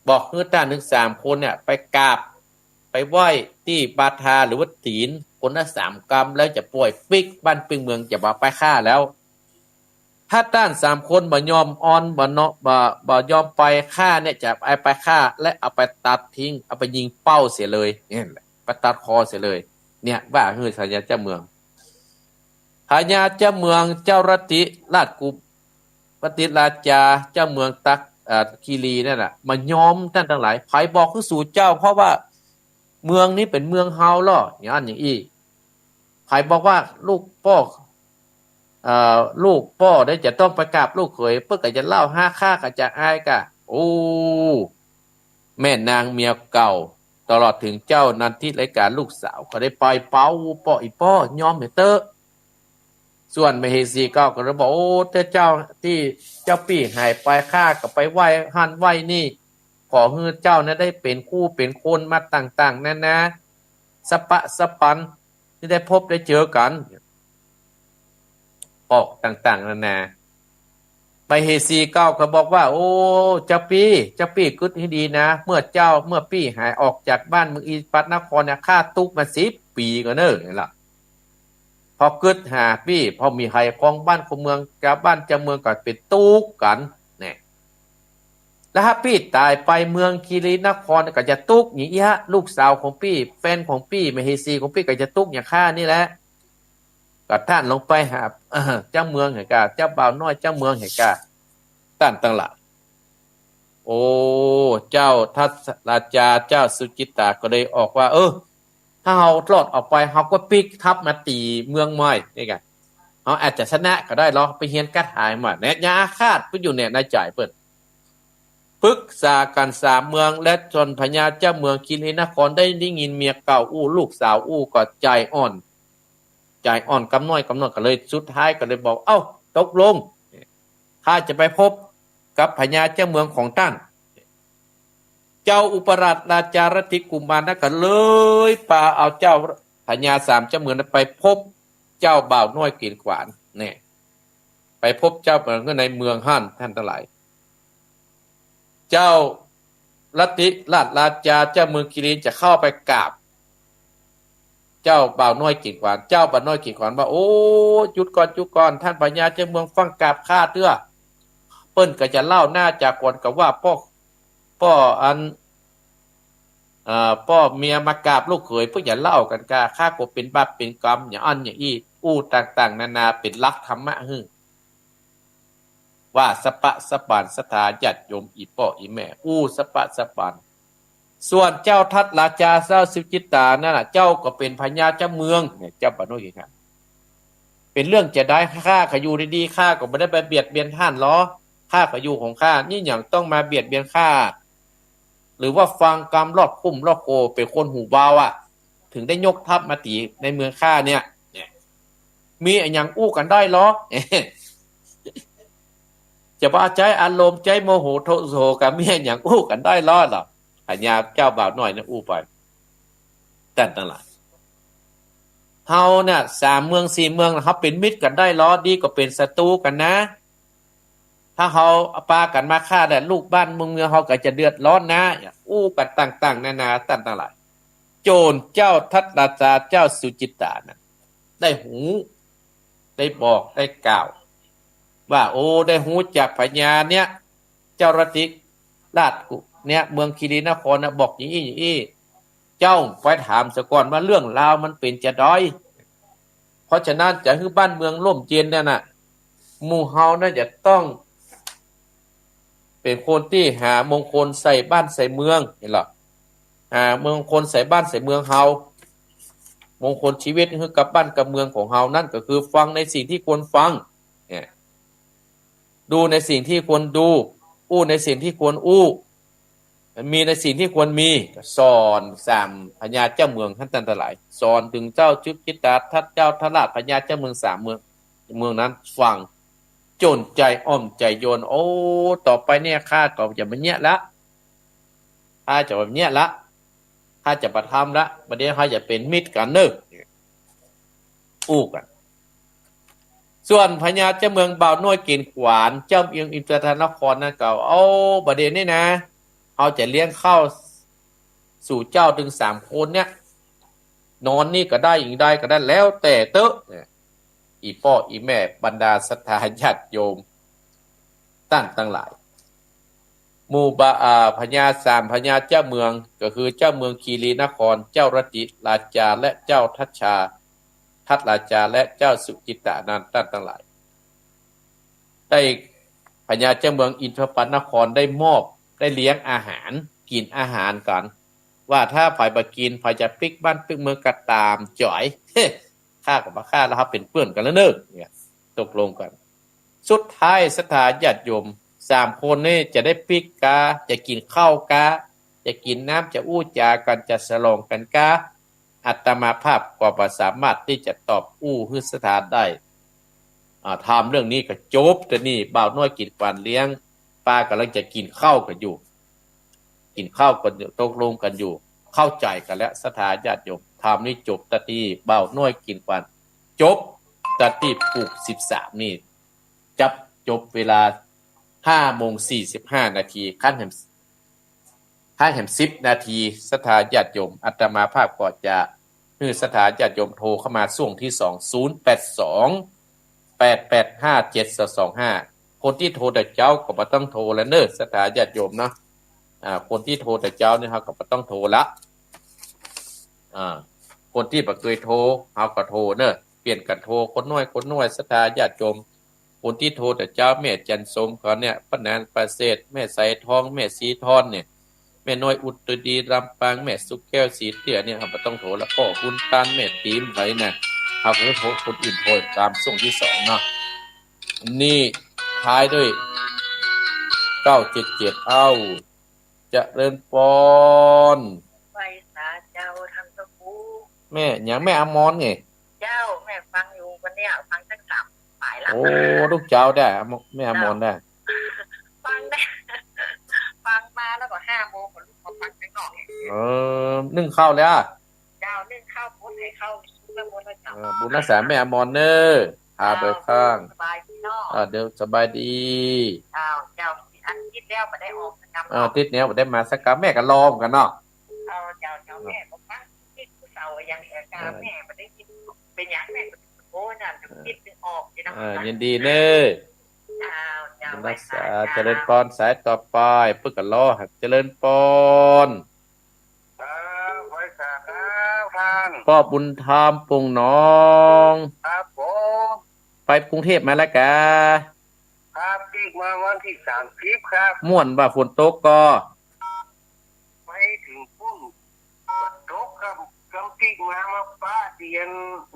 S1: บอกเฮือต้านถึง3 คนเนี่ยไปกราบไปไหว้ที่บาทาหรือว่าศีลคนละ3 กรรมแล้วจะป่วยปิกบ้านปิงเมืองจะบ่ไปฆ่าแล้วถ้าต้าน3 คนบ่ยอมอ่อนบ่เนาะบ่ยอมไปฆ่าเนี่ยจะไปฆ่าและเอาไปตัดทิ้งเอาไปยิงเป้าเสียเลยเนี่ยไปตัดคอเสียเลยเนี่ยว่าเฮือพญาเจ้าเมืองพญาเจ้าเมืองเจ้ารัติราชกุปฏิราชาเจ้าเมืองตักคีรีนั่นน่ะมายอมท่านทั้งหลายไผบอกคือสู่เจ้าเพราะว่าเมืองนี้เป็นเมืองเฮาล่ออย่างนั้นอย่างอีไผบอกว่าลูกพ่อได้จะต้องไปกราบลูกเขยเพื่อก็จะเล่า5 ข้าก็จะอายกะโอ้แม่นางเมียเก่าตลอดถึงเจ้านันทิรายการลูกสาวก็ได้ปล่อยเป้าป้ออีป้อยอมเตอส่วนมเหสีก็เลยบอกโอ้เจ้าที่เจ้าปี่หายไปฆ่าก็ไปไหว้หันไหว้นี่ขอให้เจ้านั้นได้เป็นคู่เป็นคนมาต่างๆนั่นนะสปะสปันที่ได้พบได้เจอกันออกต่างๆนั่นนะมเหสีก็บอกว่าโอ้เจ้าปี่กึศให้ดีนะเมื่อปี่หายออกจากบ้านเมืองอีปัตนครเนี่ยฆ่าตุกมา10 ปีก็เนิ่นล่ะพอกึดหาพี่พอมีใครครองบ้านของเมืองกับบ้านเจ้าเมืองก็เป็นตุกกันเนี่ยแล้วถ้าพี่ตายไปเมืองคีรีนครก็จะตุกอย่างนี้ฮะลูกสาวของพี่แฟนของพี่มเหสีของพี่ก็จะตุกอย่างข้านี่แหละก็ท่านลงไปหาเจ้าเมืองเหตุการเจ้าบ่าวน้อยเจ้าเมืองเหตุการท่านตั้งหลักโอ้เจ้าทัศราชาเจ้าสุจิตาก็เลยออกว่าถ้าเราหลอดออกไปเขาก็ปิกทับมาตีเมืองใหม่นี่ไงเขาอาจจะชนะก็ได้หรอไปเฮียนกัดหายมาเนี่ยยาคาดไปอยู่เนี่ยนายจ่ายเปิดปรึกษากัน3 เมืองและจนพญาเจ้าเมืองคีรีนครได้ยินเมียเก่าลูกสาวก็ใจอ่อนกำน้อยก็เลยสุดท้ายก็เลยบอกตกลงข้าจะไปพบกับพญาเจ้าเมืองของท่านเจ้าอุปราชราชารัติกุมารนั่นก็เลยพาเอาเจ้าพญา3 เจ้าเมืองนั้นไปพบเจ้าบ่าวน้อยกินขวานเนี่ยไปพบเจ้าเมืองในเมืองฮั่นท่านทั้งหลายเจ้ารัติราชาเจ้าเมืองคีรีจะเข้าไปกราบเจ้าบ่าวน้อยกินขวานเจ้าบ่าวน้อยกินขวานว่าโอ้หยุดก่อนท่านพญาเจ้าเมืองฟังกราบข้าเตื้อเปิ้นก็จะเล่าหน้าจากก่อนกับว่าพ่อเมียมากราบลูกเขยเพื่ออย่าเล่ากันกาข้าก็เป็นบาปเป็นกรรมอย่างอย่างอีต่างๆนานาเป็นลักธรรมะว่าสปะสปานสถาญาติโยมอีพ่ออีแม่สปะสปานส่วนเจ้าทัตราชาเจ้าสุจิตานั่นน่ะเจ้าก็เป็นพญาเจ้าเมืองเนี่ยเจ้าปานุกิครับเป็นเรื่องจะได้ข้าก็อยู่ดีๆข้าก็ไม่ได้ไปเบียดเบียนท่านหรอข้าก็อยู่ของข้านี่อย่างต้องมาเบียดเบียนข้าหรือว่าฟังกรรมรอดคุ้มรอดโกเป็นคนหูเบาถึงได้ยกทัพมาตีในเมืองข้าเนี่ยมีอย่างกันได้หรอ จะว่าใจอารมณ์ใจโมโหโทโสกับมีอย่างกันได้หรอพญาเจ้าบ่าวน้อยนะไปแต่ตั้งหลายเฮาเนี่ย3 เมือง4 เมืองเขาเป็นมิตรกันได้หรอดีกว่าเป็นศัตรูกันนะถ้าเขาปากันมาฆ่าแต่ลูกบ้านเมืองเขาก็จะเดือดร้อนนะกันต่างๆนานาตั้งหลาย โจรเจ้าทัตราชาเจ้าสุจิตานะได้หูได้บอกได้กล่าวว่าโอ้ได้หูจากพญาเนี่ยเจ้ารัติกราชกุเนี่ยเมืองคีรีนครนะบอกอย่างนี้เจ้าไปถามซะก่อนว่าเรื่องราวมันเป็นจะด้อยเพราะฉะนั้นจะให้บ้านเมืองร่มเย็นเนี่ยนะหมู่เฮาน่าจะต้องเป็นคนที่หามงคลใส่บ้านใส่เมืองเห็นหรอมงคลใส่บ้านใส่เมืองเฮามงคลชีวิตให้กับบ้านกับเมืองของเฮานั่นก็คือฟังในสิ่งที่ควรฟังดูในสิ่งที่ควรดูอู้ในสิ่งที่ควรอู้มีในสิ่งที่ควรมีสอนสามพญาเจ้าเมืองท่านทั้งหลายสอนถึงเจ้าชุกิตาทัดเจ้าทราชพญาเจ้าเมืองสามเมืองนั้นฟังจนใจอ้อมใจโยนโอ้ต่อไปเนี่ยข้าก็จะมาเนี่ยละข้าจะแบบเนี่ยละข้าจะประทำละประเดี๋ยวข้าจะเป็นมิตรกันเนอะอู้กันส่วนพญาเจ้าเมืองบ่าวน้อยกินขวานเจ้าเอียงอินทรนครนั่นเก่าเอาประเดี๋ยวนี้นะเอาจะเลี้ยงข้าวสู่เจ้าถึง3 คนเนี่ยนอนนี่ก็ได้อีกได้ก็ได้แล้วแต่เตอะอีพ่ออีแม่บรรดาศรัทธาญาติโยมตั้งหลายหมู่พญา3พญาเจ้าเมืองก็คือเจ้าเมืองคีรีนครเจ้ารัติราชาและเจ้าทัชชาทัตราชาและเจ้าสุจิตานันตั้งหลายได้พญาเจ้าเมืองอินทปัตนครได้มอบได้เลี้ยงอาหารกินอาหารกันว่าถ้าฝ่ายบกินฝ่ายจะปิกบ้านปิกเมืองก็ตามจ่อยข้ากับมาข้าแล้วครับเป็นเพื่อนกันแล้วเนอะเนี่ยตกลงกันสุดท้ายศรัทธาญาติโยม3 คนนี่จะได้ปิกกาจะกินข้าวกาจะกินน้ำจะอู้จากันจะฉลองกันกาอัตมาภาพก็สามารถที่จะตอบอู้ฮือสถานได้ทำเรื่องนี้ก็จบแต่นี่บ่าวน้อยกินปานเลี้ยงป้ากำลังจะกินข้าวกันอยู่กินข้าวกันตกลงกันอยู่เข้าใจกันแล้วศรัทธาญาติโยมทำนี่จบตะตีบ่าวน้อยกินปานจบตะตีปลูก13นี่จับจบเวลา5:45 นาทีขั้นแห่ง10 นาทีศรัทธาญาติโยมอาตมาภาพก็จะคือศรัทธาญาติโยมโทรเข้ามาช่วงที่082 885 7225คนที่โทรแต่เจ้าก็บ่ต้องโทรแล้วเด้อศรัทธาญาติโยมเนาะคนที่โทรแต่เจ้านี่เฮาก็บ่ต้องโทรละคนที่บ่เคยโทรเฮาก็โทรเด้อเปลี่ยนกันโทรคนน้อยศรัทธาญาติโยมคนที่โทรแต่เจ้าแม่จันทร์สมเขาเนี่ยปะนานประเสริฐแม่ไสทองแม่สีทอนเนี่ยแม่น้อยอุตรดีลำปางแม่สุกแก้วสีเตี้ยเนี่ยครับบ่ต้องโทรแล้วพ่อบุญตานแม่ตีมไผน่ะเอาไปโทรคนอื่นโทรตามช่วงที่2เนาะนี่ท้ายด้วย977เอาเจริญพร
S3: ไปสาเจ้าทำสกู
S1: แม่หยังแม่อมรไง
S3: เจ้าแม่ฟังอยู่วันเนี้ยฟังตั้ง3 ฝ่ายละ
S1: โอ้ลูกเจ้าได้แม่อมรได้
S3: ฟังได้ฟังมาแล้วก็5 โมงก็ลูกมาฟังข้างนอก
S1: นึ่งข้าวแล้ว
S3: เจ้านึ่งข้าวพุทธให้เข้าเรื่องบุญแล้วเจ้า
S1: บุญรักษาแม่อมรเน้อพาไปข้าง
S3: สบายดีเนาะ
S1: เดี๋ยวสบายดี
S3: เจ้าอันคิดแล้วบ่ได้ออกสักกรรม
S1: ติดเนี้ยบ่ได้มาสักกรรมแม่ก็รอมกันเนาะ
S3: เจ้าแม่บ่ฟังคิดผู้เฒ่าอย่างนี้อาการแม่บ่ได้คิดเป็นหยังแม่ก็โอ้นั่นคิดถึงออกสินะ
S1: ยินดีเน้อรักษาเจริญพรสายต่อไปเพื่อกันรอเจริญพร
S2: ไว้สาครับท่าน
S1: พ่อบุญธรรมปุ่งน้อง
S2: ครับผม
S1: ไปกรุงเทพมาแล้วกะ
S2: ครับอีกมาวันที่30ครับ
S1: ม่วนว่าฝนตกก็
S2: ไปถึงพุ่นตกครับกำกิ๊กมาป้าเตียน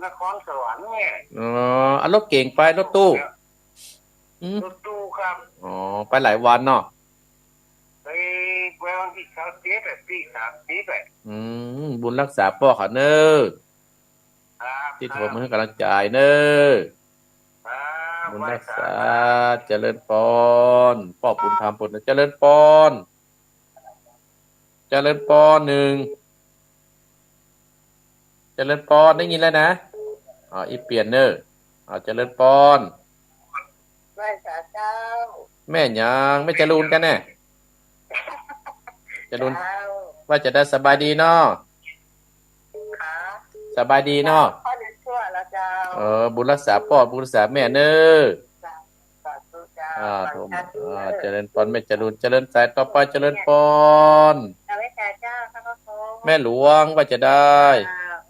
S2: นครสวรรค์เนี่ย
S1: รถเก่งไปรถตู้
S2: รถตู้ครับ
S1: ไปหลายวันเนาะ
S2: ไปวันที่27ปี30
S1: บุญรักษาพ่อเขาเน้อที่โทรมาให้กำลังใจเน้อบุญรักษาเจริญพรพ่อบุญธรรมบุญเจริญพรเจริญพร1เจริญพรได้ยินแล้วนะอีเปลี่ยนเน้อเจริญพร
S3: แม่สาเจ้า
S1: แม่ยังไม่จะรูนกันแน่จะรูนว่าจะได้สบายดีเนาะ สบายดีเนาะ
S3: พ่อเลี้ยงชั่วแล้วเจ้า
S1: บุญรักษาพ่อบุญรักษาแม่เน้อ
S3: เจ้าสาธุเจ้า
S1: โทม
S3: สาธุ
S1: เจริญพรแม่เจริญเจริญสายต่อไปเจริญพร
S3: เอาไว้แต่เจ้าข้าพเจ้า
S1: แม่หลวงว่าจะได้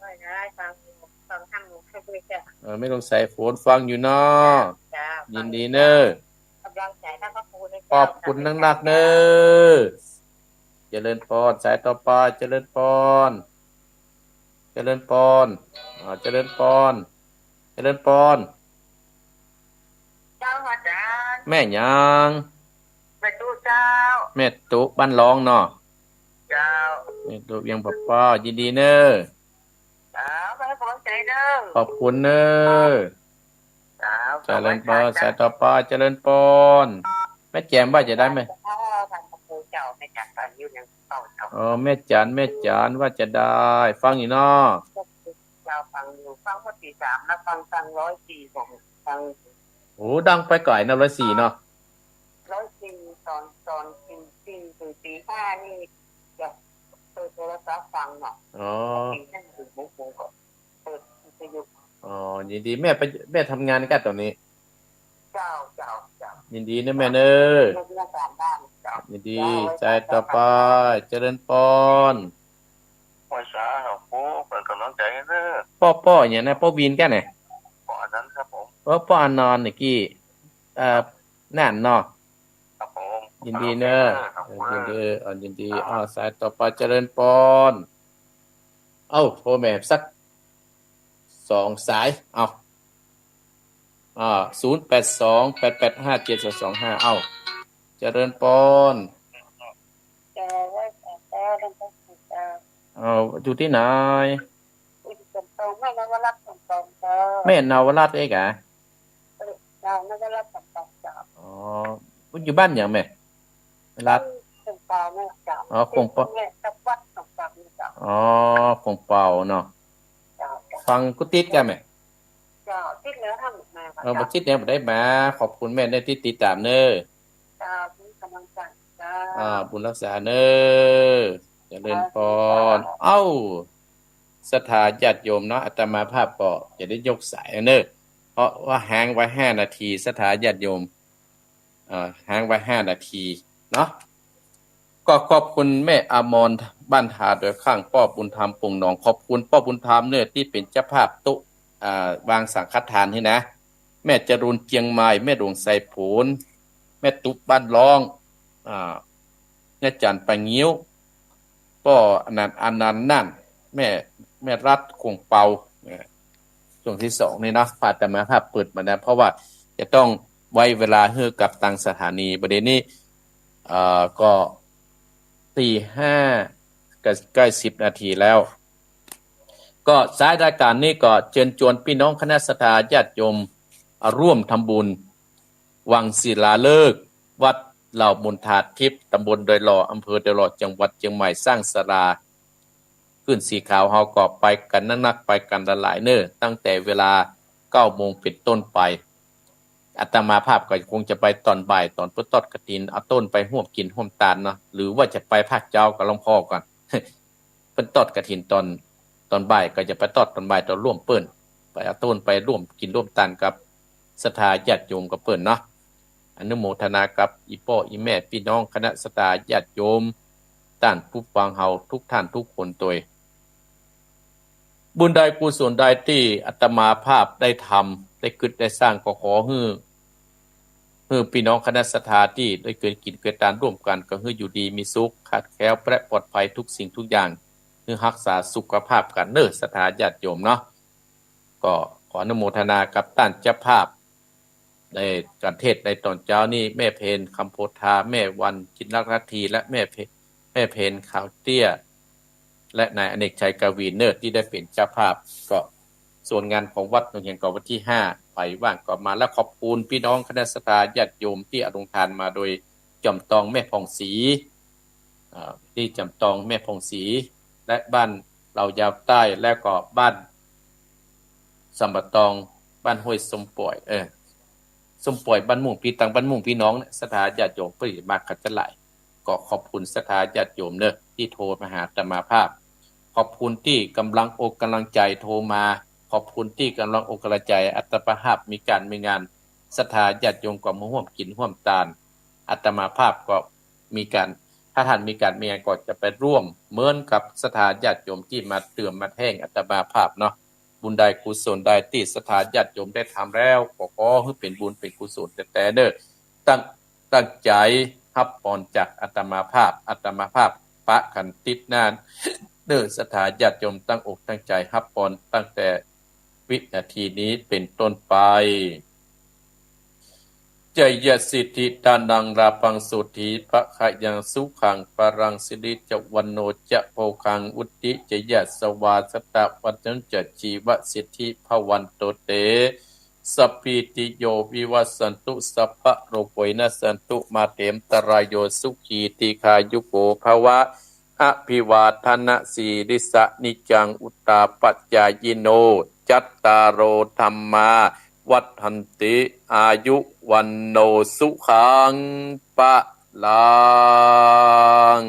S3: ไว้ได้ฟังทำให้ด้วยเจ้า
S1: ไม่ต้องใส่ฝนฟังอยู่เนาะ
S3: เจ้า
S1: ยินดีเน้อก
S3: ำลังใจข้าพเจ้า
S1: ขอบคุณนักๆเน้อเจริญพรสายต่อไปเจริญพรเจริญพรเจริญพรเจริญพร
S3: เจ้าอาจารย์
S1: แม่หยัง
S3: ไปตู้เจ้า
S1: แม่ตุบ้านร้องเนาะ
S3: เจ้า
S1: แม่ตุยังป้ายินดีเน้อ
S3: เจ้าไปให้กำลังใจเด้อ
S1: ขอบคุณเน้อ
S3: เจ้า
S1: เจริญพรสายต่อไปเจริญพรแม่แจมว่าจะได้ไหม
S3: พ่อพันธุ์ปูเจ้าไม่จัดตอนอยู่ยังเต่าเจ้า
S1: แม่จันว่าจะได้ ฟังอยู่เนาะ
S3: เจ้าฟังอยู่ฟังข้อที่3แล้วฟัง104ของฟัง
S1: โอ้ดังไปไกลนะ104เนาะ
S3: 104ตอนกินถึงตี5นี่จะเปิดโทรศัพท์ฟังเนาะ
S1: อ๋อ
S3: ตีนั่งอยู่มุ้งก็เปิดวิทยุ
S1: ยินดีแม่ทำงานกันตอนนี้
S3: เจ้า
S1: ยินดีนะแม่เน้อ
S3: เรื่องการบ้านเจ้า
S1: ยินดีใจต่อไปเจริญพร
S2: ภาษาครับผมเป็นกำลังใจให้เด้อ
S1: ป้ออย่างนะป้อวินกันไหน
S2: ขออันนั้นครับผม
S1: ป้ออนนอนเมื่อกี้นั่นเนาะ
S2: ครับผม
S1: ยินดีเนอะยินดียินดีสายต่อไปเจริญพรโทรแม่สัก2 สาย0828857225เจริญพร
S3: เจ้าว่าแต่เรื่องของเจ้า
S1: อยู่ที่ไหน
S3: อีกตรงไม่แล้วว่ารับตรงเจ้า
S1: แม่นาวราชเอกอ่ะ
S3: เราไม่ได้รับตรงเจ้า
S1: อยู่บ้านอย่างแม่รัฐ
S3: ตรงเปล่าไม่เจ้า
S1: คงเปา
S3: เนี่ยกับวัดตรงเปล่าเจ้า
S1: คงเป่าเนาะ
S3: เจ้า
S1: ฟังกุฏิกันแม่
S3: เจ้าที่เหลือทำมา
S1: บ่คิดแนวบ่ได้มาขอบคุณแม่ได้ที่ติดตามเด้อ
S3: เจ้ามีกำลังใจเจ้า
S1: บุญรักษาเด้อเจริญพรศรัทธาญาติโยมเนาะอาตมาภาพก็จะได้ยกสายเด้อเพราะว่าหางไว้5 นาทีศรัทธาญาติโยมหางไว้5 นาทีเนาะก็ขอบคุณแม่อมรบ้านทาโดยข้างป้อบุญธรรมปงหนองขอบคุณป้อบุญธรรมเนี่ยที่เป็นเจ้าภาพตุวางสังฆทานให้นะแม่จรูนเจียงไม้แม่ดวงไสโผลแม่ตุ๊บบ้านร้องแม่จันปะงิ้วป้ออนันต์นั่นแม่รัฐคงเปาช่วงที่2นี่นะพาแต่มาภาพเปิดมานะเพราะว่าจะต้องไว้เวลาให้กับทางสถานีประเด็นนี้ก็4:05ใกล้10 นาทีแล้วก็สายรายการนี้ก็เชิญชวนพี่น้องคณะสัตยาญาติโยมร่วมทำบุญวังศิลาฤกษ์วัดเหล่ามนทาทิพย์ตำบลดอยหล่ออำเภอดอยหล่อจังหวัดเชียงใหม่สร้างศาลาขึ้นสีขาวเฮาก็ไปกันนักๆไปกันหลายเน้อตั้งแต่เวลา 9 โมงเป็นต้นไปอาตมาภาพก็คงจะไปตอนบ่ายตอนพุทธกฐินเอาต้นไปร่วมกินร่วมตาลเนาะหรือว่าจะไปภาคเจ้ากับหลวงพ่อก่อน เพิ่นตอดกฐินตอนบ่ายก็จะไปตอดตอนบ่ายตอนร่วมเปิ้นไปเอาต้นไปร่วมกินร่วมตานกับศรัทธาญาติโยมกับเปิ้นเนาะอนุโมทนากับอีพ่ออีแม่พี่น้องคณะศรัทธาญาติโยมท่านผู้ฟังเฮาทุกท่านทุกคนโดยบุญใดกุศลใดที่อาตมาภาพได้ทำได้คิดได้สร้างก็ขอให้พี่น้องคณะศรัทธาที่ได้เกิดกิจเกิดการร่วมกันก็ให้อยู่ดีมีสุขขัดแคล้วและปลอดภัยทุกสิ่งทุกอย่างให้รักษาสุขภาพกันเด้อศรัทธาญาติโยมเนาะก็ขออนุโมทนากับท่านเจ้าภาพในการเทศน์ในตอนเช้านี้แม่เพนคำโพธาแม่วันจินรักนาทีและแม่เพนขาวเตี้ยและนายอเนกชัยกวีเนอร์ที่ได้เป็นเจ้าภาพก็ส่วนงานของวัดหนองเฮียงก็วันที่5ไปว่างก็มาและขอบคุณพี่น้องคณะศรัทธาญาติโยมที่อนุโมทนามาโดยจอมตองแม่ผ่องศรีที่จอมตองแม่ผ่องศรีและบ้านเรายาวใต้และก็บ้านสัมปะตองบ้านห้วยสมป่อยสมป่อยบ้านมุ่งพี่ตังบ้านมุ่งพี่น้องเนี่ยศรัทธาญาติโยมปริมาคัจฉไหลก็ขอบคุณศรัทธาญาติโยมเด้อที่โทรมาหาอาตมาภาพ ขอบคุณที่กำลังอกกำลังใจโทรมาขอบคุณที่กำลังอกกำลังใจอัตมาภาพมีการมีงานศรัทธาญาติโยมก็มาร่วมกินร่วมทานอัตมาภาพก็มีการถ้าท่านมีการมีงานก็จะไปร่วมเหมือนกับศรัทธาญาติโยมที่มาเติมมาแท่งอัตมาภาพเนาะบุญใดกุศลใดที่ศรัทธาญาติโยมได้ทำแล้วก็ขอให้เป็นบุญเป็นกุศลแต่เด้อตั้งใจรับพรจากอัตมาภาพปะขันติดนานเด้อศรัทธาญาติโยมตั้งอกตั้งใจรับพรตั้งแต่วินาทีนี้เป็นต้นไปจยสิทธิตานังราปังสุธีภะขะยังสุขังปรังสิริจวันโนจะโภคังอุตติจยสวาสตะวัจจะชีวสิทธิภวันโตเตสัพพิติโยวิวัสสันตุสัพพะโรโกวินัสสันตุมาเตมตรายโยสุขีติคายุโกภวะอภิวาทนะสีริสะนิจังอุตตาปัจจายโนจัตตารโอธรรมาวัฏฏันติอายุวันโนสุขังปะลัง